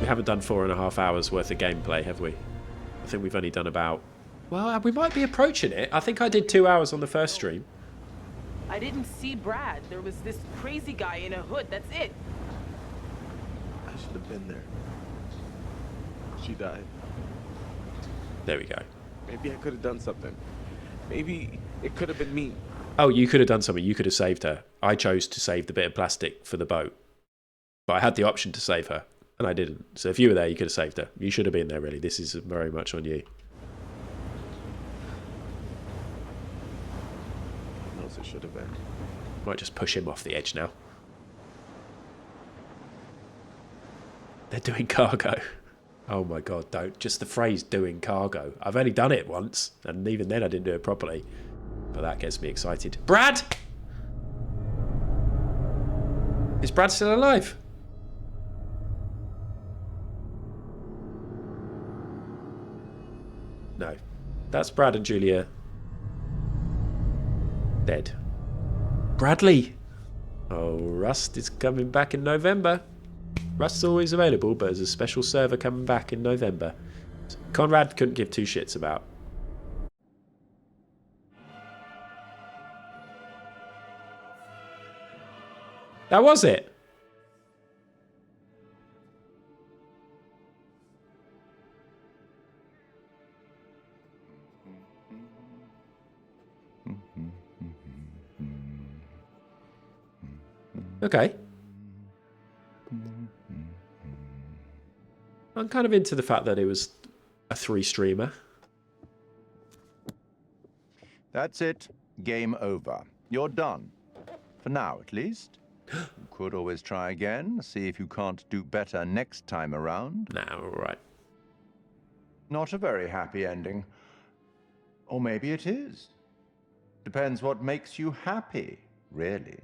We haven't done 4.5 hours worth of gameplay, have we? I think we've only done about... Well, we might be approaching it. I think I did 2 hours on the first stream. I didn't see Brad. There was this crazy guy in a hood. That's it. I should have been there. She died. There we go. Maybe I could have done something. Maybe it could have been me. Oh, you could have done something. You could have saved her. I chose to save the bit of plastic for the boat. But I had the option to save her, and I didn't. So if you were there, you could have saved her. You should have been there, really. This is very much on you. What else it should have been? Might just push him off the edge now. They're doing cargo. Oh my god, don't. Just the phrase doing cargo. I've only done it once, and even then I didn't do it properly. But that gets me excited. Brad! Is Brad still alive? No. That's Brad and Julia. Dead. Bradley! Oh, Rust is coming back in November. Rust's always available, but there's a special server coming back in November. Conrad couldn't give two shits about. That was it. Okay. I'm kind of into the fact that it was a 3-streamer. That's it. Game over. You're done. For now, at least. You could always try again, see if you can't do better next time around. Nah, all right. Not a very happy ending. Or maybe it is. Depends what makes you happy, really.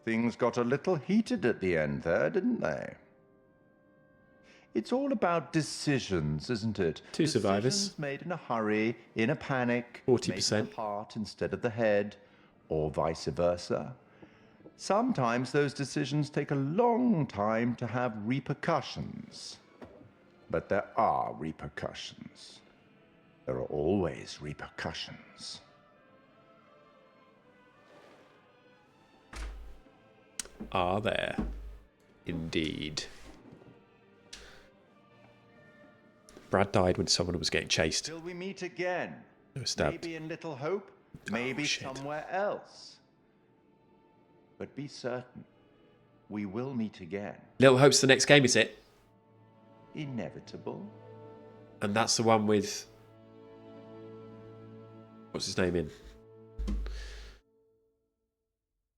Things got a little heated at the end there, didn't they? It's all about decisions, isn't it? Two survivors. Decisions made in a hurry, in a panic. 40%. Made with the heart instead of the head, or vice versa. Sometimes those decisions take a long time to have repercussions. But there are repercussions. There are always repercussions. Are there? Indeed. Brad died when someone was getting chased. Till we meet again. They were stabbed. Maybe in Little Hope, maybe somewhere else. But be certain, we will meet again. Little Hope's the next game, is it? Inevitable. And that's the one with... What's his name in?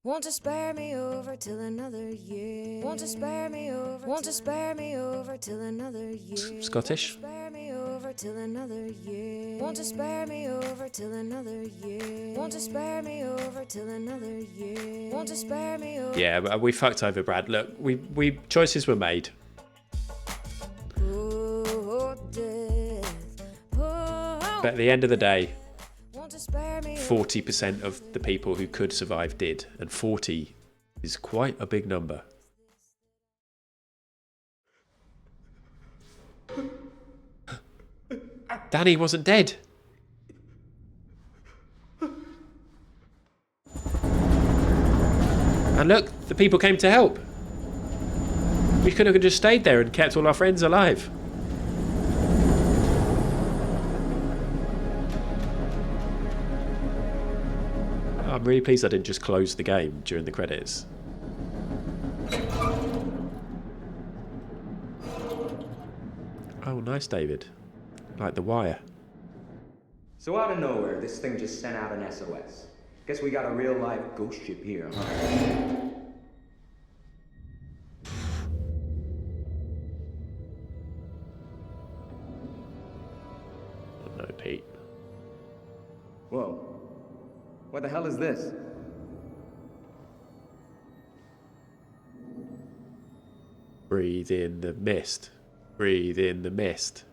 Want to spare me over till another year. Want to spare me over. Want to spare me over till another year. Scottish? Spare me over till another year. Want to spare me over till another year. Want to spare me over till another year. Want to spare me over. Yeah, we fucked over Brad. Look, we choices were made. Oh, death. Oh, But at the end of the day, want to spare me 40% of the people who could survive did. And 40 is quite a big number. Danny wasn't dead. And look, the people came to help. We could have just stayed there and kept all our friends alive. I'm really pleased I didn't just close the game during the credits. Oh, nice, David. Like The Wire. So out of nowhere, this thing just sent out an SOS. Guess we got a real life ghost ship here, huh? Oh, no, Pete. Whoa. What the hell is this? Breathe in the mist. Breathe in the mist.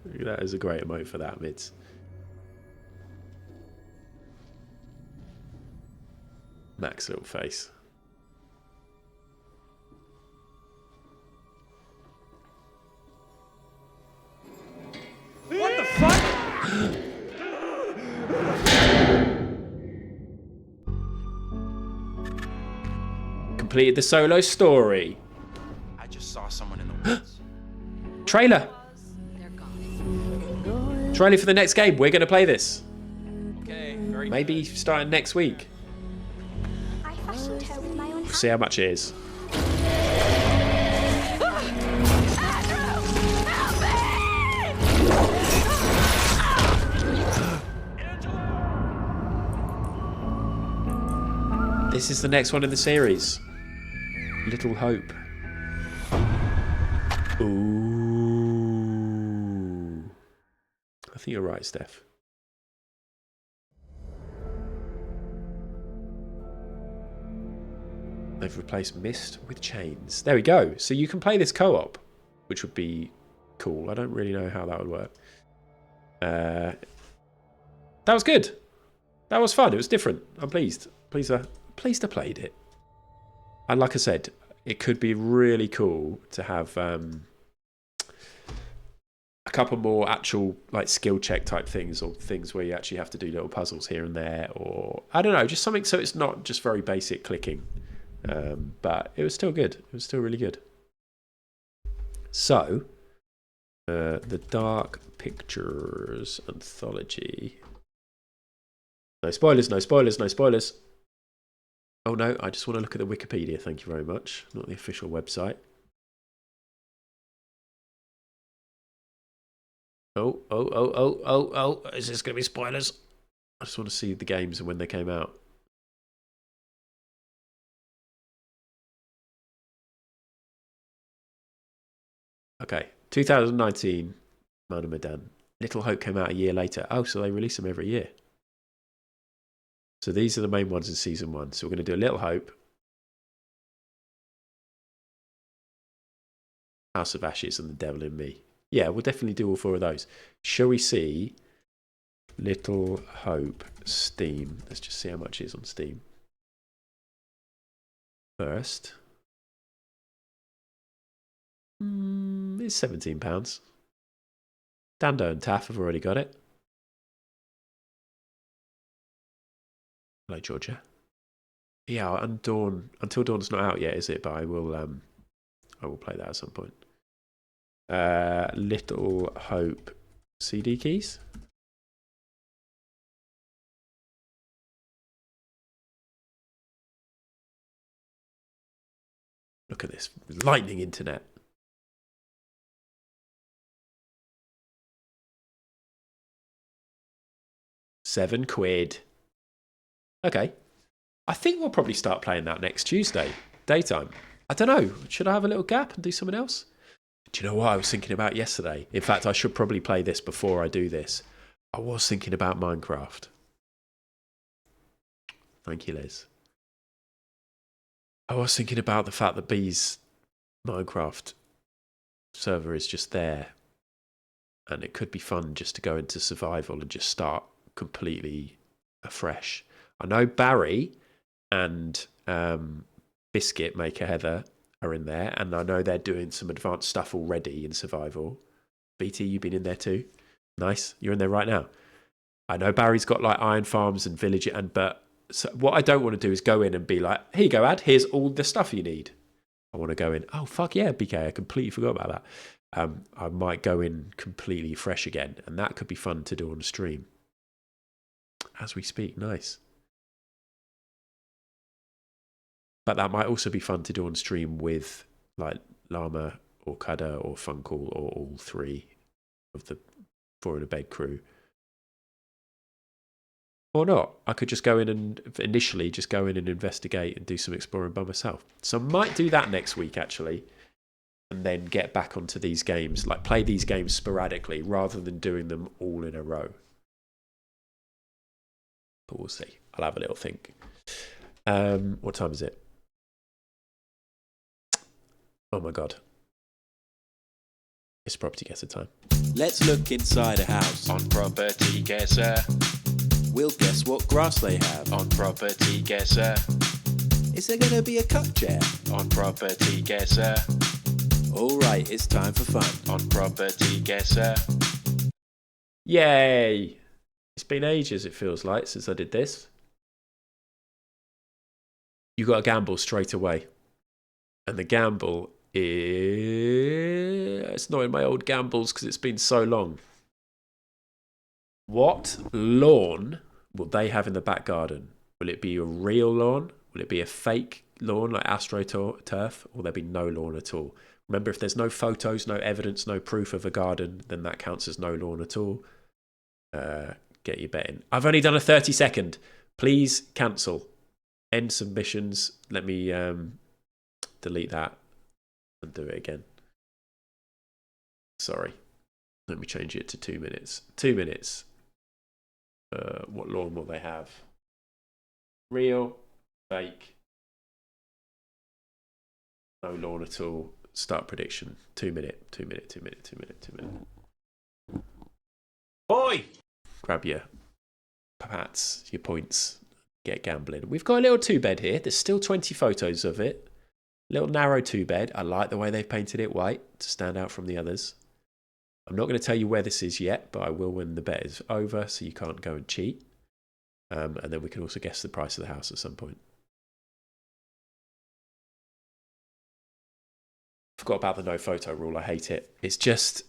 That is a great emote for that, Mids. Mac's little face. What the fuck? Completed the solo story. I just saw someone in the woods. Trailer. Trailer for the next game. We're going to play this. Okay, Maybe starting next week. I fashioned her with my own We'll see how much it is. This is the next one in the series. Little Hope. Ooh. I think you're right, Steph. They've replaced Mist with Chains. There we go. So you can play this co-op, which would be cool. I don't really know how that would work. That was good. That was fun. It was different. I'm pleased. Pleased I played it. And like I said, it could be really cool to have a couple more actual like skill check type things, or things where you actually have to do little puzzles here and there, or I don't know, just something so it's not just very basic clicking. But it was still good. It was still really good. So, the Dark Pictures Anthology. No spoilers, no spoilers, no spoilers. Oh no, I just want to look at the Wikipedia, thank you very much. Not the official website. Oh, is this going to be spoilers? I just want to see the games and when they came out. Okay, 2019, Man of Medan. Little Hope came out a year later. Oh, so they release them every year. So these are the main ones in season 1. So we're going to do a Little Hope, House of Ashes, and The Devil in Me. Yeah, we'll definitely do all 4 of those. Shall we see Little Hope Steam? Let's just see how much it is on Steam. First. It's £17. Dando and Taff have already got it. Hello, Georgia. Yeah, and Dawn. Until Dawn's not out yet, is it? But I will play that at some point. Little Hope CD keys. Look at this lightning internet. £7. Okay. I think we'll probably start playing that next Tuesday, daytime. I don't know. Should I have a little gap and do something else? Do you know what I was thinking about yesterday? In fact, I should probably play this before I do this. I was thinking about Minecraft. Thank you, Liz. I was thinking about the fact that B's Minecraft server is just there. And it could be fun just to go into survival and just start completely afresh. I know Barry and Biscuit Maker Heather are in there, and I know they're doing some advanced stuff already in survival. BT, you've been in there too. Nice, you're in there right now. I know Barry's got like iron farms and village, but so what I don't want to do is go in and be like, here you go, Ad, here's all the stuff you need. I want to go in, oh fuck yeah, BK, I completely forgot about I might go in completely fresh again, and that could be fun to do on stream as we speak. Nice. But that might also be fun to do on stream with like Llama or Kada or Funkle or all three of the Four in a Bed crew. Or not. I could just go in and initially just go in and investigate and do some exploring by myself. So I might do that next week actually, and then get back onto these games, like play these games sporadically rather than doing them all in a row. But we'll see. I'll have a little think. What time is it? Oh my god. It's property guesser time. Let's look inside a house. On Property Guesser. We'll guess what grass they have. On Property Guesser. Is there going to be a cut chair? On Property Guesser. All right, it's time for fun. On Property Guesser. Yay! It's been ages, it feels like, since I did this. You got to gamble straight away. And the gamble is... It's not in my old gambles because it's been so long. What lawn will they have in the back garden? Will it be a real lawn? Will it be a fake lawn like AstroTurf? Or will there be no lawn at all? Remember, if there's no photos, no evidence, no proof of a garden, then that counts as no lawn at all. Get your bet in. I've only done a 30-second. Please cancel. End submissions. Let me delete that and do it again. Sorry. Let me change it to 2 minutes. 2 minutes. What lawn will they have? Real, fake, no lawn at all. Start prediction. 2 minute, 2 minute, 2 minute, 2 minute, 2 minute. Oi! Grab your pats, your points, get gambling. We've got a little 2-bed here. There's still 20 photos of it. Little narrow 2-bed. I like the way they've painted it white to stand out from the others. I'm not going to tell you where this is yet, but I will when the bet is over, so you can't go and cheat. And then we can also guess the price of the house at some point. Forgot about the no photo rule. I hate it. It's just...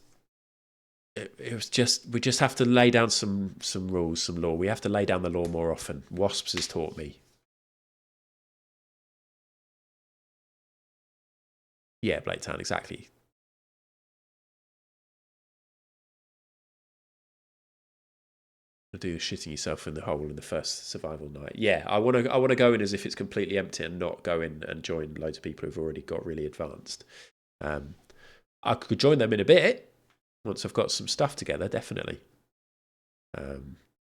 It was just... We just have to lay down some rules, some law. We have to lay down the law more often. Wasps has taught me. Yeah, Blake Town, exactly. Do shitting yourself in the hole in the first survival night. Yeah, I want to go in as if it's completely empty and not go in and join loads of people who've already got really advanced. I could join them in a bit once I've got some stuff together, definitely. But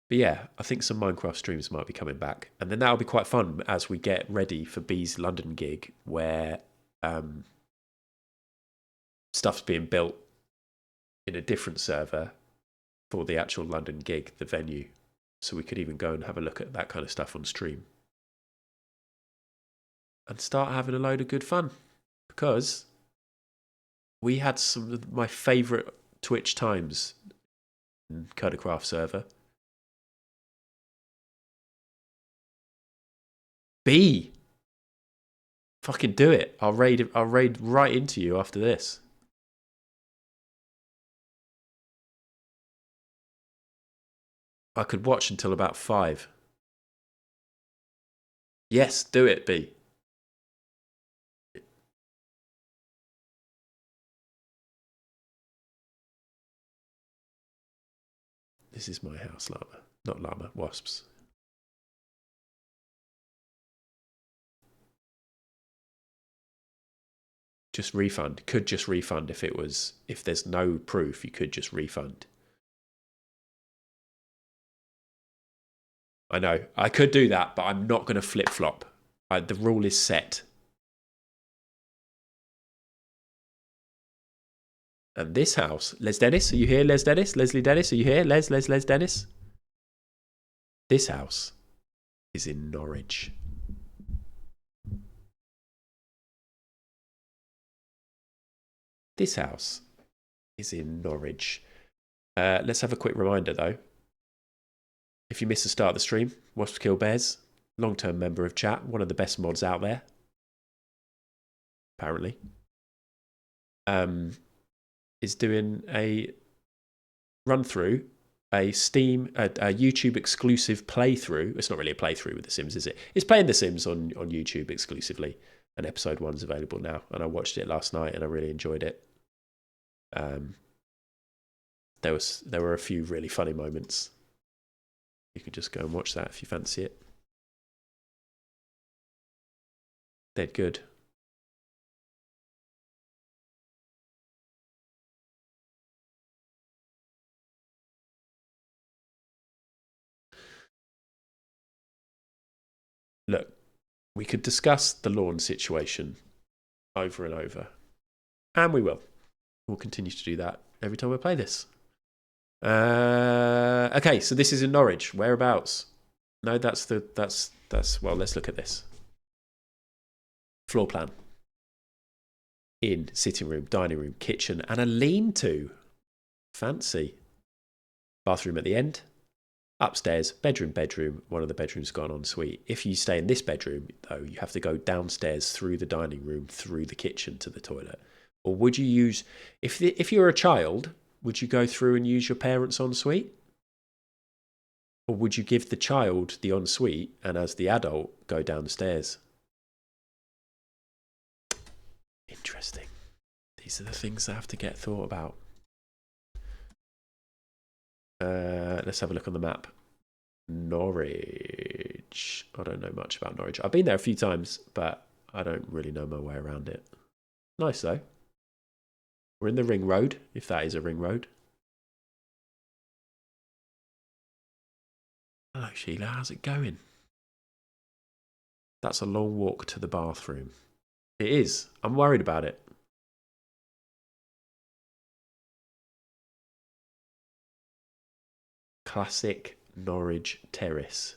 yeah, I think some Minecraft streams might be coming back, and then that'll be quite fun as we get ready for B's London gig, where stuff's being built in a different server for the actual London gig, the venue. So we could even go and have a look at that kind of stuff on stream. And start having a load of good fun. Because we had some of my favourite Twitch times in Codecraft server. B! Fucking do it. I'll raid right into you after this. I could watch until about 5. Yes, do it, B. This is my house, Llama. Not Llama, wasps. Just refund. Could just refund if there's no proof, you could just refund. I know. I could do that, but I'm not going to flip-flop. The rule is set. And this house... Les Dennis, are you here, Les Dennis? Leslie Dennis, are you here? Les Dennis? This house is in Norwich. This house is in Norwich. Let's have a quick reminder, though. If you missed the start of the stream, Wasps Kill Bears, long-term member of chat, one of the best mods out there, apparently. is doing a run through, a YouTube exclusive playthrough. It's not really a playthrough with The Sims, is it? It's playing The Sims on YouTube exclusively, and episode 1's available now. And I watched it last night, and I really enjoyed it. There were a few really funny moments. You can just go and watch that if you fancy it. Dead good. Look, we could discuss the lawn situation over and over. And we will. We'll continue to do that every time we play this. Okay, so this is in Norwich. Whereabouts? No, that's well, let's look at this. Floor plan. Inn, sitting room, dining room, kitchen, and a lean-to. Fancy. Bathroom at the end. Upstairs, bedroom. One of the bedrooms got an ensuite. If you stay in this bedroom, though, you have to go downstairs through the dining room, through the kitchen to the toilet. Or would you use, if you're a child, would you go through and use your parents' ensuite? Or would you give the child the ensuite and as the adult go down the stairs? Interesting. These are the things that have to get thought about. Let's have a look on the map. Norwich. I don't know much about Norwich. I've been there a few times, but I don't really know my way around it. Nice though. We're in the ring road, if that is a ring road. Hello Sheila, how's it going? That's a long walk to the bathroom. It is. I'm worried about it. Classic Norwich Terrace.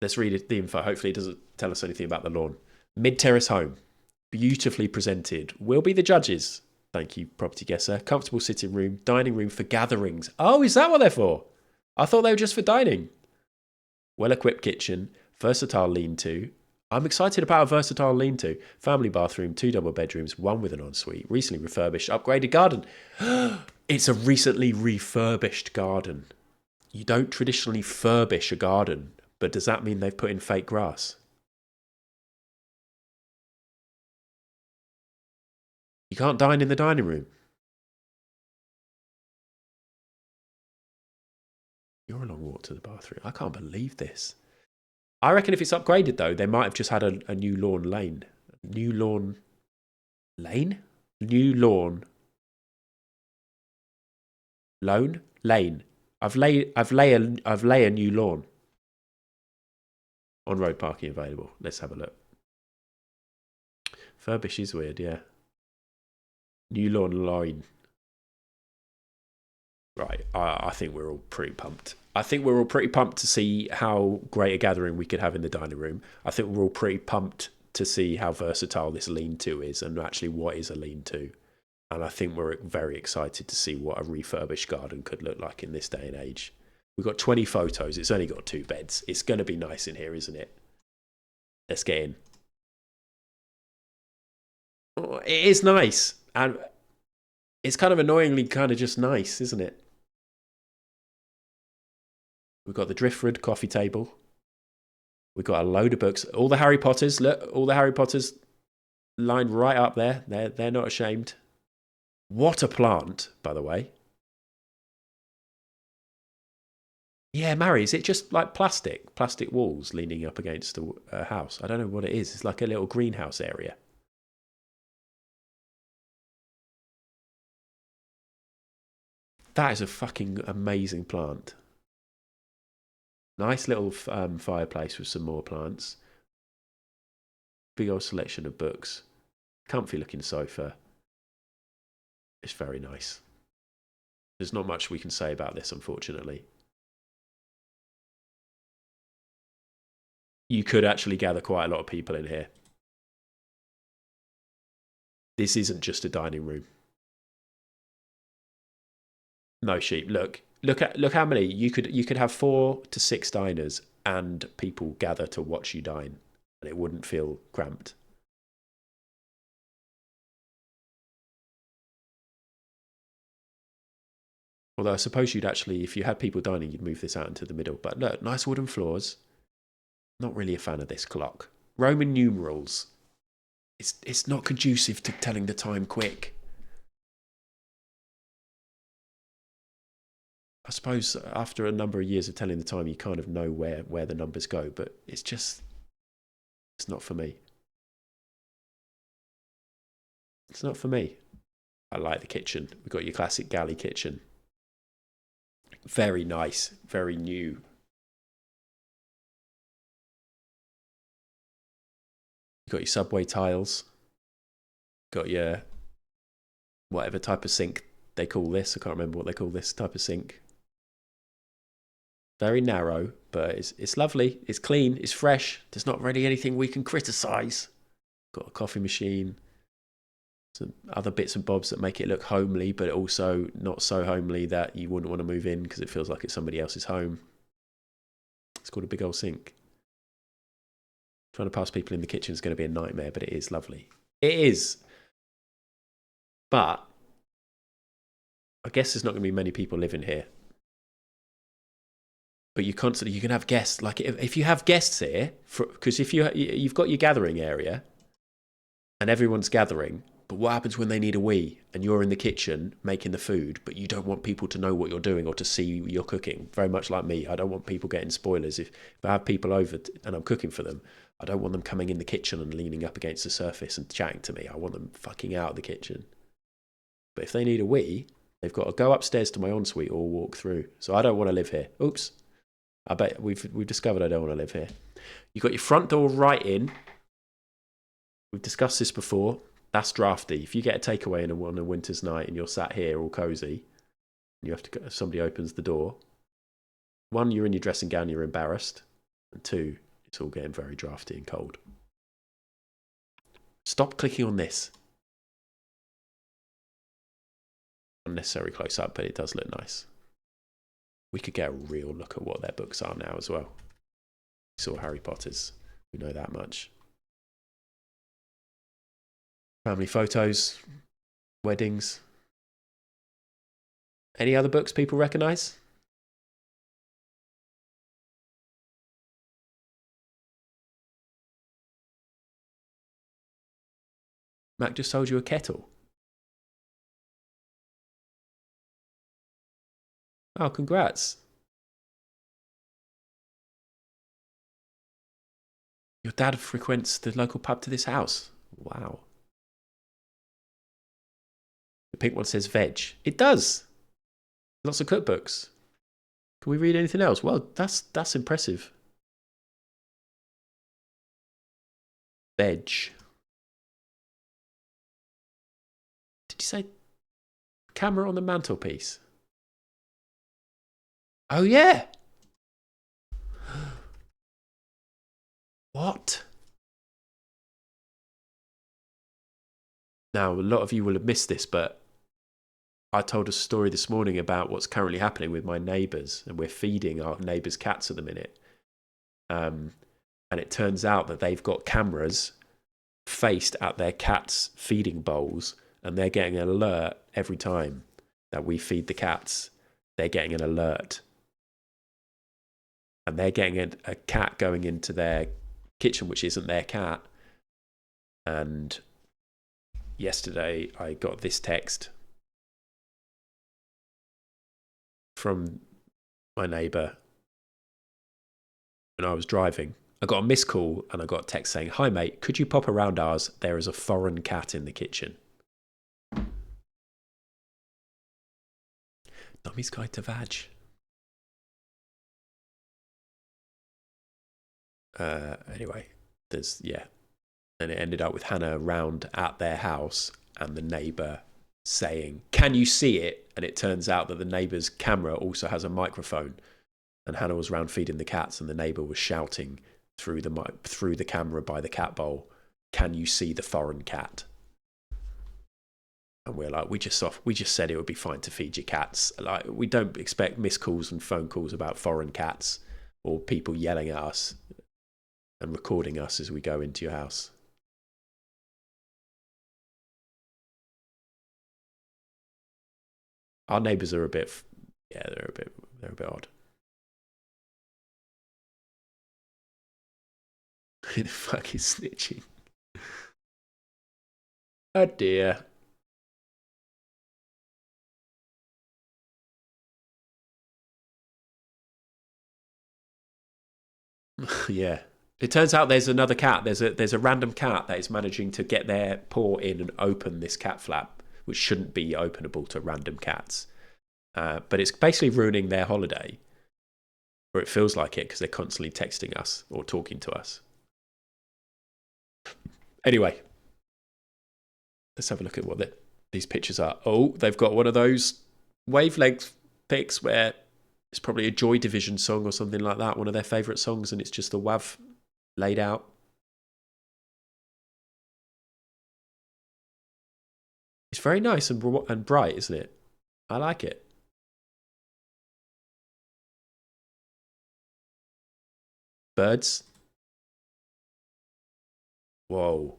Let's read the info. Hopefully it doesn't tell us anything about the lawn. Mid-terrace home. Beautifully presented. We'll be the judges. Thank you, property guesser. Comfortable sitting room. Dining room for gatherings. Oh, is that what they're for? I thought they were just for dining. Well-equipped kitchen. Versatile lean-to. I'm excited about a versatile lean-to. Family bathroom. 2 double bedrooms. 1 with an ensuite. Recently refurbished. Upgraded garden. It's a recently refurbished garden. You don't traditionally furbish a garden, but does that mean they've put in fake grass? You can't dine in the dining room. You're a long walk to the bathroom. I can't believe this. I reckon if it's upgraded, though, they might have just had a new lawn lane. New lawn lane? New lawn loan? Lane. I've lay a new lawn. On-road parking available. Let's have a look. Furbish is weird, yeah. New lawn line. Right, I think we're all pretty pumped. I think we're all pretty pumped to see how great a gathering we could have in the dining room. I think we're all pretty pumped to see how versatile this lean-to is and actually what is a lean-to. And I think we're very excited to see what a refurbished garden could look like in this day and age. We've got 20 photos. It's only got 2 beds. It's going to be nice in here, isn't it? Let's get in. Oh, it is nice. And it's kind of annoyingly kind of just nice, isn't it? We've got the Driftwood coffee table. We've got a load of books. All the Harry Potters. Look, all the Harry Potters lined right up there. They're not ashamed. What a plant, by the way. Yeah, Mary, is it just like plastic walls leaning up against a house? I don't know what it is. It's like a little greenhouse area. That is a fucking amazing plant. Nice little fireplace with some more plants. Big old selection of books. Comfy looking sofa. It's very nice. There's not much we can say about this, unfortunately. You could actually gather quite a lot of people in here. This isn't just a dining room. No sheep. Look how many. You could have 4 to 6 diners and people gather to watch you dine, and it wouldn't feel cramped. Although I suppose you'd actually, if you had people dining, you'd move this out into the middle. But look, nice wooden floors. Not really a fan of this clock. Roman numerals. It's not conducive to telling the time quick. I suppose after a number of years of telling the time, you kind of know where the numbers go, but it's not for me. It's not for me. I like the kitchen. We've got your classic galley kitchen. Very nice, very new. You've got your subway tiles. Got your whatever type of sink they call this. I can't remember what they call this type of sink. Very narrow, but it's lovely. It's clean. It's fresh. There's not really anything we can criticise. Got a coffee machine. Some other bits and bobs that make it look homely, but also not so homely that you wouldn't want to move in because it feels like it's somebody else's home. It's called a big old sink. Trying to pass people in the kitchen is going to be a nightmare, but it is lovely. It is. But I guess there's not going to be many people living here. But you can have guests. Like if you have guests here, because if you've got your gathering area and everyone's gathering, but what happens when they need a wee and you're in the kitchen making the food, but you don't want people to know what you're doing or to see you're cooking? Very much like me, I don't want people getting spoilers. If I have people over and I'm cooking for them, I don't want them coming in the kitchen and leaning up against the surface and chatting to me. I want them fucking out of the kitchen. But if they need a wee, they've got to go upstairs to my ensuite or walk through. So I don't want to live here. Oops. I bet we've discovered I don't want to live here. You've got your front door right in. We've discussed this before. That's drafty. If you get a takeaway on a winter's night and you're sat here all cozy, and you have to go, somebody opens the door. One, you're in your dressing gown, you're embarrassed. And two, it's all getting very drafty and cold. Stop clicking on this. Unnecessary close up, but it does look nice. We could get a real look at what their books are now as well. We saw Harry Potter's. We know that much. Family photos, weddings. Any other books people recognise? Mac just sold you a kettle. Oh, congrats. Your dad frequents the local pub to this house. Wow. The pink one says veg. It does. Lots of cookbooks. Can we read anything else? Well, that's impressive. Veg. Did you say camera on the mantelpiece? Oh, yeah. What? Now, a lot of you will have missed this, but I told a story this morning about what's currently happening with my neighbours, and we're feeding our neighbours' cats at the minute. And it turns out that they've got cameras faced at their cats' feeding bowls, and they're getting an alert every time that we feed the cats. They're getting an alert. And they're getting a cat going into their kitchen, which isn't their cat. And yesterday I got this text from my neighbour when I was driving. I got a missed call and I got a text saying, "Hi mate, could you pop around ours? There is a foreign cat in the kitchen." Dummy's Guide to Vag. Anyway, and it ended up with Hannah round at their house and the neighbour saying, "Can you see it?" And it turns out that the neighbour's camera also has a microphone, and Hannah was round feeding the cats, and the neighbour was shouting through the camera by the cat bowl, "Can you see the foreign cat?" And we're like, we just said it would be fine to feed your cats. Like, we don't expect missed calls and phone calls about foreign cats or people yelling at us and recording us as we go into your house. Our neighbours are a bit Yeah, they're a bit odd. Who the fuck is snitching? Oh dear. Yeah. It turns out there's another cat. There's a random cat that is managing to get their paw in and open this cat flap, which shouldn't be openable to random cats. But it's basically ruining their holiday. Or it feels like it because they're constantly texting us or talking to us. Anyway, let's have a look at what these pictures are. Oh, they've got one of those wavelength pics where it's probably a Joy Division song or something like that, one of their favourite songs, and it's just the WAV laid out. It's very nice and bright, isn't it? I like it. Birds. Whoa.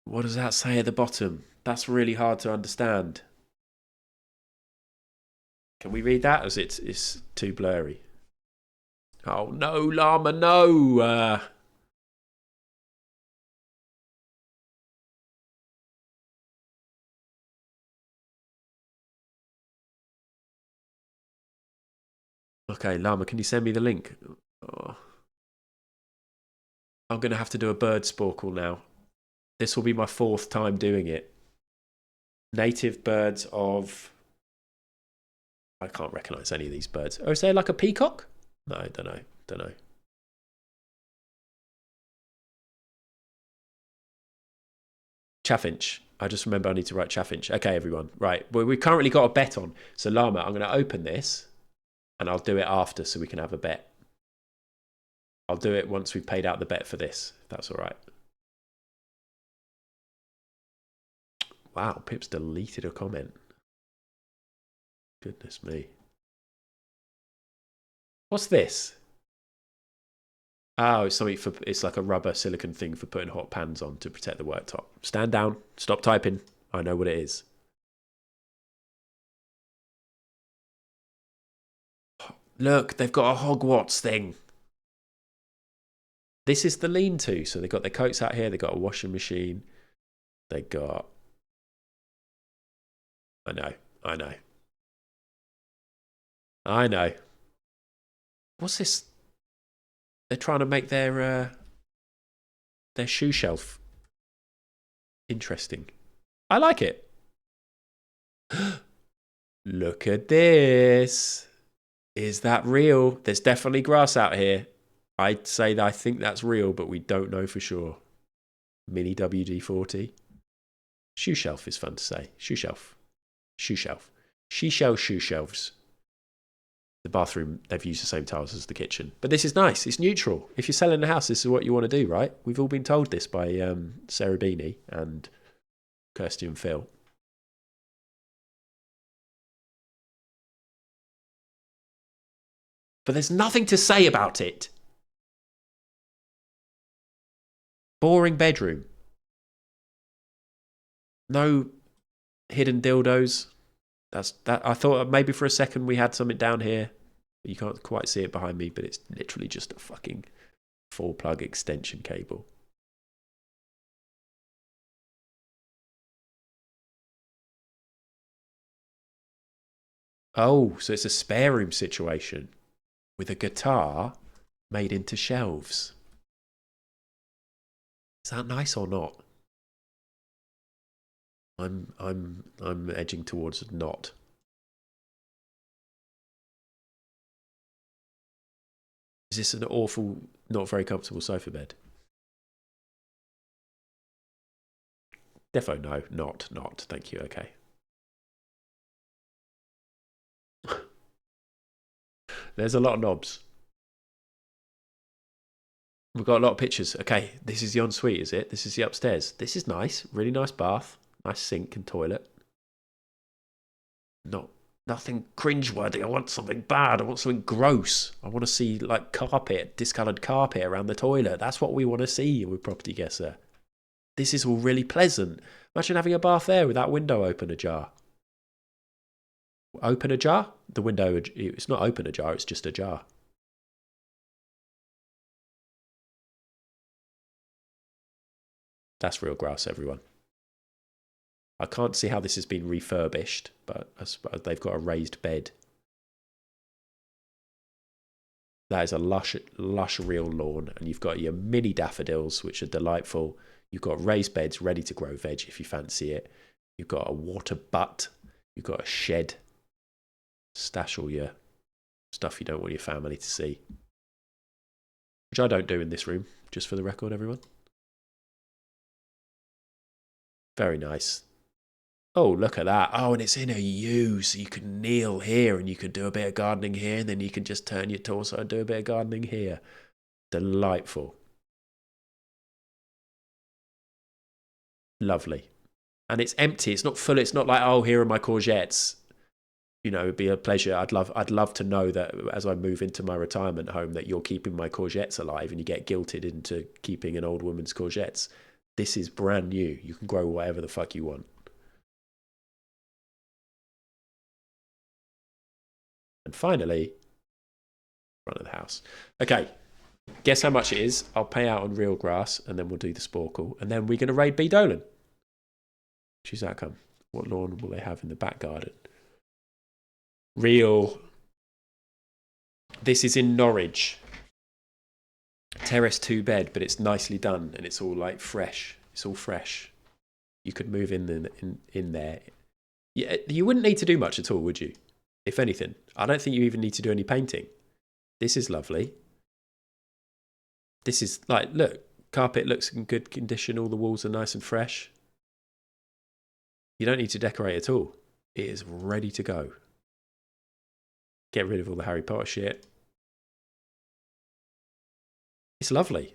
What does that say at the bottom? That's really hard to understand. Can we read that? As it's too blurry. Oh no, llama, no! Okay, llama, can you send me the link? Oh. I'm going to have to do a bird sporkle now. This will be my 4th time doing it. Native birds of... I can't recognise any of these birds. Oh, is there like a peacock? No, don't know. Chaffinch. I just remember I need to write chaffinch. Okay, everyone. Right. Well, we've currently got a bet on. So, llama, I'm going to open this and I'll do it after so we can have a bet. I'll do it once we've paid out the bet for this, if that's all right. Wow, Pip's deleted a comment. Goodness me. What's this? Oh, it's something for, it's like a rubber silicone thing for putting hot pans on to protect the worktop. Stand down, stop typing. I know what it is. Look, they've got a Hogwarts thing. This is the lean-to. So they've got their coats out here. They've got a washing machine. They got... I know. What's this? They're trying to make their shoe shelf interesting. I like it. Look at this. Is that real? There's definitely grass out here. I'd say that I think that's real, but we don't know for sure. Mini WD-40. Shoe shelf is fun to say. Shoe shelf. Shoe shelf. She shells shoe shelves. The bathroom, they've used the same tiles as the kitchen. But this is nice. It's neutral. If you're selling a house, this is what you want to do, right? We've all been told this by Sarah Beanie and Kirsty and Phil. But there's nothing to say about it. Boring bedroom. No hidden dildos. That's that. I thought maybe for a second we had something down here. You can't quite see it behind me, but it's literally just a fucking 4-plug extension cable. Oh, so it's a spare room situation with a guitar made into shelves. Is that nice or not? I'm edging towards not. Is this an awful, not very comfortable sofa bed? Defo no, not. Thank you. Okay. There's a lot of knobs. We've got a lot of pictures. Okay, this is the ensuite, is it? This is the upstairs. This is nice. Really nice bath. Nice sink and toilet. Nothing cringeworthy. I want something bad. I want something gross. I want to see like carpet, discoloured carpet around the toilet. That's what we want to see with Property Guesser. This is all really pleasant. Imagine having a bath there with that window open ajar. Open ajar? The window, it's not open ajar, it's just ajar. That's real grass, everyone. I can't see how this has been refurbished, but I suppose they've got a raised bed. That is a lush real lawn, and you've got your mini daffodils, which are delightful. You've got raised beds ready to grow veg if you fancy it. You've got a water butt. You've got a shed. Stash all your stuff you don't want your family to see. Which I don't do in this room, just for the record, everyone. Very nice. Oh, look at that. Oh, and it's in a U, so you can kneel here and you can do a bit of gardening here, and then you can just turn your torso and do a bit of gardening here. Delightful. Lovely. And it's empty. It's not full. It's not like, oh, here are my courgettes. You know, it'd be a pleasure. I'd love to know that as I move into my retirement home that you're keeping my courgettes alive and you get guilted into keeping an old woman's courgettes. This is brand new. You can grow whatever the fuck you want. And finally, front of the house. Okay, guess how much it is? I'll pay out on real grass, and then we'll do the sporkle, and then we're going to raid B. Dolan. Choose outcome. What lawn will they have in the back garden? Real. This is in Norwich. Terrace 2 bed, but it's nicely done, and it's all like fresh. It's all fresh. You could move in there. Yeah, you wouldn't need to do much at all, would you? If anything, I don't think you even need to do any painting. This is lovely. This is like, look, carpet looks in good condition. All the walls are nice and fresh. You don't need to decorate at all. It is ready to go. Get rid of all the Harry Potter shit. It's lovely.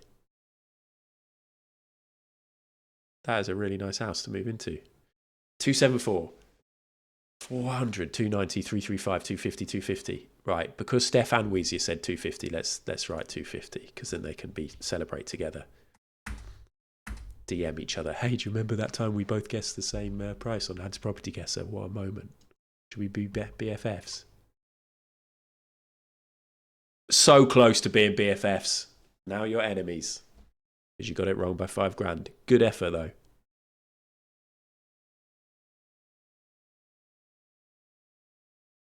That is a really nice house to move into. 274. 400, 290, 335, 250, 250. Right, because Steph and Weezy said 250, let's write 250, because then they can celebrate together. DM each other. Hey, do you remember that time we both guessed the same price on Dad's Property Guesser? What a moment. Should we be BFFs? So close to being BFFs. Now you're enemies. Because you got it wrong by $5,000. Good effort, though.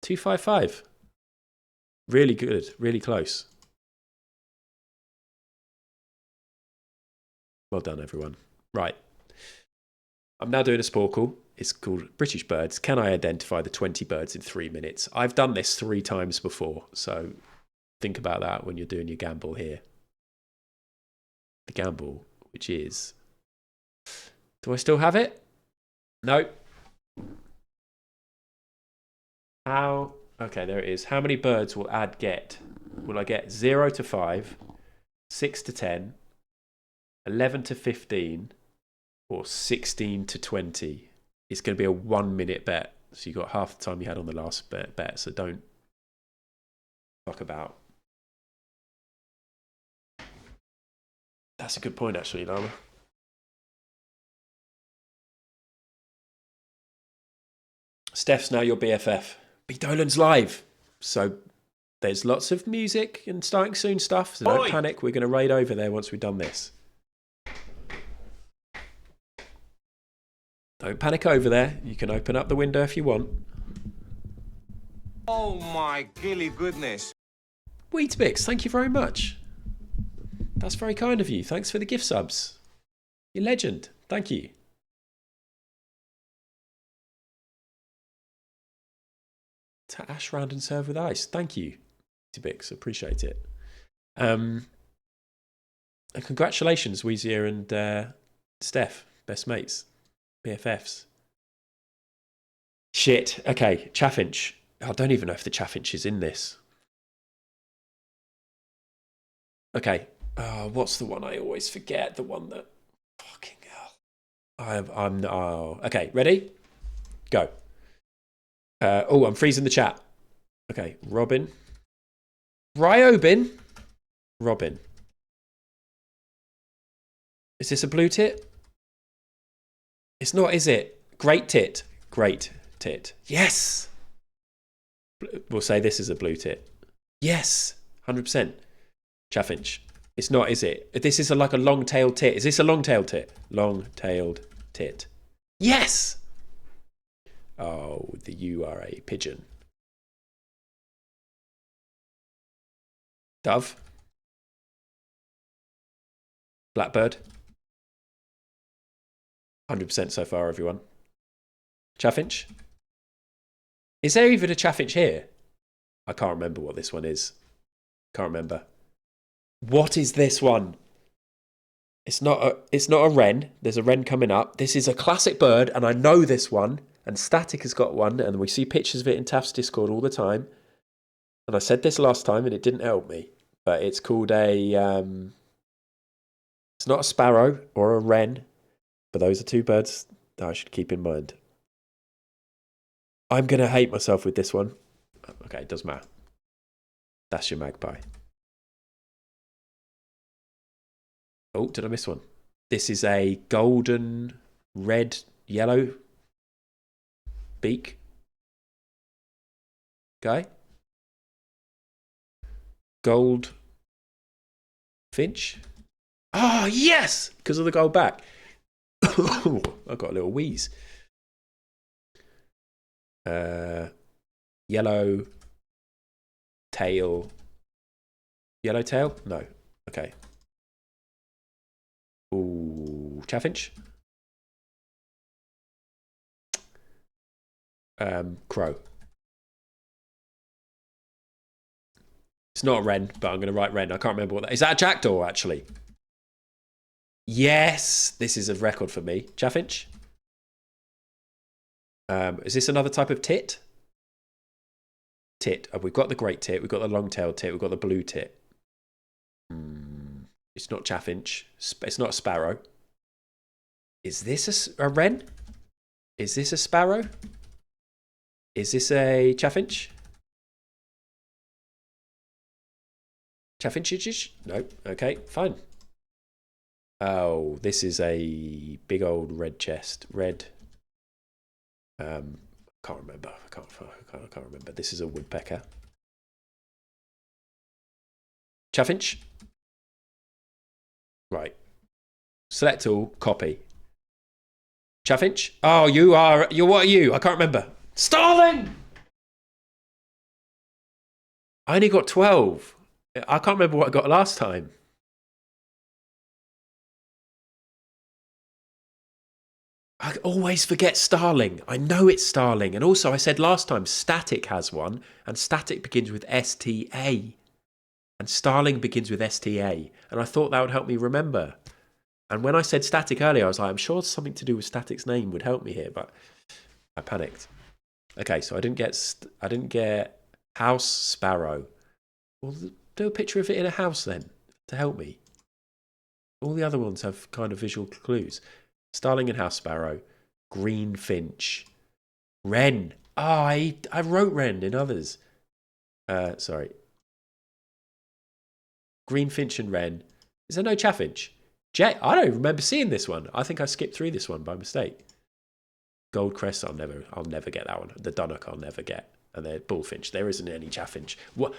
$255. Really good. Really close. Well done, everyone. Right. I'm now doing a sporkle. It's called British Birds. Can I identify the 20 birds in 3 minutes? I've done this 3 times before, so think about that when you're doing your gamble here. The gamble, which is... Do I still have it? No. How... Okay, there it is. How many birds will Ad get? Will I get 0 to 5, 6 to 10, 11 to 15, or 16 to 20? It's going to be a 1 minute bet. So you got half the time you had on the last bet, so don't fuck about. That's a good point, actually, Lama. Steph's now your BFF. B. Dolan's live. So there's lots of music and starting soon stuff. So don't panic. We're going to raid over there once we've done this. Don't panic over there. You can open up the window if you want. Oh my gilly goodness. Weedbix, thank you very much. That's very kind of you. Thanks for the gift subs. You're legend. Thank you. To ash round and serve with ice. Thank you, Weedbix. Appreciate it. And congratulations, Weezier and Steph. Best mates. BFFs. Shit. Okay, Chaffinch. I don't even know if the Chaffinch is in this. Okay. What's the one I always forget? The one that... Fucking hell. Okay, ready? Go. I'm freezing the chat. Okay, Robin. Ryobin. Robin. Is this a blue tit? It's not, is it? Great tit. Great tit. Yes! We'll say this is a blue tit. Yes! 100%. Chaffinch. It's not, is it? This is like a long-tailed tit. Is this a long-tailed tit? Long-tailed tit. Yes! Oh, you are a pigeon. Dove. Blackbird. 100% so far, everyone. Chaffinch. Is there even a chaffinch here? I can't remember what this one is. Can't remember. What is this one? It's not a wren. There's a wren coming up. This is a classic bird, and I know this one. And Static has got one, and we see pictures of it in Taft's Discord all the time. And I said this last time, and it didn't help me. But it's called a... it's not a sparrow or a wren, but those are two birds that I should keep in mind. I'm going to hate myself with this one. Okay, it doesn't matter. That's your magpie. Oh, did I miss one? This is a golden, red, yellow beak guy. Gold finch. Oh, yes! Because of the gold back. I got a little wheeze. Yellow tail. Yellow tail? No. Okay. Ooh, chaffinch. Crow. It's not a wren, but I'm going to write wren. I can't remember what that is. That a jackdaw, actually? Yes, this is a record for me. Chaffinch. Is this another type of tit? Tit. Oh, we've got the great tit. We've got the long-tailed tit. We've got the blue tit. It's not chaffinch. It's not a sparrow. Is this a wren? Is this a sparrow? Is this a chaffinch? Chaffinches? No. Okay, fine. Oh, this is a big old red chest. Red. Can't remember. I can't remember. This is a woodpecker. Chaffinch? Right. Select all. Copy. Chaffinch? Oh, you're what are you? I can't remember. Starling! I only got 12. I can't remember what I got last time. I always forget Starling. I know it's Starling. And also, I said last time, Static has one. And Static begins with S-T-A. And Starling begins with S-T-A. And I thought that would help me remember. And when I said Static earlier, I was like, I'm sure something to do with Static's name would help me here. But I panicked. Okay, so I didn't get house sparrow. Well, do a picture of it in a house then, to help me. All the other ones have kind of visual clues. Starling and house sparrow. Green finch. Wren. Oh, I wrote wren in others. Sorry. Green finch and wren. Is there no chaffinch? I don't remember seeing this one. I think I skipped through this one by mistake. Gold crest, I'll never get that one. The Dunnock I'll never get. And the bullfinch. There isn't any chaffinch. What?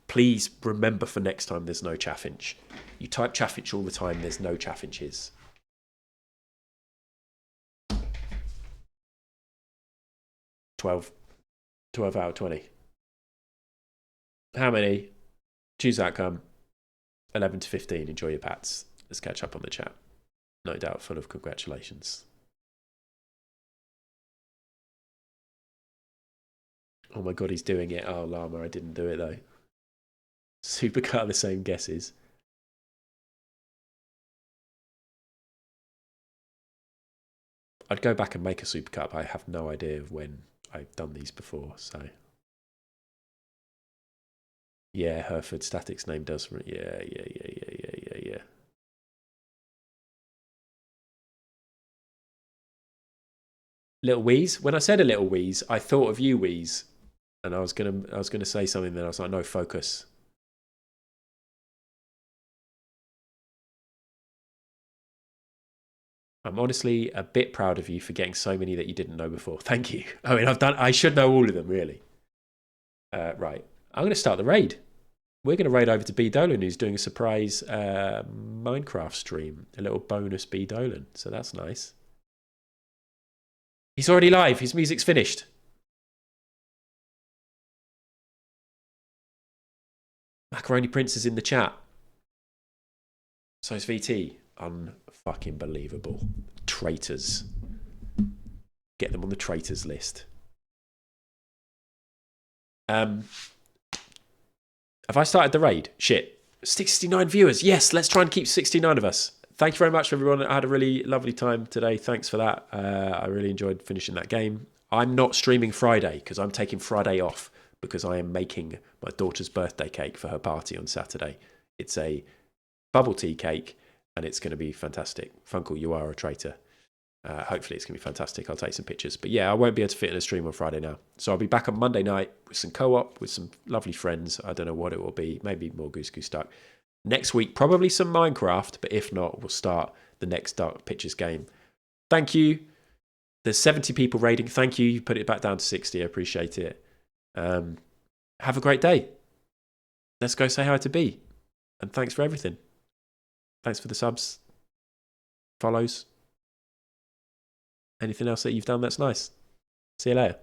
Please remember for next time there's no chaffinch. You type chaffinch all the time, there's no chaffinches. Twelve out of 20. How many? Choose outcome. 11 to 15. Enjoy your pats. Let's catch up on the chat. No doubt full of congratulations. Oh my god, he's doing it. Oh, Llama, I didn't do it though. Supercar, the same guesses. I'd go back and make a supercar, but I have no idea of when I've done these before, so. Yeah, Hereford Static's name does. Yeah. Little Wheeze. When I said a little wheeze, I thought of you, Wheeze, and I was gonna say something. Then I was like, no, focus. I'm honestly a bit proud of you for getting so many that you didn't know before. Thank you. I mean, I should know all of them, really. Right. I'm going to start the raid. We're going to raid over to B. Dolan, who's doing a surprise Minecraft stream. A little bonus B. Dolan. So that's nice. He's already live. His music's finished. Macaroni Prince is in the chat. So is VT. Unfucking believable. Traitors. Get them on the traitors list. Have I started the raid? Shit. 69 viewers. Yes, let's try and keep 69 of us. Thank you very much, everyone. I had a really lovely time today. Thanks for that. I really enjoyed finishing that game. I'm not streaming Friday because I'm taking Friday off because I am making my daughter's birthday cake for her party on Saturday. It's a bubble tea cake and it's going to be fantastic. Funkle, you are a traitor. Hopefully it's going to be fantastic. I'll take some pictures. But yeah, I won't be able to fit in a stream on Friday now. So I'll be back on Monday night with some co-op, with some lovely friends. I don't know what it will be. Maybe more Goose Goose Duck. Next week, probably some Minecraft. But if not, we'll start the next Dark Pictures game. Thank you. There's 70 people raiding. Thank you. You put it back down to 60. I appreciate it. Have a great day. Let's go say hi to B. And thanks for everything. Thanks for the subs, follows. Anything else that you've done that's nice? See you later.